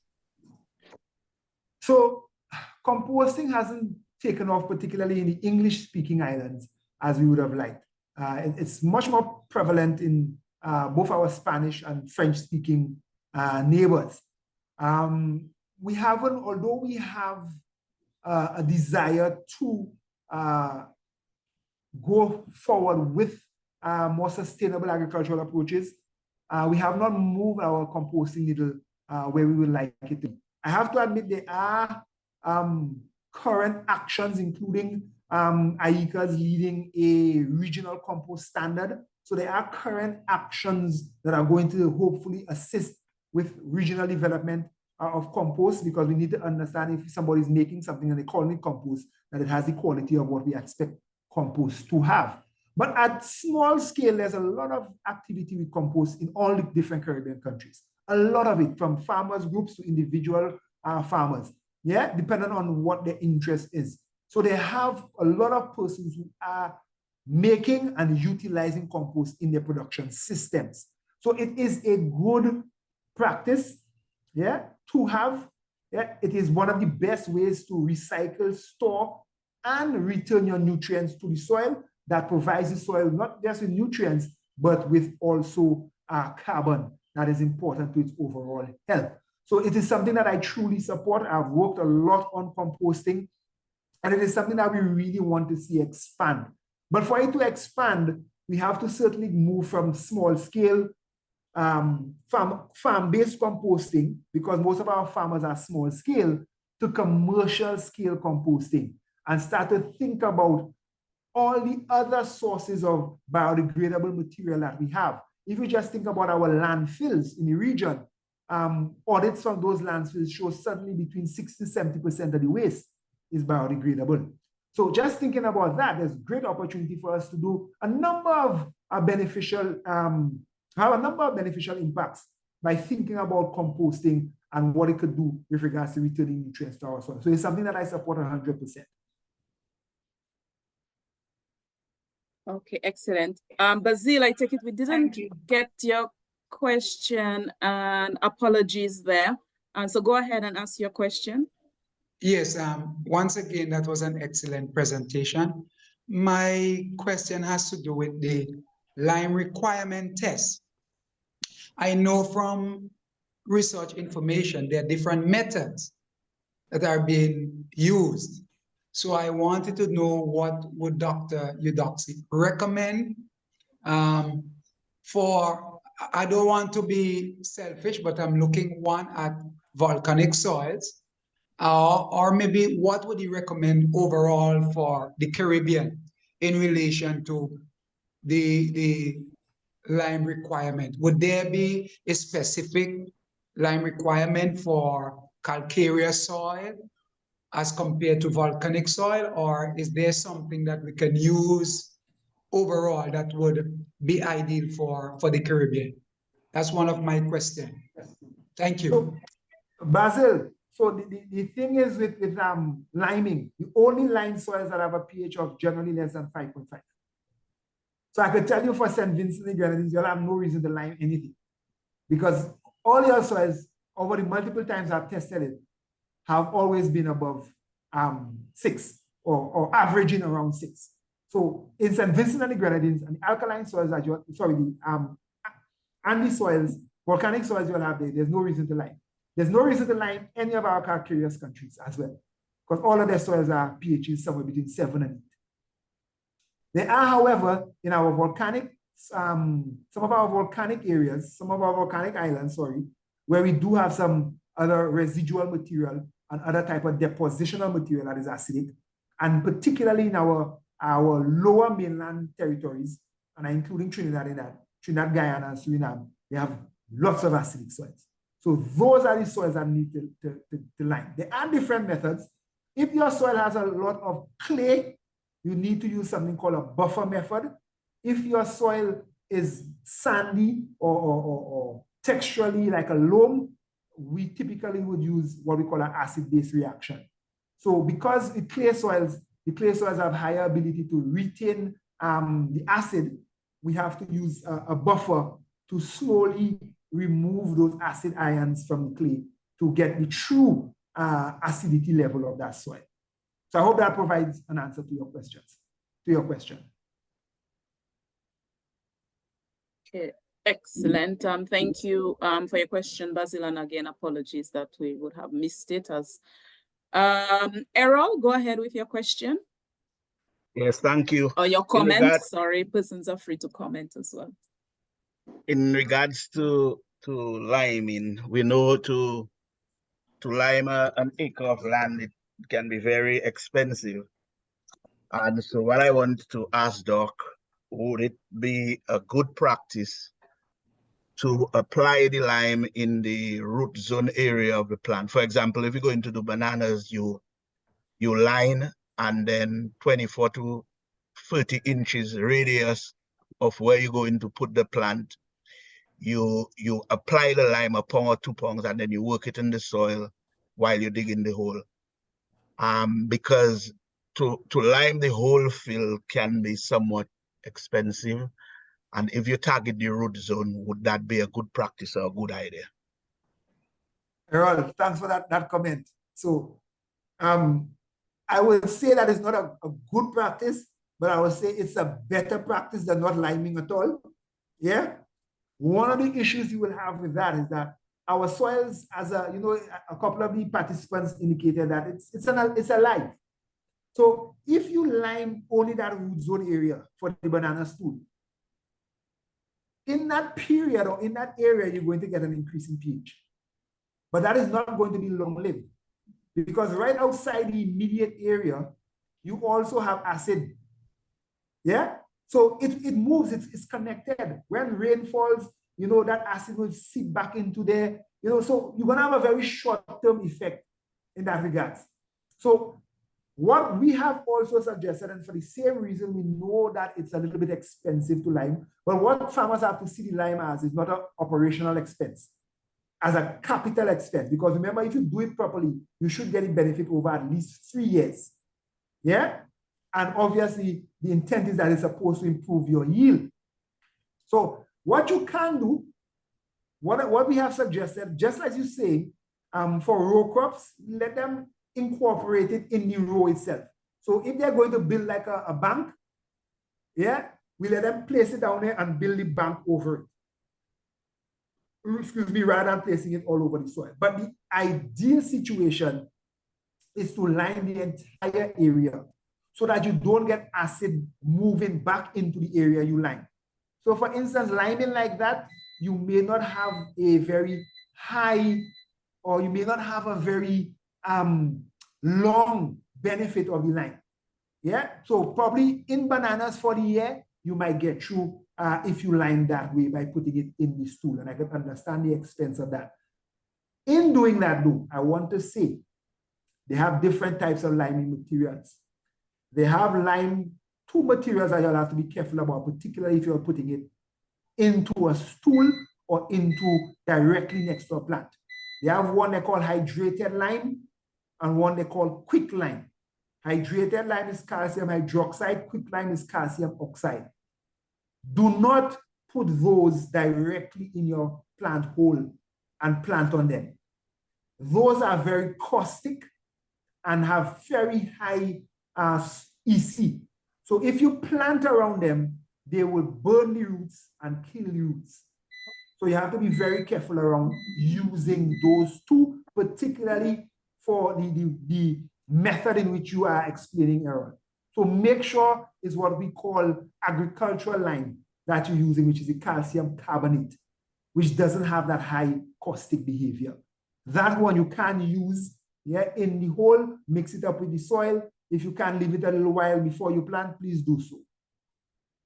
So composting hasn't taken off, particularly in the English-speaking islands, as we would have liked. It's much more prevalent in both our Spanish and French-speaking neighbors. We haven't, although we have a desire to go forward with more sustainable agricultural approaches, we have not moved our composting needle where we would like it to. I have to admit there are current actions, including IECA's leading a regional compost standard. So there are current actions that are going to hopefully assist with regional development of compost, because we need to understand if somebody is making something and they call it compost, that it has the quality of what we expect compost to have. But at small scale, there's a lot of activity with compost in all the different Caribbean countries. A lot of it, from farmers groups to individual farmers, yeah, depending on what their interest is. So they have a lot of persons who are making and utilizing compost in their production systems. So it is a good practice, yeah, to have. Yeah, it is one of the best ways to recycle, store, and return your nutrients to the soil that provides the soil not just with nutrients, but with also carbon that is important to its overall health. So it is something that I truly support. I've worked a lot on composting, and it is something that we really want to see expand. But for it to expand, we have to certainly move from small scale farm-based composting, because most of our farmers are small scale, to commercial scale composting, and start to think about all the other sources of biodegradable material that we have. If you just think about our landfills in the region, audits from those landfills show certainly between 60 to 70% of the waste is biodegradable. So just thinking about that, there's great opportunity for us to do a number of beneficial impacts by thinking about composting and what it could do with regards to returning nutrients to our soil. So it's something that I support 100%. Okay, excellent. Basil, I take it we didn't get your question, and apologies there. And so go ahead and ask your question. Yes, once again, that was an excellent presentation. My question has to do with the lime requirement test. I know from research information, there are different methods that are being used. So I wanted to know, what would Dr. Eudoxie recommend for, I don't want to be selfish, but I'm looking one at volcanic soils, or maybe what would you recommend overall for the Caribbean in relation to the lime requirement? Would there be a specific lime requirement for calcareous soil as compared to volcanic soil, or is there something that we can use overall that would be ideal for the Caribbean? That's one of my questions. Thank you. So, Basil, so the thing is with liming, the only lime soils that have a pH of generally less than 5.5. So I could tell you for St. Vincent and Grenadines, you'll have no reason to lime anything, because all your soils, over the multiple times I've tested it, have always been above 6 or averaging around 6. So in St. Vincent and the Grenadines, and the alkaline soils that you're, sorry, and the soils, volcanic soils you'll have there, there's no reason to lime. There's no reason to lime any of our calcareous countries as well, because all of their soils are pHs somewhere between 7 and 8. There are, however, in our volcanic, some of our volcanic areas, some of our volcanic islands, sorry, where we do have some other residual material and other type of depositional material that is acidic, and particularly in our lower mainland territories, and including Trinidad, Guyana, and Suriname, they have lots of acidic soils. So those are the soils that need to lime. There are different methods. If your soil has a lot of clay, you need to use something called a buffer method. If your soil is sandy or texturally like a loam, we typically would use what we call an acid-base reaction. So because the clay soils have higher ability to retain the acid, we have to use a buffer to slowly remove those acid ions from the clay to get the true acidity level of that soil. So I hope that provides an answer to your question. Okay, excellent. Thank you for your question, Basil, and again, apologies that we would have missed it. As Errol, go ahead with your question. Yes, thank you. Or your comment. Sorry, persons are free to comment as well. In regards to liming, we know to lime an acre of land, it can be very expensive. And so what I want to ask Doc, would it be a good practice to apply the lime in the root zone area of the plant? For example, if you're going to do bananas, you line and then 24 to 30 inches radius of where you're going to put the plant. You apply the lime, a pound or 2 pounds, and then you work it in the soil while you're digging the hole. Because to lime the whole field can be somewhat expensive. And if you target the root zone, would that be a good practice or a good idea? Errol, thanks for that comment. So I will say that it's not a good practice, but I will say it's a better practice than not liming at all. Yeah. One of the issues you will have with that is that our soils, as a couple of the participants indicated that it's alive. So if you lime only that root zone area for the banana stool, in that period or in that area, you're going to get an increase in pH. But that is not going to be long-lived, because right outside the immediate area, you also have acid. Yeah? So it moves, it's connected. When rain falls, that acid will seep back into there. So you're going to have a very short-term effect in that regard. So what we have also suggested, and for the same reason, we know that it's a little bit expensive to lime, but what farmers have to see the lime as is not an operational expense, as a capital expense. Because remember, if you do it properly, you should get a benefit over at least 3 years. Yeah? And obviously, the intent is that it's supposed to improve your yield. So what you can do, what we have suggested, just as you say, for row crops, let them incorporate it in the row itself. So if they're going to build like a bank, yeah, we let them place it down there and build the bank over it. Excuse me, rather than placing it all over the soil. But the ideal situation is to line the entire area so that you don't get acid moving back into the area you line. So for instance, liming like that, you may not have a very high, or you may not have a very long benefit of the lime. Yeah, so probably in bananas for the year, you might get through if you lime that way by putting it in the stool, and I can understand the expense of that. In doing that though, I want to say they have different types of liming materials. They have lime, two materials that you'll have to be careful about, particularly if you're putting it into a stool or into directly next to a plant. They have one they call hydrated lime and one they call quick lime. Hydrated lime is calcium hydroxide, quick lime is calcium oxide. Do not put those directly in your plant hole and plant on them. Those are very caustic and have very high EC. So if you plant around them, they will burn the roots and kill the roots. So you have to be very careful around using those two, particularly for the method in which you are explaining, Aaron. So make sure is what we call agricultural lime that you're using, which is the calcium carbonate, which doesn't have that high caustic behavior. That one you can use in the hole, mix it up with the soil. If you can leave it a little while before you plant, please do so.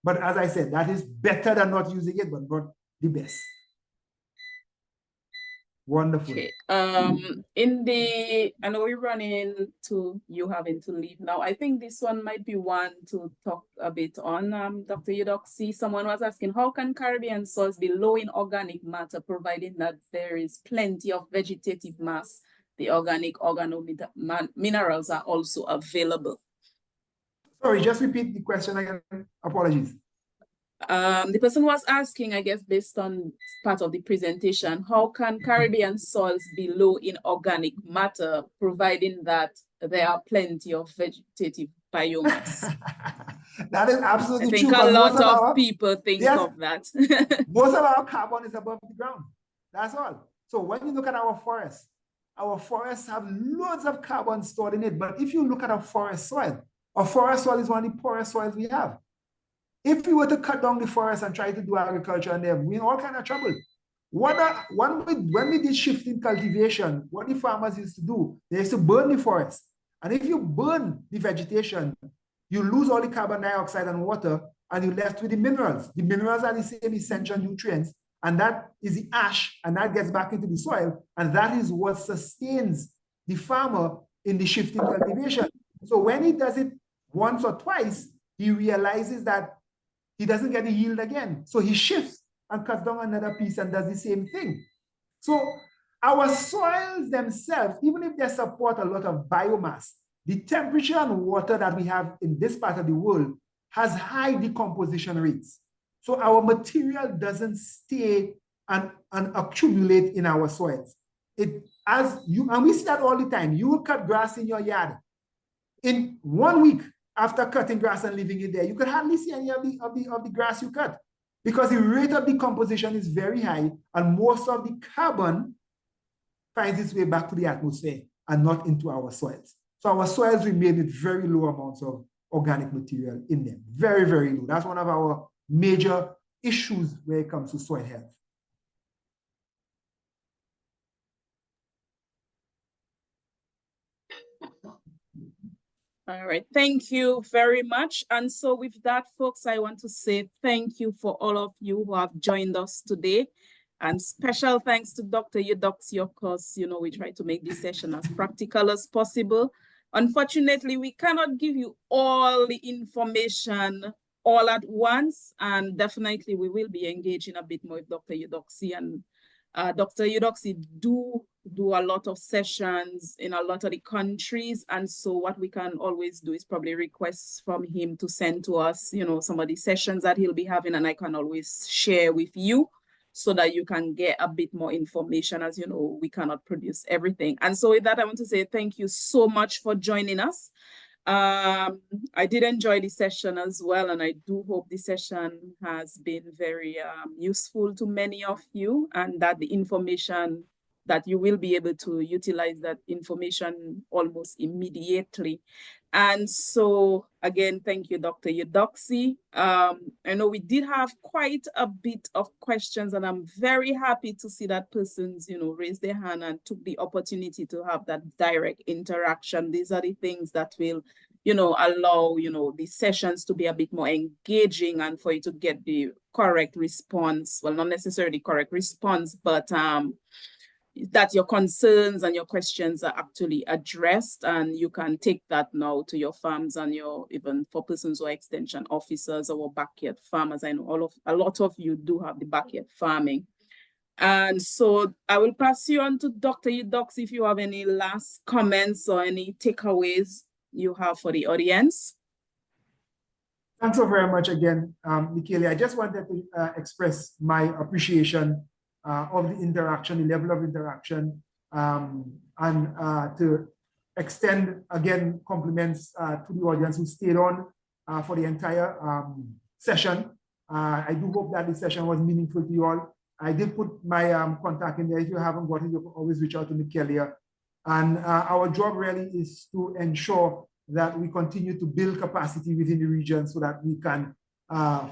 But as I said, that is better than not using it, but not the best. Wonderful. Okay. I know we're running to you having to leave now. I think this one might be one to talk a bit on, Dr. Eudoxie. Someone was asking, how can Caribbean soils be low in organic matter, providing that there is plenty of vegetative mass? The organic minerals are also available. Sorry, just repeat the question again. Apologies. The person was asking, I guess, based on part of the presentation, how can Caribbean soils be low in organic matter, providing that there are plenty of vegetative biomass? That is absolutely true. I think a lot of people think of that. Most of our carbon is above the ground. That's all. So when you look at our forests have loads of carbon stored in it. But if you look at a forest soil is one of the poorest soils we have. If we were to cut down the forest and try to do agriculture on them, we're in all kind of trouble. When we did shifting cultivation, what the farmers used to do, they used to burn the forest. And if you burn the vegetation, you lose all the carbon dioxide and water, and you're left with the minerals. The minerals are the same essential nutrients, and that is the ash, and that gets back into the soil, and that is what sustains the farmer in the shifting cultivation. So when he does it once or twice, he realizes that he doesn't get the yield again. So he shifts and cuts down another piece and does the same thing. So our soils themselves, even if they support a lot of biomass, the temperature and water that we have in this part of the world has high decomposition rates. So our material doesn't stay and accumulate in our soils. And we see that all the time. You will cut grass in your yard. In 1 week, after cutting grass and leaving it there, you could hardly see any of the grass you cut, because the rate of decomposition is very high, and most of the carbon finds its way back to the atmosphere and not into our soils. So our soils remain with very low amounts of organic material in them. Very, very low. That's one of our major issues when it comes to soil health. All right, thank you very much. And so with that, folks, I want to say thank you for all of you who have joined us today. And special thanks to Dr. Eudoxie. Of course, you know, we try to make this session as practical as possible. Unfortunately, we cannot give you all the information all at once. And definitely we will be engaging a bit more with Dr. Eudoxie. And Dr. Eudoxie do a lot of sessions in a lot of the countries, and so what we can always do is probably request from him to send to us, you know, some of the sessions that he'll be having, and I can always share with you so that you can get a bit more information. As you know, we cannot produce everything. And so with that, I want to say thank you so much for joining us. I did enjoy the session as well, and I do hope the session has been very useful to many of you, and that the information that you will be able to utilize that information almost immediately. And so again, thank you, Dr. Eudoxie. I know we did have quite a bit of questions, and I'm very happy to see that persons, you know, raised their hand and took the opportunity to have that direct interaction. These are the things that will, you know, allow, you know, the sessions to be a bit more engaging and for you to get the correct response. Well, not necessarily correct response, but that your concerns and your questions are actually addressed, and you can take that now to your farms and your, even for persons who are extension officers or backyard farmers. I know a lot of you do have the backyard farming. And so I will pass you on to Dr. Eudoxie if you have any last comments or any takeaways you have for the audience. Thanks so very much again, Michele. I just wanted to express my appreciation of the interaction, the level of interaction, and to extend again compliments to the audience who stayed on for the entire session. I do hope that the session was meaningful to you all. I did put my contact in there. If you haven't got it, you can always reach out to Michele. And our job really is to ensure that we continue to build capacity within the region so that we can,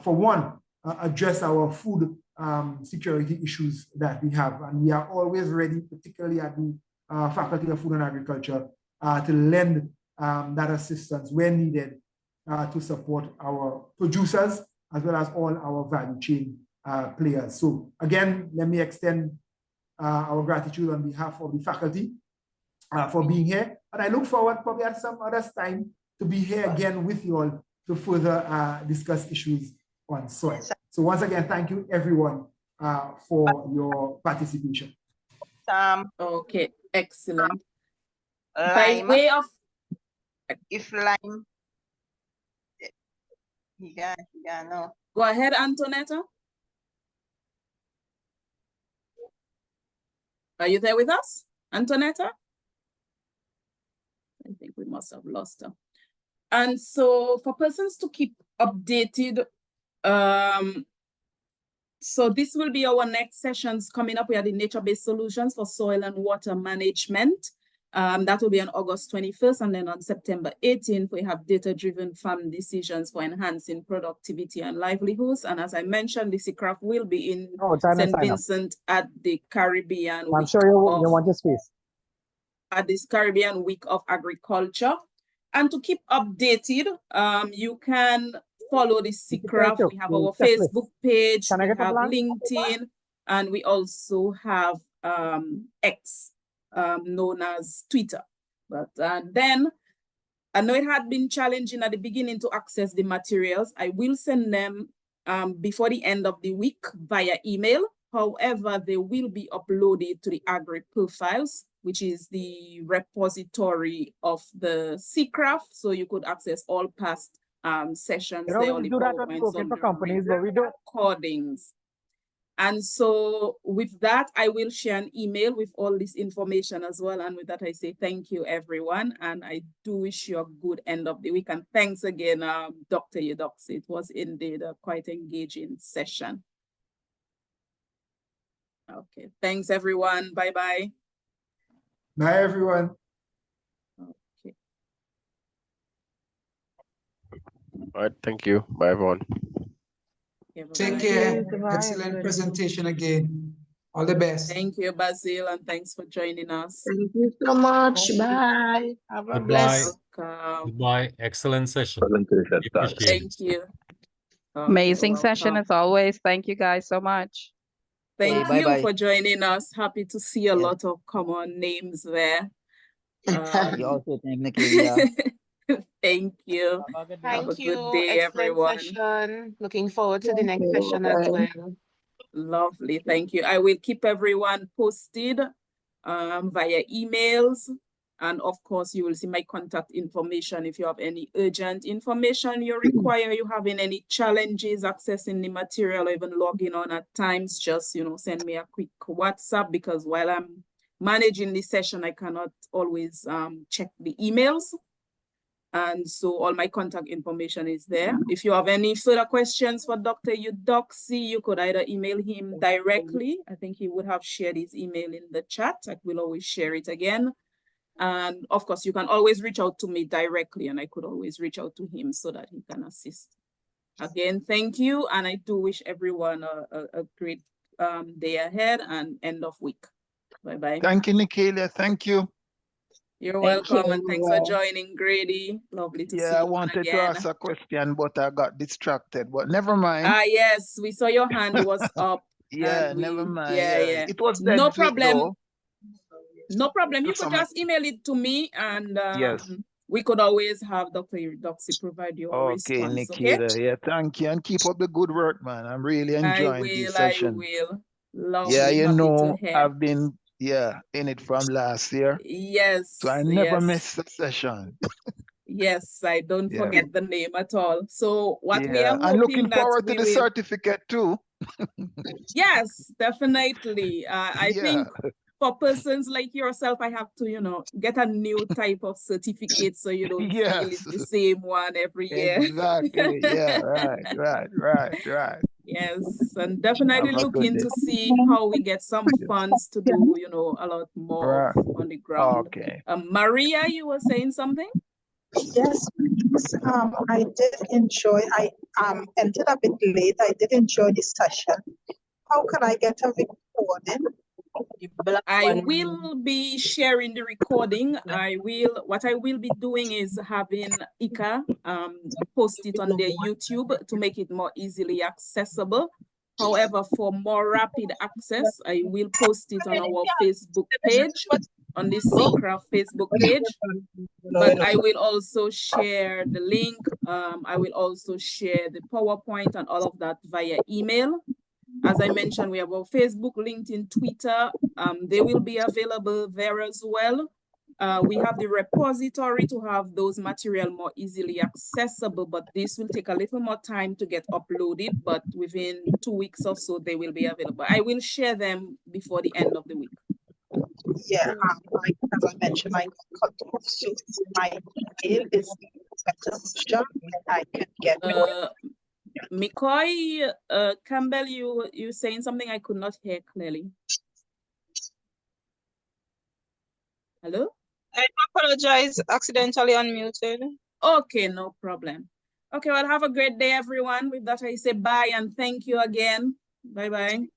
for one, address our food security issues that we have. And we are always ready, particularly at the Faculty of Food and Agriculture, to lend that assistance when needed to support our producers as well as all our value chain players. So again, let me extend our gratitude on behalf of the faculty for being here. And I look forward probably at some other time to be here again with you all to further discuss issues on soil. So once again, thank you everyone for your participation. Okay, excellent. Lime, By way of if lime, yeah, no. Go ahead, Antonetta. Are you there with us, Antonetta? I think we must have lost her. And so for persons to keep updated, so this will be our next sessions coming up. We are the nature-based solutions for soil and water management. That will be on August 21st, and then on September 18th, we have data-driven farm decisions for enhancing productivity and livelihoods. And as I mentioned, the CCRAF will be in St. Vincent at the Caribbean I'm sure you want your space. At this Caribbean Week of Agriculture. And to keep updated, you can follow the CCRAF. We have our Facebook page, we have LinkedIn, and we also have X, known as Twitter. But then I know it had been challenging at the beginning to access the materials. I will send them before the end of the week via email. However, they will be uploaded to the Agri Profiles, which is the repository of the CCRAF. So you could access all past sessions. You know, we do that when we work for companies, but we don't. Recordings. And so with that, I will share an email with all this information as well. And with that, I say thank you, everyone. And I do wish you a good end of the week. And thanks again, Dr. Eudoxie. It was indeed a quite engaging session. Okay, thanks, everyone. Bye-bye. Bye, everyone. Okay. All right, thank you. Bye, everyone. Take care. Excellent presentation again. All the best. Thank you, Basil, and thanks for joining us. Thank you so much. Bye. Have a Goodbye. blessed. Goodbye. Excellent session. Thank you. Amazing session as always. Thank you guys so much. Thank Okay, you bye-bye. for joining us. Happy to see a lot of common names there. You also thank Nigeria. Thank you. Have a Thank you. good day, Excellent everyone. session. Looking forward to the next session as well. Lovely. Thank you. I will keep everyone posted via emails. And of course, you will see my contact information if you have any urgent information you require, you having any challenges accessing the material or even logging on at times, just, send me a quick WhatsApp, because while I'm managing the session, I cannot always check the emails. And so all my contact information is there. If you have any further questions for Dr. Eudoxie, you could either email him directly. I think he would have shared his email in the chat. I will always share it again. And of course, you can always reach out to me directly, and I could always reach out to him so that he can assist. Again, thank you. And I do wish everyone a great day ahead and end of week. Bye-bye. Thank you, Nigeria. Thank you. You're welcome, and thanks for joining, Grady. Lovely to see you I wanted to ask a question, but I got distracted. But never mind. Yes, we saw your hand was up. Yeah, never mind. Yeah. It was no dead sweet, problem. though. No problem. You Just could some- just email it to me, and Yes. we could always have Dr. Eudoxie provide you a Okay, response. Nikita. Okay. Yeah, thank you, and keep up the good work, man. I'm really enjoying this session. I will. Lovely. Yeah, you Happy know, to hear. I've been in it from last year, Yes. so I never yes. miss a session. Yes, I don't Yeah. forget the name at all. So what we Yeah, are I'm looking hoping that forward to we the will. certificate too. Yes, definitely. I think for persons like yourself, I have to, get a new type of certificate so you don't feel it's the same one every year. Exactly. Yeah, right. Yes, and definitely Have a good looking day. to see how we get some funds to do, a lot more Right. on the ground. Okay. Maria, you were saying something? Yes, please. I did enjoy, I entered a bit late. I did enjoy the session. How can I get a recording? I will be sharing the recording. What I will be doing is having Ika post it on their YouTube to make it more easily accessible. However, for more rapid access, I will post it on our Facebook page, on the CCRAF Facebook page. But I will also share the link. I will also share the PowerPoint and all of that via email. As I mentioned, we have our Facebook, LinkedIn, Twitter. They will be available there as well. We have the repository to have those material more easily accessible, but this will take a little more time to get uploaded, but within 2 weeks or so, they will be available. I will share them before the end of the week. Yeah, like as I mentioned, I cut off, so my email is and I could get McCoy, Campbell, you saying something I could not hear clearly. Hello? I apologize, accidentally unmuted. Okay, no problem. Okay, well, have a great day, everyone. With that, I say bye and thank you again. Bye-bye.